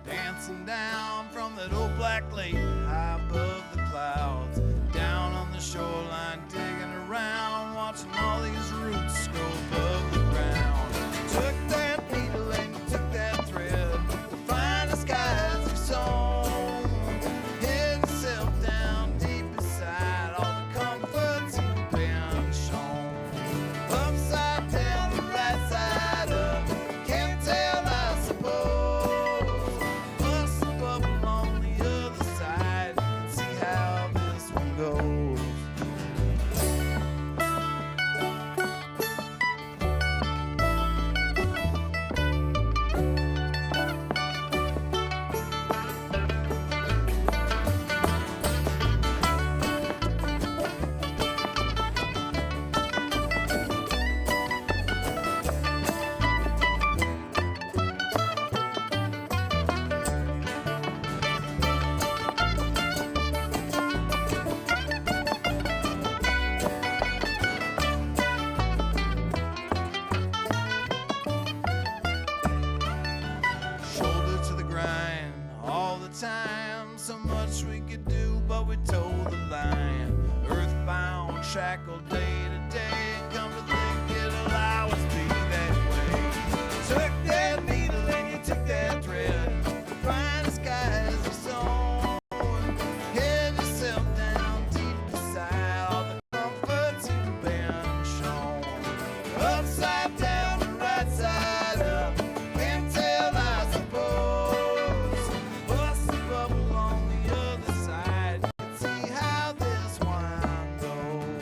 dancing down from that old black lake high above the clouds, down on the shoreline digging around, watching all these roots grow above the ground. Took that needle and took that thread, the finest skies you saw, hid yourself down deep inside all the comforts you've been shown. Upside down, the right side up, can't tell I suppose. Bust a bubble on the other side, see how this one goes. Shoulder to the grind all the time. So much we could do, but we told the line. Earthbound, shackled day to day. Come to think it'll always be that way. Took that needle and you took that thread. The finest skies you saw. Hid yourself down deep inside all the comforts you've been shown. Upside down, the right side up. Can't tell, I suppose. Bust a bubble on the other side. See how this one goes.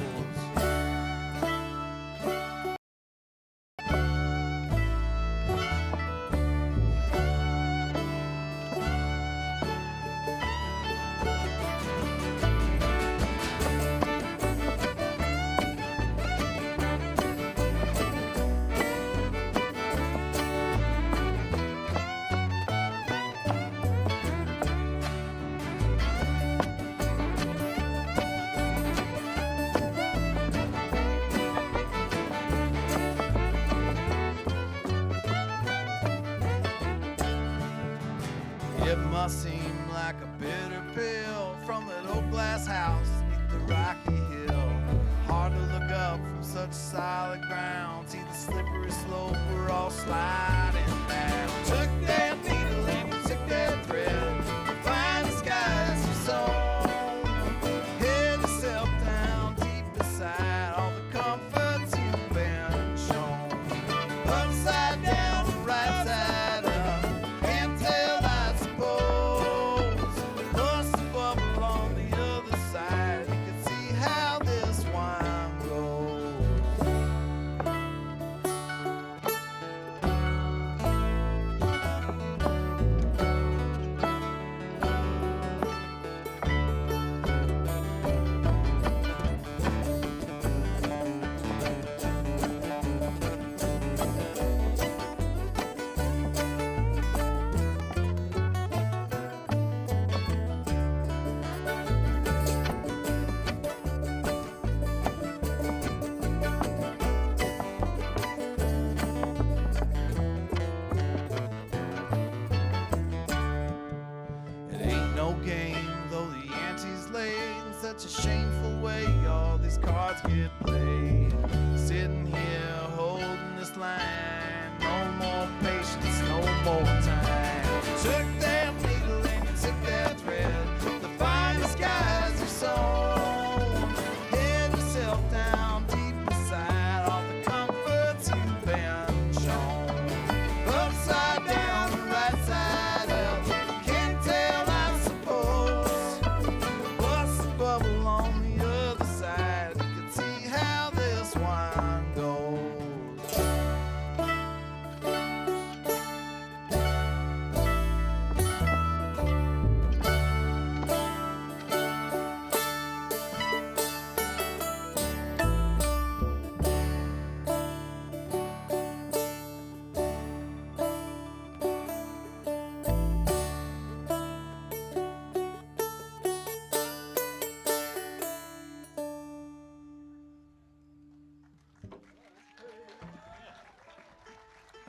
It must seem like a bitter pill from that old glass house beneath the rocky hill. Hard to look up from such solid ground. See the slippery slope we're all sliding down. Took that needle and you took that thread. Find the skies you saw. Hid yourself down deep inside all the comforts you've been shown. Upside down, the right side up. Can't tell, I suppose. Bust a bubble on the other side. You can see how this wine goes.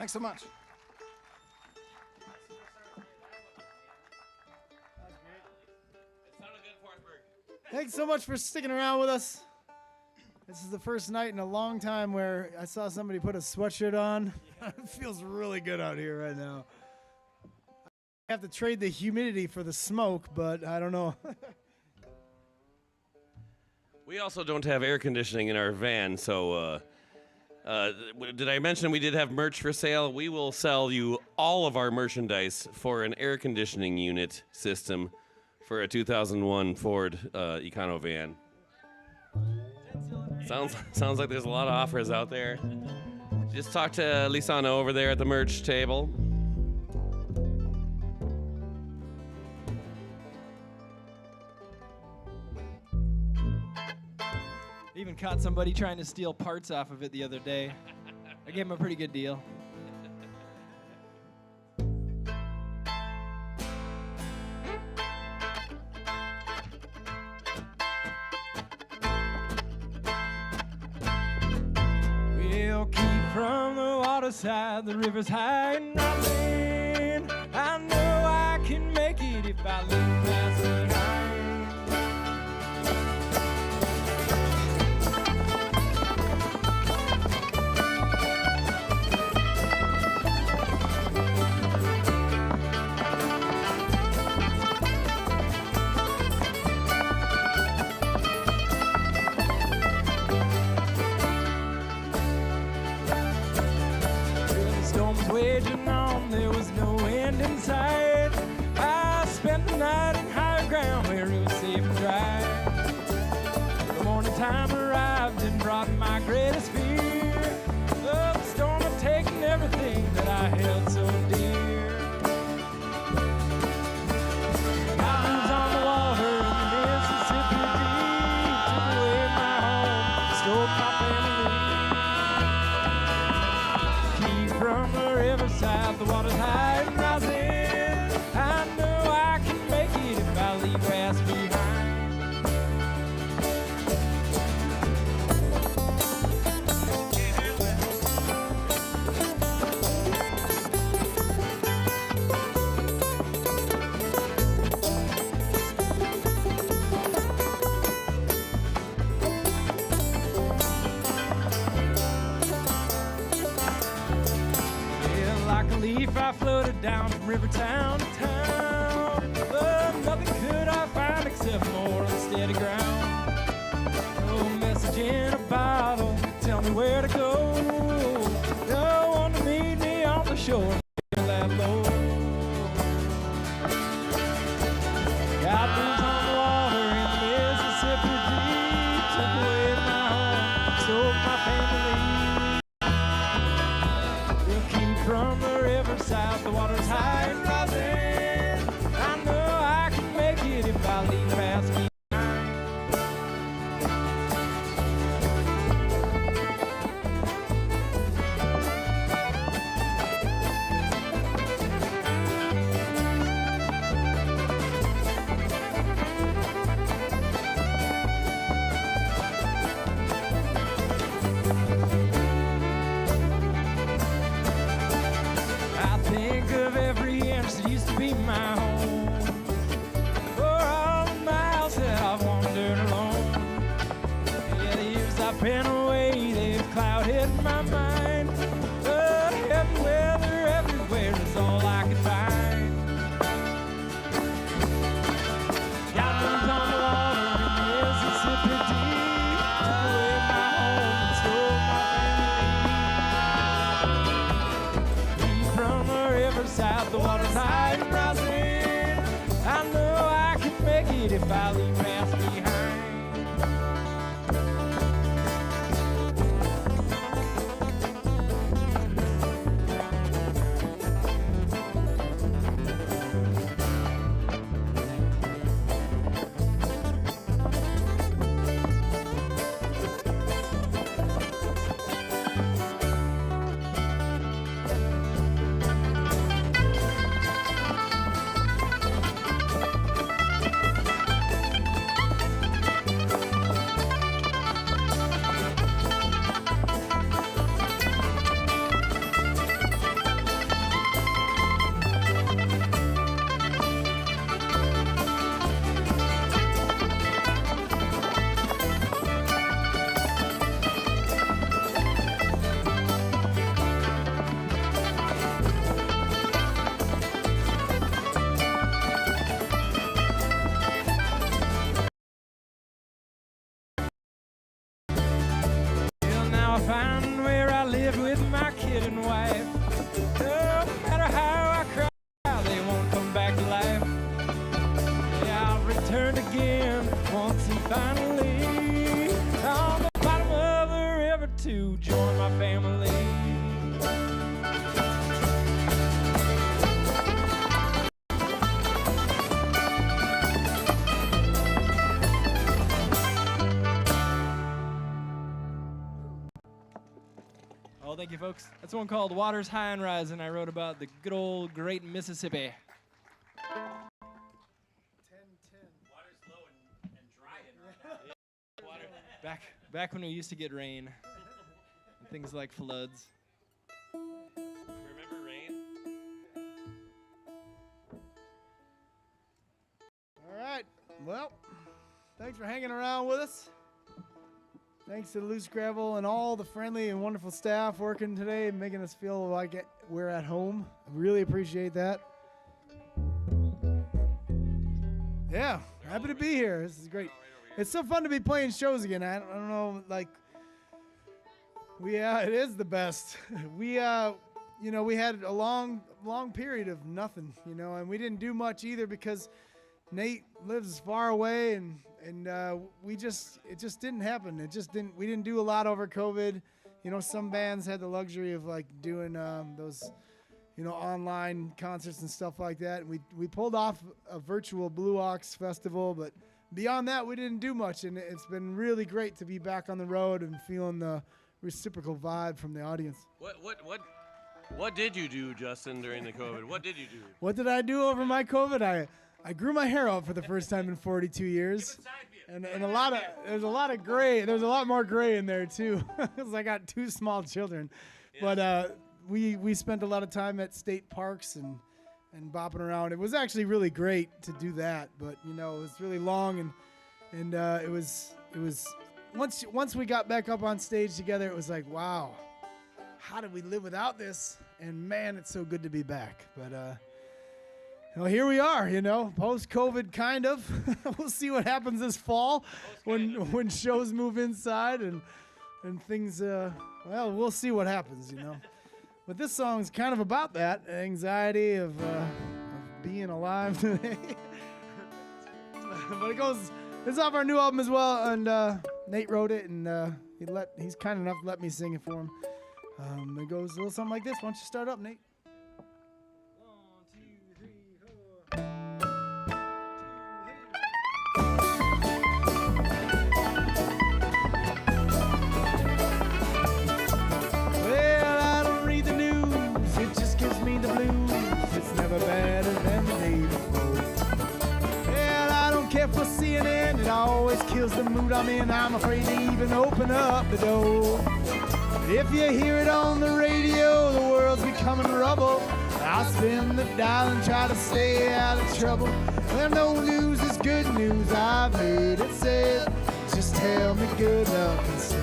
Thanks so much. Thanks so much for sticking around with us. This is the first night in a long time where I saw somebody put a sweatshirt on. It feels really good out here right now. I have to trade the humidity for the smoke, but I don't know. We also don't have air conditioning in our van, so did I mention we did have merch for sale? We will sell you all of our merchandise for an air conditioning unit system for a 2001 Ford Econovan. Sounds like there's a lot of offers out there. Just talk to Lisana over there at the merch table. Even caught somebody trying to steal parts off of it the other day. I gave him a pretty good deal. We'll keep from the waterside, the river's high and rising. I know I can make it if I look past behind. Waging on, there was no end in sight. I spent the night in higher ground where it was safe and dry. The morning time arrived and brought my greatest fear. The storm had taken everything that I held so dear. Mountains on the water in the Mississippi deep took away my home, stole my family. Keep from the riverside, the water's high and rising. I know I can make it if I leave past behind. I floated down from river town to town, but nothing could I find except more unsteady ground. No message in a bottle, tell me where to go. No one to meet me on the shore, that low. Got boots on the water in the Mississippi deep, took away my home, stole my family. We'll keep from the riverside, the water's high and rising. I know I can make it if I leave past behind. I think of every inch that used to be my home, for all the miles that I've wandered alone. Yeah, the years I've been away, they've clouded my mind, but heaven, weather everywhere is all I could find. Got boots on the water in the Mississippi deep, took away my home and stole my family. From the riverside, the water's high and rising. I know I can make it if I leave past behind. find where I lived with my kid and wife. No matter how I cry, they won't come back to life. Yeah, I'll return again once and finally on the bottom of the river to join my family. Oh, thank you, folks. That's one called Waters High and Rising. I wrote about the good old great Mississippi. Back when we used to get rain and things like floods. Remember rain? All right. Well, thanks for hanging around with us. Thanks to Loose Gravel and all the friendly and wonderful staff working today, making us feel like we're at home. I really appreciate that. Yeah, happy to be here. This is great. It's so fun to be playing shows again. I don't know, like, it is the best. We had a long period of nothing, and we didn't do much either because Nate lives far away, and it just didn't happen. We didn't do a lot over COVID. Some bands had the luxury of like doing those, online concerts and stuff like that. And we pulled off a virtual Blue Ox festival, but beyond that, we didn't do much. And it's been really great to be back on the road and feeling the reciprocal vibe from the audience. What did you do, Justin, during the COVID? What did you do? What did I do over my COVID? I grew my hair out for the first time in 42 years. And there's a lot of gray. There's a lot more gray in there too, because I got 2 small children. Yeah. But we spent a lot of time at state parks and bopping around. It was actually really great to do that, but it was really long and it was once we got back up on stage together, it was like, wow, how did we live without this? And man, it's so good to be back. But well, here we are, post-COVID kind of. We'll see what happens this fall when shows move inside and things, we'll see what happens, But this song's kind of about that, anxiety of being alive today. But it's off our new album as well, and Nate wrote it, and he's kind enough to let me sing it for him. It goes a little something like this. Why don't you start up, Nate? Better than the day before. Well, I don't care for CNN, it always kills the mood I'm in. I'm afraid to even open up the door. If you hear it on the radio, the world's becoming rubble. I'll spin the dial and try to stay out of trouble. Well, no news is good news, I've heard it said. Just tell me good luck instead.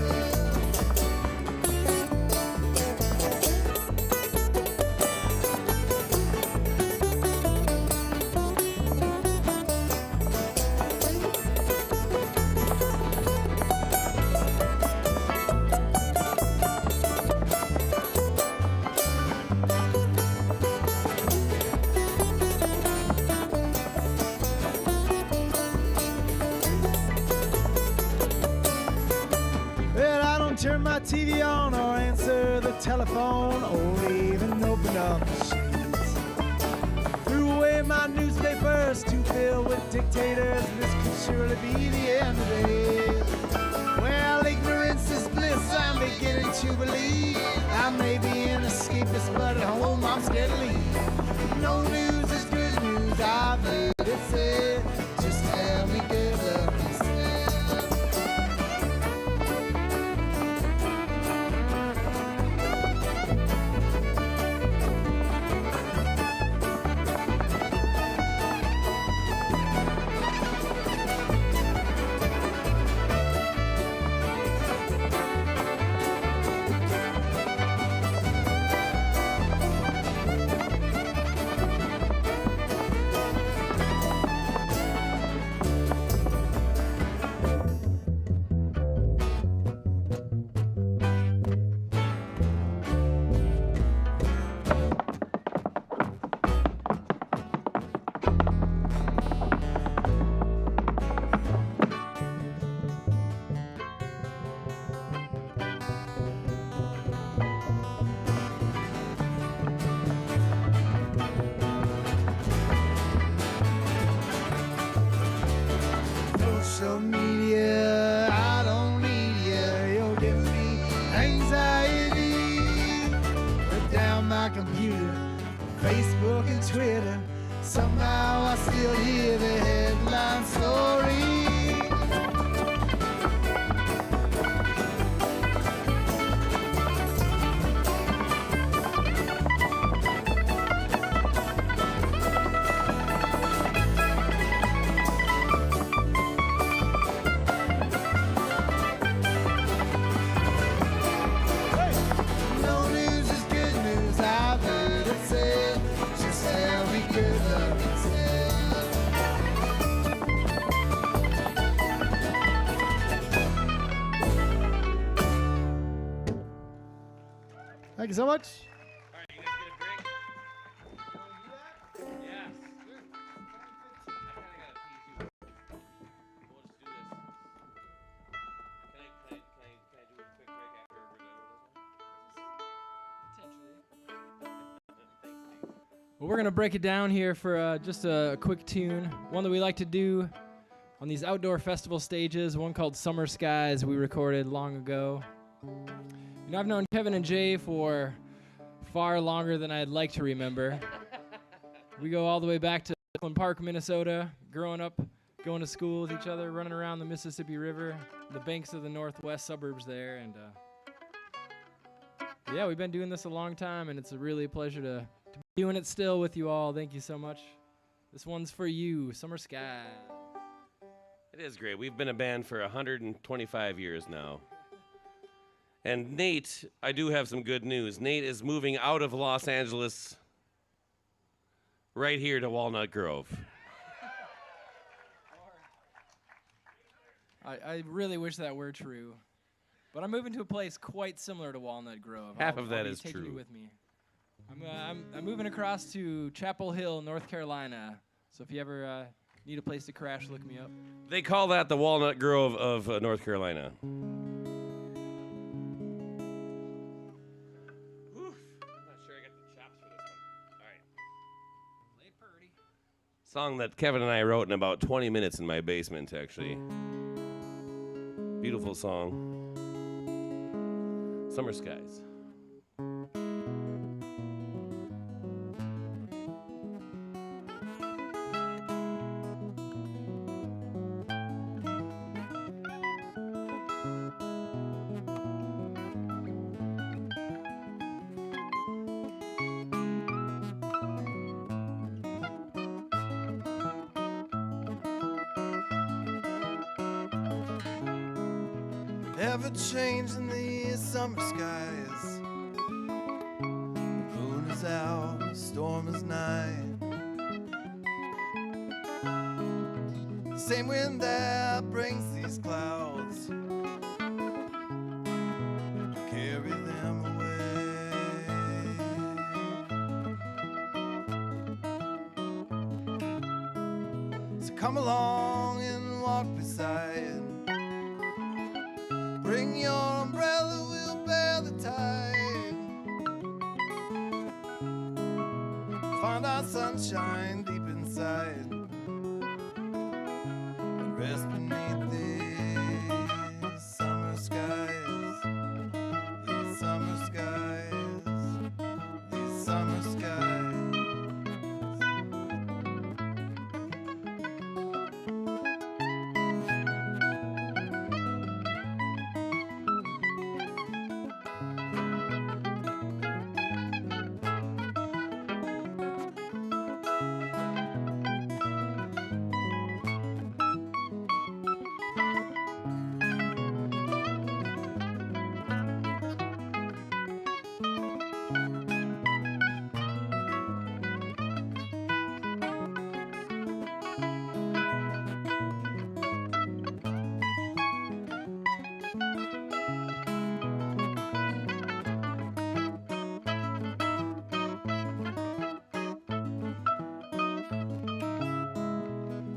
Turn my TV on or answer the telephone or even open up the shades. Threw away my newspapers to fill with dictators. This could surely be the end of it. Well, ignorance is bliss, I'm beginning to believe. I may be an escapist, but at home I'm scared to leave. No news is good news, I've heard it said. Just tell me good luck instead. Somehow I still hear the headline story. No news is good news, I've heard it said. Just how we could love instead. Thank you so much. All right, you guys get a break? Yes. I kinda gotta pee too. We'll just do this. Can I do a quick break after we're done with this one? Well, we're gonna break it down here for just a quick tune, one that we like to do on these outdoor festival stages. One called Summer Skies we recorded long ago. You know, I've known Kevin and Jay for far longer than I'd like to remember. We go all the way back to Brooklyn Park, Minnesota, growing up, going to school with each other, running around the Mississippi River, the banks of the northwest suburbs there, and yeah, we've been doing this a long time, and it's a really pleasure to be doing it still with you all. Thank you so much. This one's for you, Summer Sky. It is great. We've been a band for 125 years now. And Nate, I do have some good news. Nate is moving out of Los Angeles right here to Walnut Grove. I really wish that were true. But I'm moving to a place quite similar to Walnut Grove. Half of that I'll be is taking true. you with me. I'm moving across to Chapel Hill, North Carolina. So if you ever need a place to crash, look me up. They call that the Walnut Grove of North Carolina. Song that Kevin and I wrote in about 20 minutes in my basement, actually. Beautiful song. Summer Skies. Ever changing these summer skies. The moon is out, the storm is nigh. The same wind that brings these clouds, carry them away. So come along and walk beside. Bring your umbrella, we'll bear the tide. Find our sunshine deep inside and rest beneath these summer skies. These summer skies. These summer skies.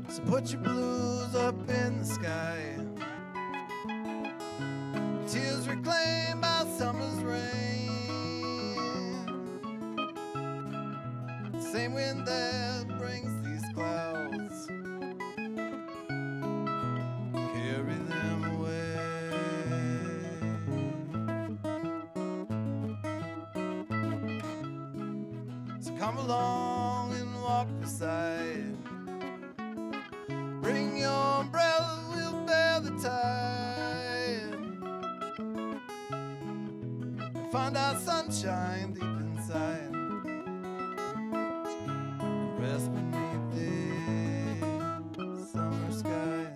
So put your blues up in the sky. Tears reclaimed by summer's rain. Same wind that brings these clouds, carry them away. So come along and walk beside. Bring your umbrella, we'll bear the tide. And find our sunshine deep inside. And rest beneath these summer skies.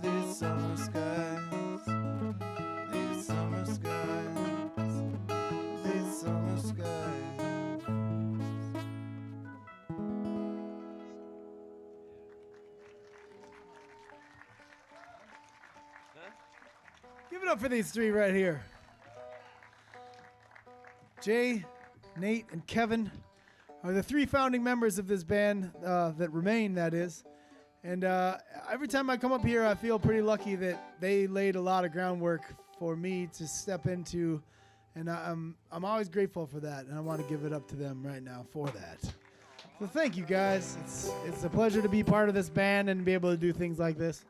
These summer skies. These summer skies. These summer skies. Give it up for these three right here. Jay, Nate, and Kevin are the three founding members of this band that remain, that is. And every time I come up here, I feel pretty lucky that they laid a lot of groundwork for me to step into. And I'm always grateful for that, and I want to give it up to them right now for that. So thank you, guys. It's a pleasure to be part of this band and be able to do things like this.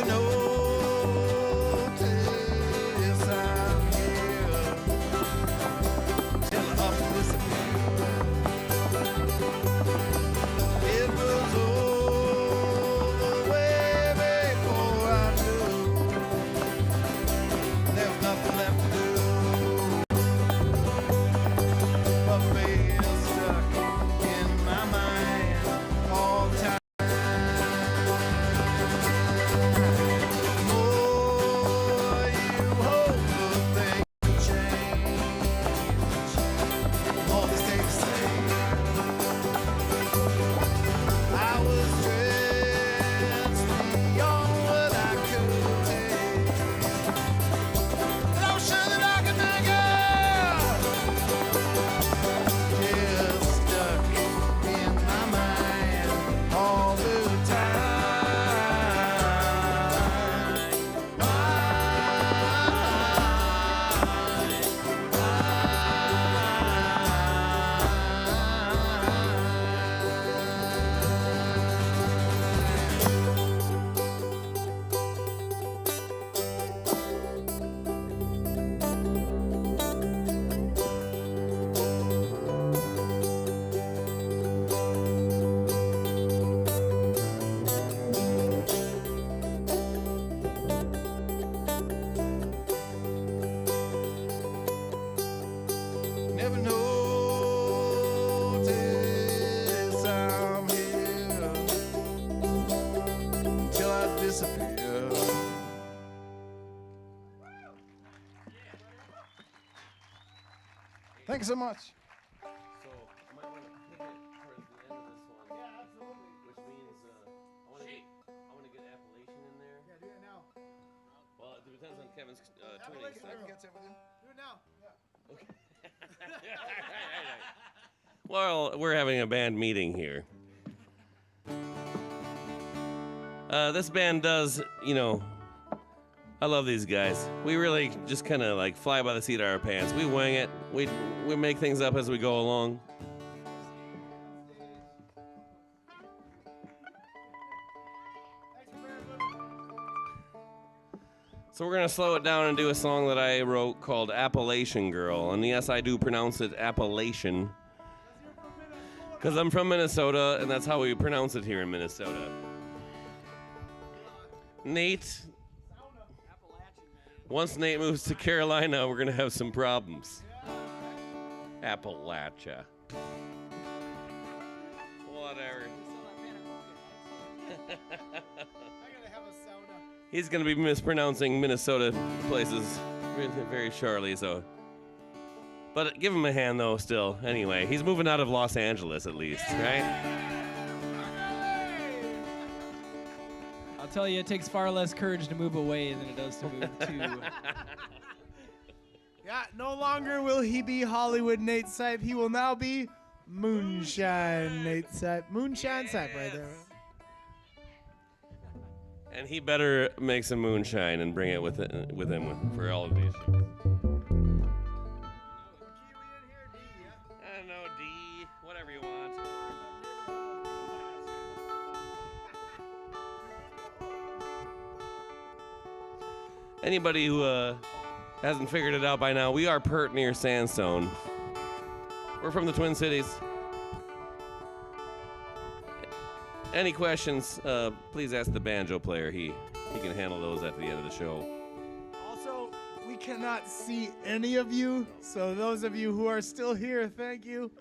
notice I'm here till I up and disappear. It was over way before I knew there was nothing left to do but be stuck in my mind all the time. More you hope the things will change, all they stay the same. I was stressed beyond what I could take, but I'm sure that I can make it. Just stuck in my mind all the never notice I'm here until I disappear. Thank you so much. So I might want to pick it towards the end of this one. Yeah, absolutely. Which means I want to get Appalachian in there. Yeah, do it now. Well, it depends on Kevin's tuning. Appalachian style. Girl. Do it now. Yeah. Okay. Well, we're having a band meeting here. This band does, I love these guys. We really just kind of like fly by the seat of our pants. We wing it. We make things up as we go along. So we're gonna slow it down and do a song that I wrote called Appalachian Girl. And yes, I do pronounce it Appalachian, because I'm from Minnesota, and that's how we pronounce it here in Minnesota. Nate, once Nate moves to Carolina, we're gonna have some problems. Appalachia. Whatever. He's going to be mispronouncing Minnesota places very shortly, so. But give him a hand, though, still. Anyway, he's moving out of Los Angeles, at least, right? I'll tell you, it takes far less courage to move away than it does to move to. Yeah, no longer will he be Hollywood Nate Sipe. He will now be Moonshine Nate Sipe. Moonshine Sipe right there. And he better make some moonshine and bring it with him for all of these shows. I don't know, D, whatever you want. Anybody who hasn't figured it out by now, we are pert near Sandstone. We're from the Twin Cities. Any questions, please ask the banjo player. He can handle those at the end of the show. Also, we cannot see any of you, so those of you who are still here, thank you.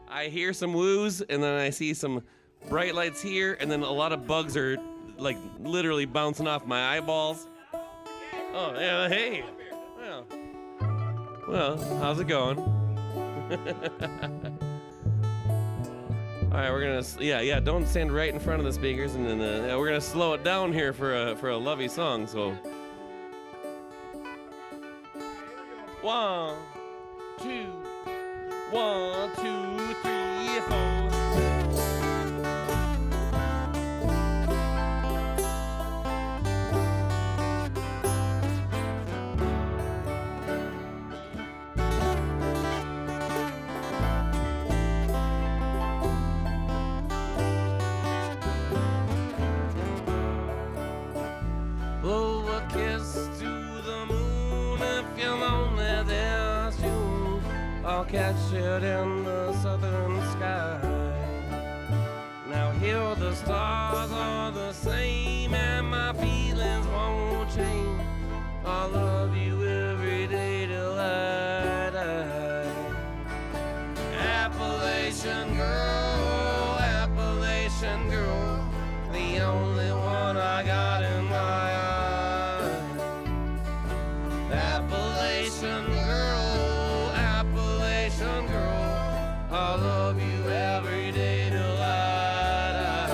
I hear some woos, and then I see some bright lights here, and then a lot of bugs are like literally bouncing off my eyeballs. Oh, yeah, hey. Well, how's it going? All right, we're gonna, don't stand right in front of the speakers, and then we're gonna slow it down here for a lovey song. So, 1, 2, 1, 2, 3, 4. Blow a kiss to the moon if you're lonely there soon. I'll catch it in the southern sky. Now here the stars are the same and my feelings won't change. I'll love you every day till I die. Appalachian girl, the only one I got in my eye. Appalachian girl, I'll love you every day till I die.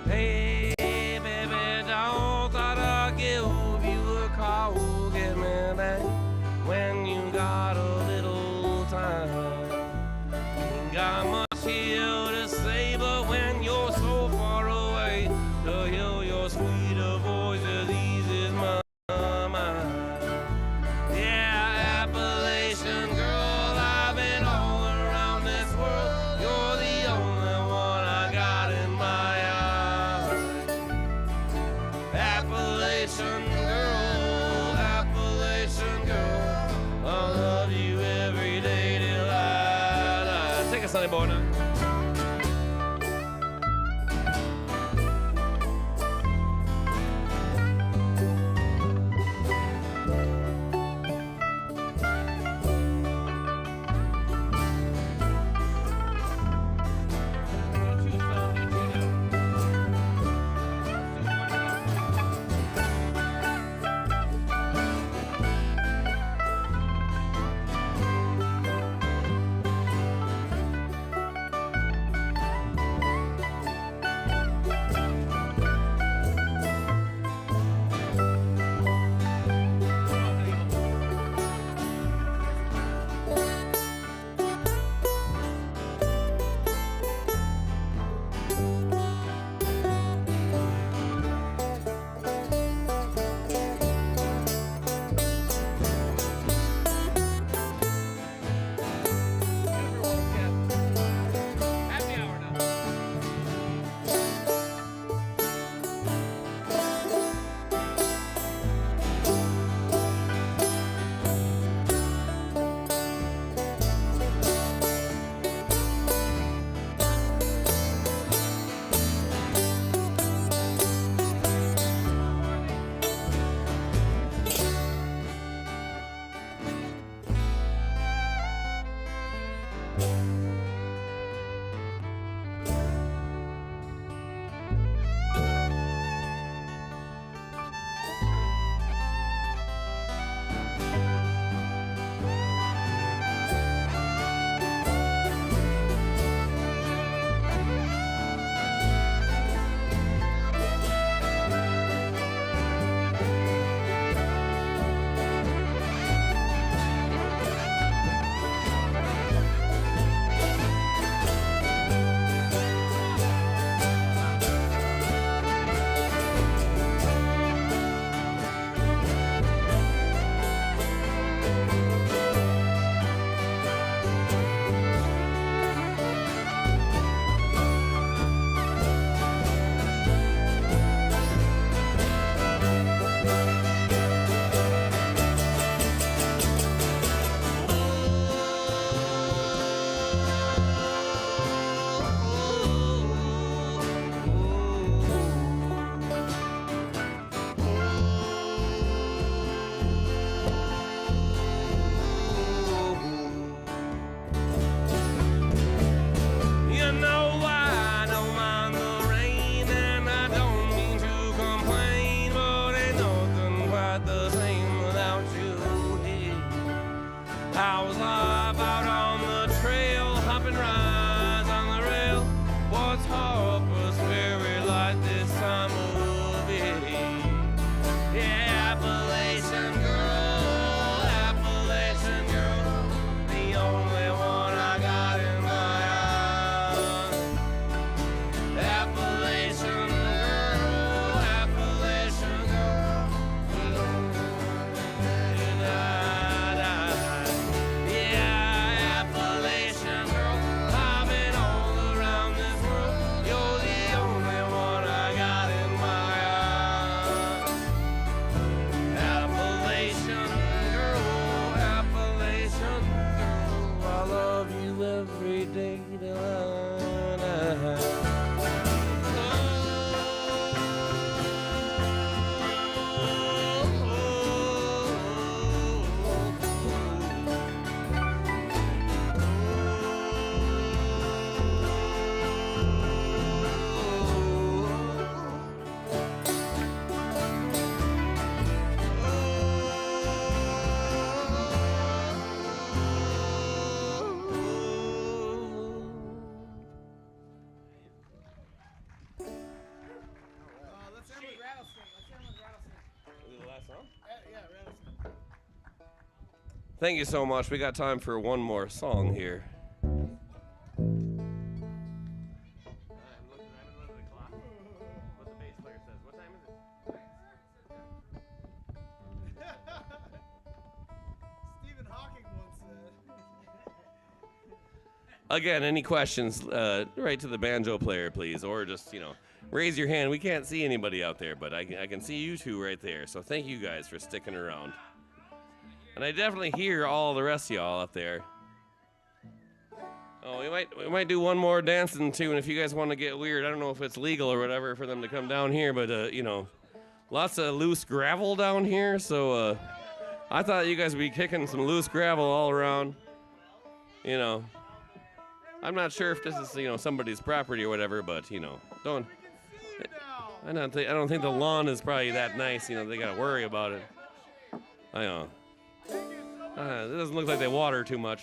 Hey, baby, don't thought I'd give you a call. Get me back when you got a little time. Ain't got much here to say, but when you're so far away, to hear your sweeter voice as easy as my mind. Yeah, Appalachian girl, I've been all around this world. You're the only one I got in my eye. Appalachian girl, I'll love you every day till I die. Take a Sunday boy now. I was live out on the trail, hopping rides on the rail. What's Harper's Ferry like this time of year? Yeah, Appalachian girl, the only one I got in my eyes. Appalachian girl, yeah, Appalachian girl, I've been all around this world. You're the only one I got in my eyes. Appalachian girl, I love you every day till I die. Let's end with Rattlesnake. The last song? Yeah, Rattlesnake. Thank you so much. We got time for one more song here. Stephen Hawking once said. Again, any questions, right to the banjo player, please, or just, raise your hand. We can't see anybody out there, but I can see you two right there. So thank you guys for sticking around. And I definitely hear all the rest of y'all out there. Oh, we might do one more dancing tune if you guys want to get weird. I don't know if it's legal or whatever for them to come down here, but lots of loose gravel down here. So I thought you guys would be kicking some loose gravel all around. I'm not sure if this is somebody's property or whatever, but don't. I don't think the lawn is probably that nice. They gotta worry about it. I know. It doesn't look like they water too much.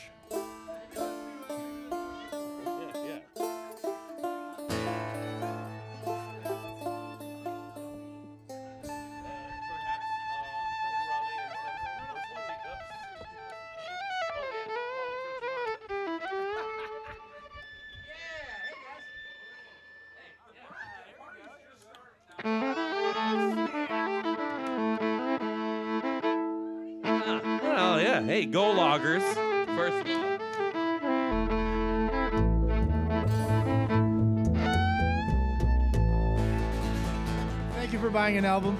Oh yeah, hey, go loggers. First of all. Thank you for buying an album.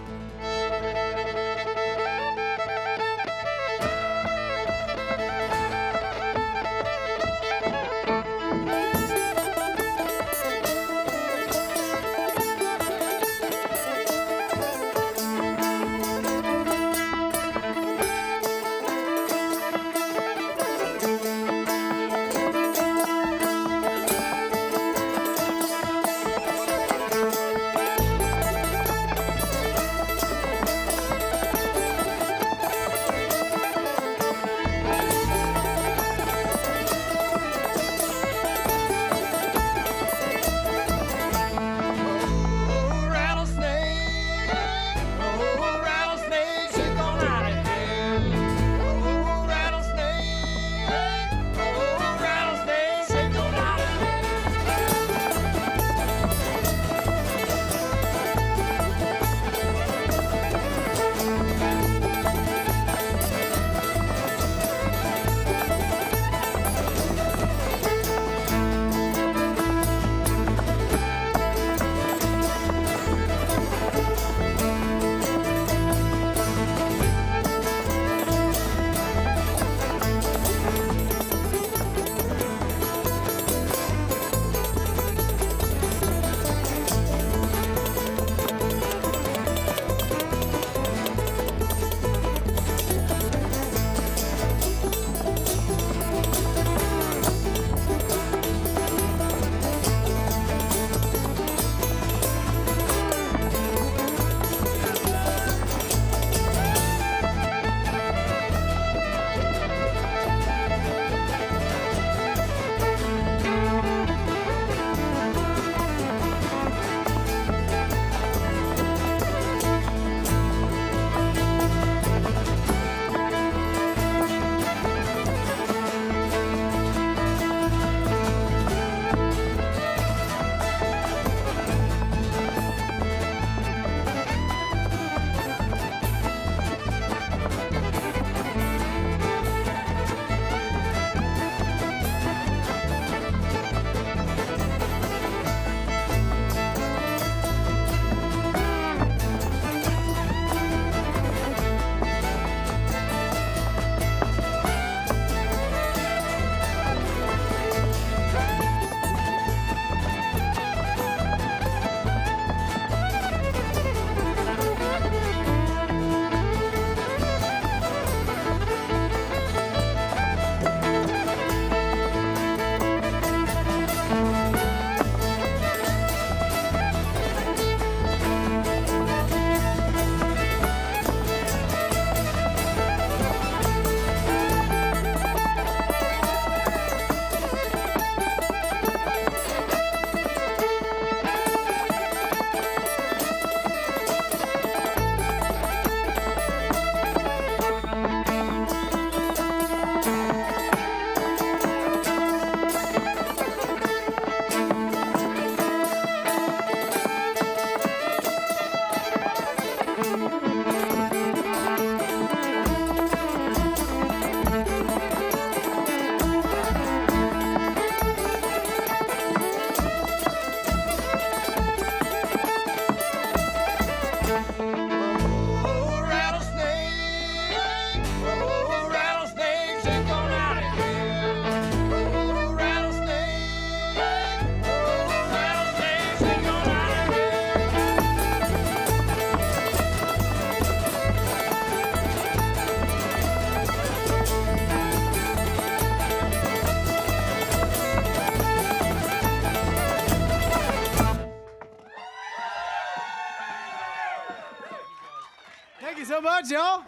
y'all.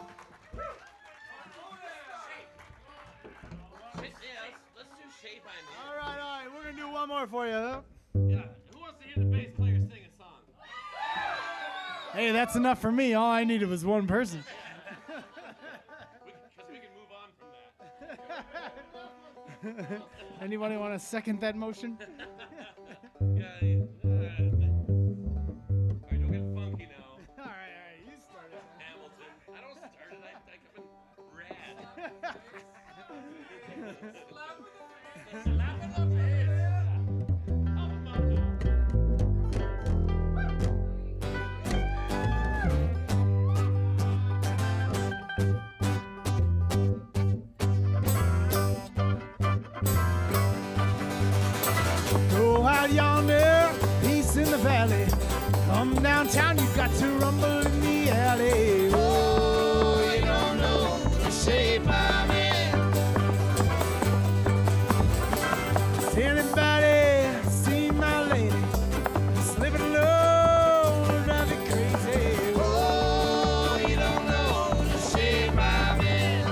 Let's do shape on it. All right. We're going to do one more for you. Yeah. Who wants to hear the bass player sing a song? Hey, that's enough for me. All I needed was one person. Because we can move on from that. Anybody want to second that motion? Yeah. All right, don't get funky now. All right. You start it. Hamilton. I don't start it. I come in rad. Slap in the face. Go out yonder, peace in the valley. Come downtown, you got to rumble in the alley. Oh, you don't know the shape I'm in. Has anybody seen my lady? Slipping low, drive you crazy. Oh, you don't know the shape I'm in.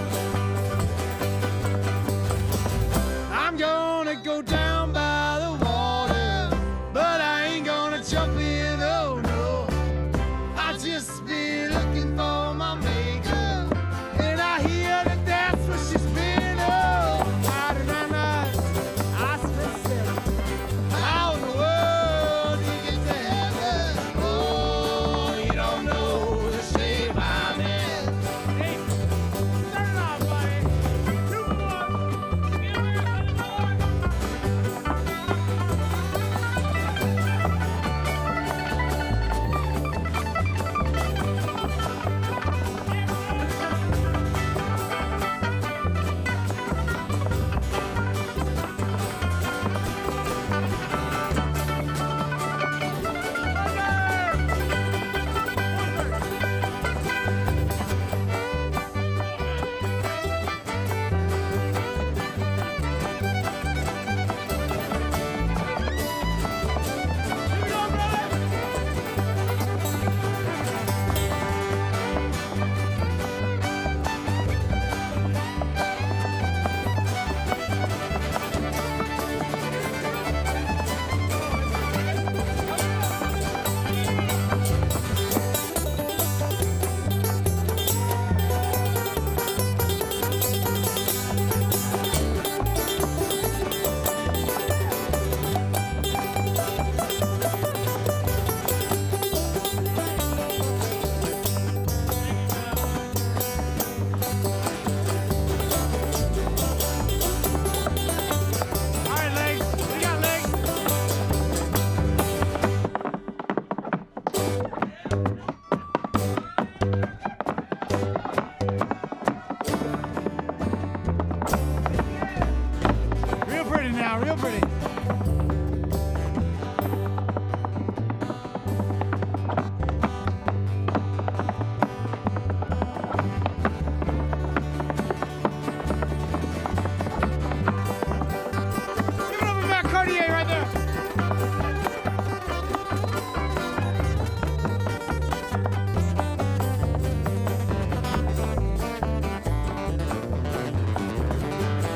I'm gonna go down by the water, but I ain't gonna jump in, oh no. I just be looking for my maker, and I hear that that's where she's been, oh. How did I not? I spent 7. How in the world do you get to heaven? Oh, you don't know the shape I'm in. Hey, turn it off, buddy. 2 more. All right, legs. We got legs. Real pretty now, real pretty. Give it up for Matt Cartier right there.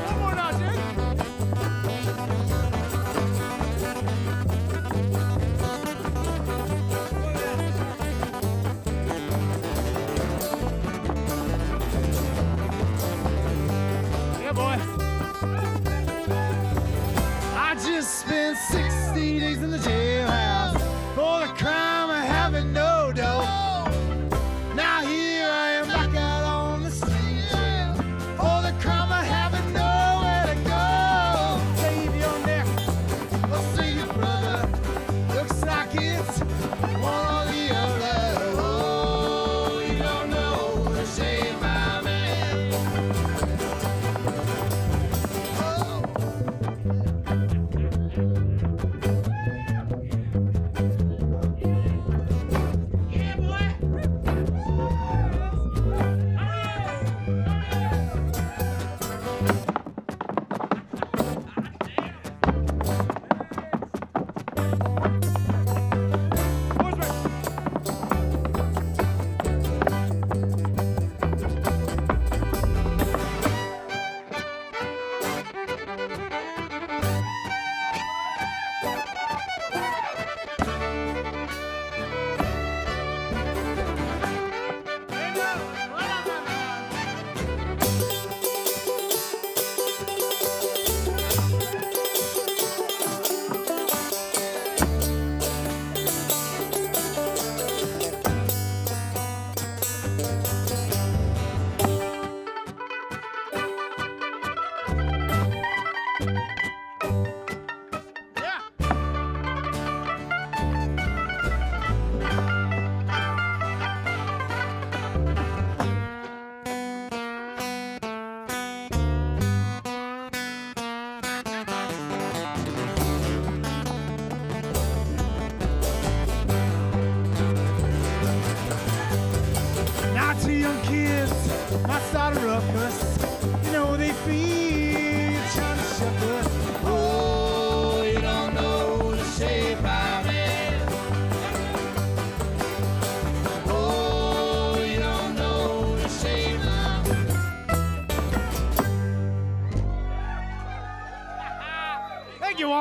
One more now, Jake. Yeah, boy. I just spent 60 days in the jailhouse for the crime of having no dough. Now here I am back out on the street for the crime of having nowhere to go. Save your neck or save your brother. Looks like it's one or the other. Oh, you don't know the shape I'm in. Oh.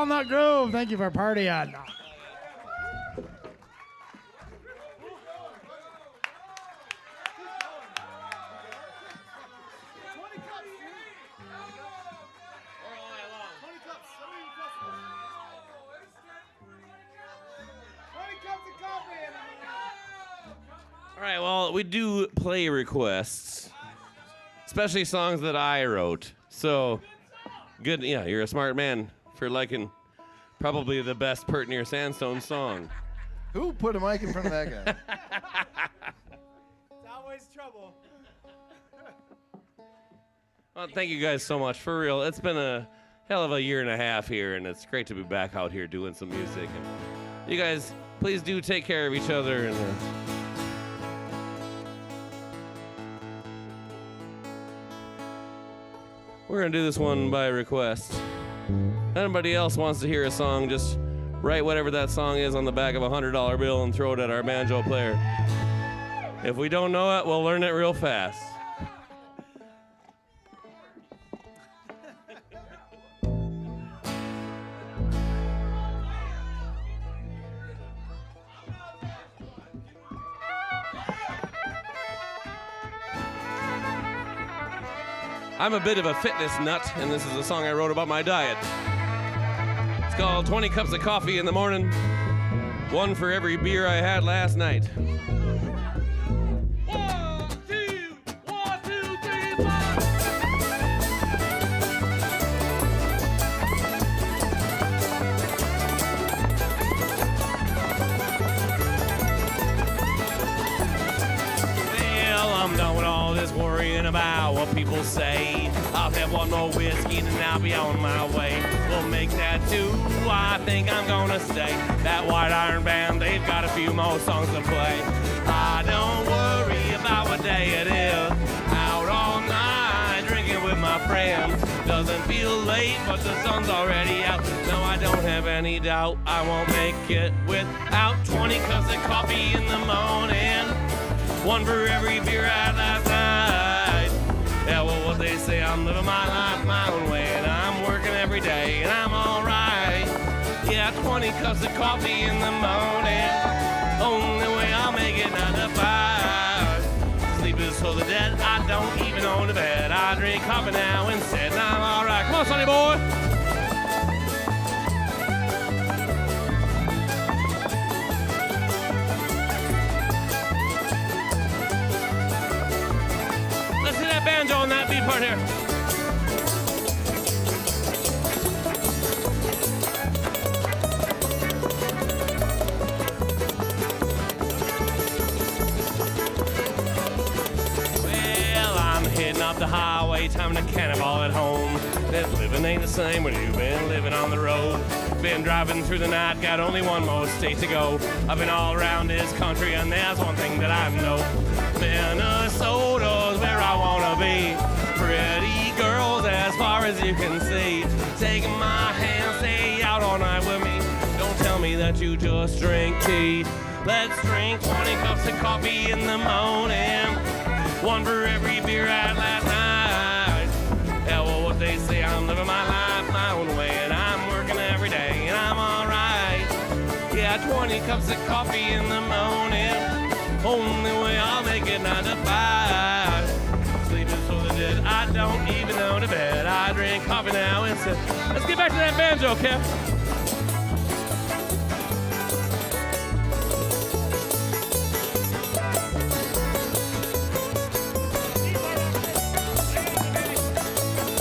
Walnut Grove. Thank you for partying. All right, well, we do play requests, especially songs that I wrote. So, good, yeah, you're a smart man for liking probably the best Pert Near Sandstone song. Who put a mic in front of that guy? It's always trouble. Well, thank you guys so much. For real, it's been a hell of a year and a half here, and it's great to be back out here doing some music. And you guys, please do take care of each other. And we're going to do this one by request. If anybody else wants to hear a song, just write whatever that song is on the back of a $100 bill and throw it at our banjo player. If we don't know it, we'll learn it real fast. I'm a bit of a fitness nut, and this is a song I wrote about my diet. It's called 20 Cups of Coffee in the Morning, one for every beer I had last night. 1, 2, 1, 2, 3, 4. Well, I'm done with all this worrying about what people say. I'll have one more whiskey and I'll be on my way. We'll make that 2. I think I'm gonna stay. That White Iron Band, they've got a few more songs to play. I don't worry about what day it is. Out all night drinking with my friends. Doesn't feel late, but the sun's already out. No, I don't have any doubt I won't make it without 20 cups of coffee in the morning. One for every beer I had last night. Yeah, well, what they say, I'm living my life my own way, and I'm working every day, and I'm alright. Yeah, 20 cups of coffee in the morning. Only way I'll make it 9 to 5. Sleep is for the dead, I don't even own a bed. I drink coffee now instead, and I'm alright. Come on, Sonny boy. Banjo on that beat part here. Well, I'm heading up the highway, time to cannonball at home. This living ain't the same when you've been living on the road. Been driving through the night, got only one more state to go. I've been all around this country, and there's one thing that I know. Minnesota's where I wanna be. Pretty girls as far as you can see. Taking my hand, stay out all night with me. Don't tell me that you just drink tea. Let's drink 20 cups of coffee in the morning. One for every beer I had last night. Yeah, well, what they say, I'm living my life my own way, and I'm working every day, and I'm alright. Yeah, 20 cups of coffee in the morning. Only way I'll make it 9 to 5. Sleep is for the dead, I don't even own a bed. I drink coffee now instead. Let's get back to that banjo, Kev.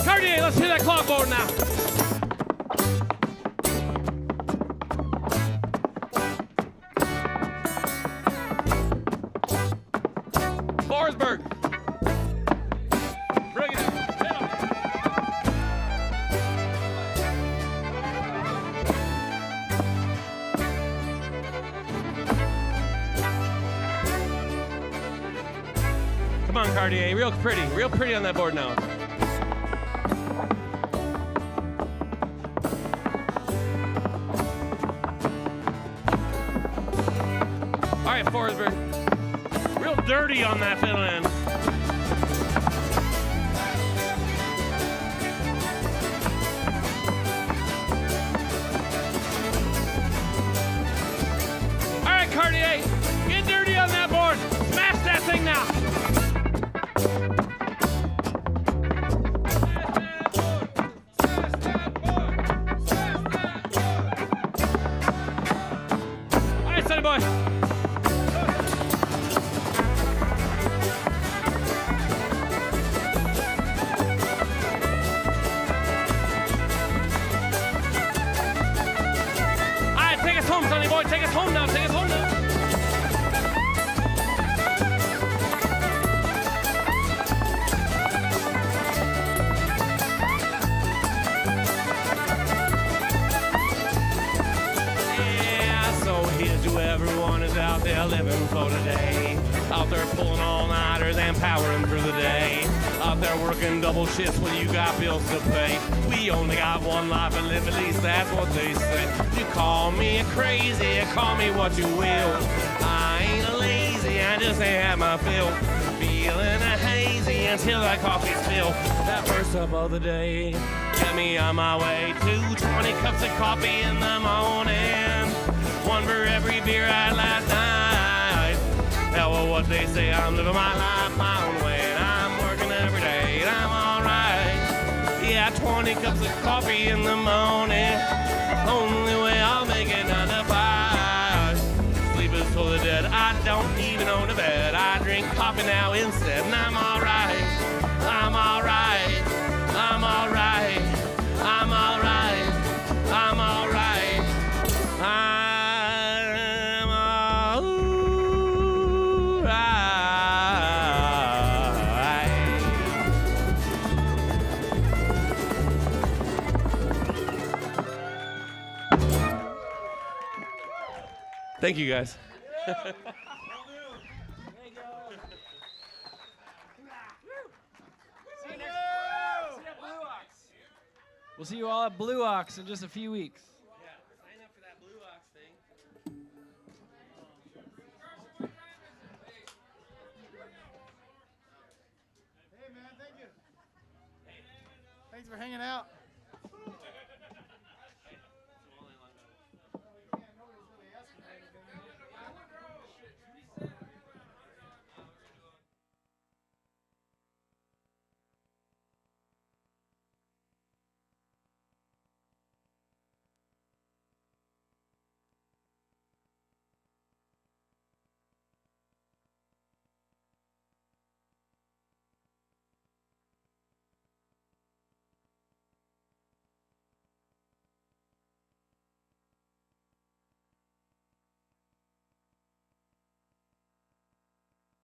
Cartier, let's hit that clockboard now. Forsberg. Bring it in. Come on, Cartier. Real pretty on that board now. All right, Forsberg. Real dirty on that fiddle end. living for today. Out there pulling all-nighters and powering through the day. Out there working double shifts when you got bills to pay. We only got one life to live, at least that's what they say. You call me crazy, call me what you will. I ain't lazy, I just ain't had my fill. Feeling hazy until that coffee's spilled. That first cup of the day get me on my way to 20 cups of coffee in the morning. One for every beer I had last night. Hell with what they say, I'm living my life my own way. And I'm working every day and I'm alright. Yeah, 20 cups of coffee in the morning. Only way I'll make it 9 to 5. Sleep is for the dead, I don't even own a bed. I drink coffee now instead and I'm alright. I'm alright. I'm alright. I'm alright. I'm alright. I'm alright. Thank you guys. We'll see you all at Blue Ox in just a few weeks. Yeah, sign up for that Blue Ox thing. Hey, man, thank you. Thanks for hanging out.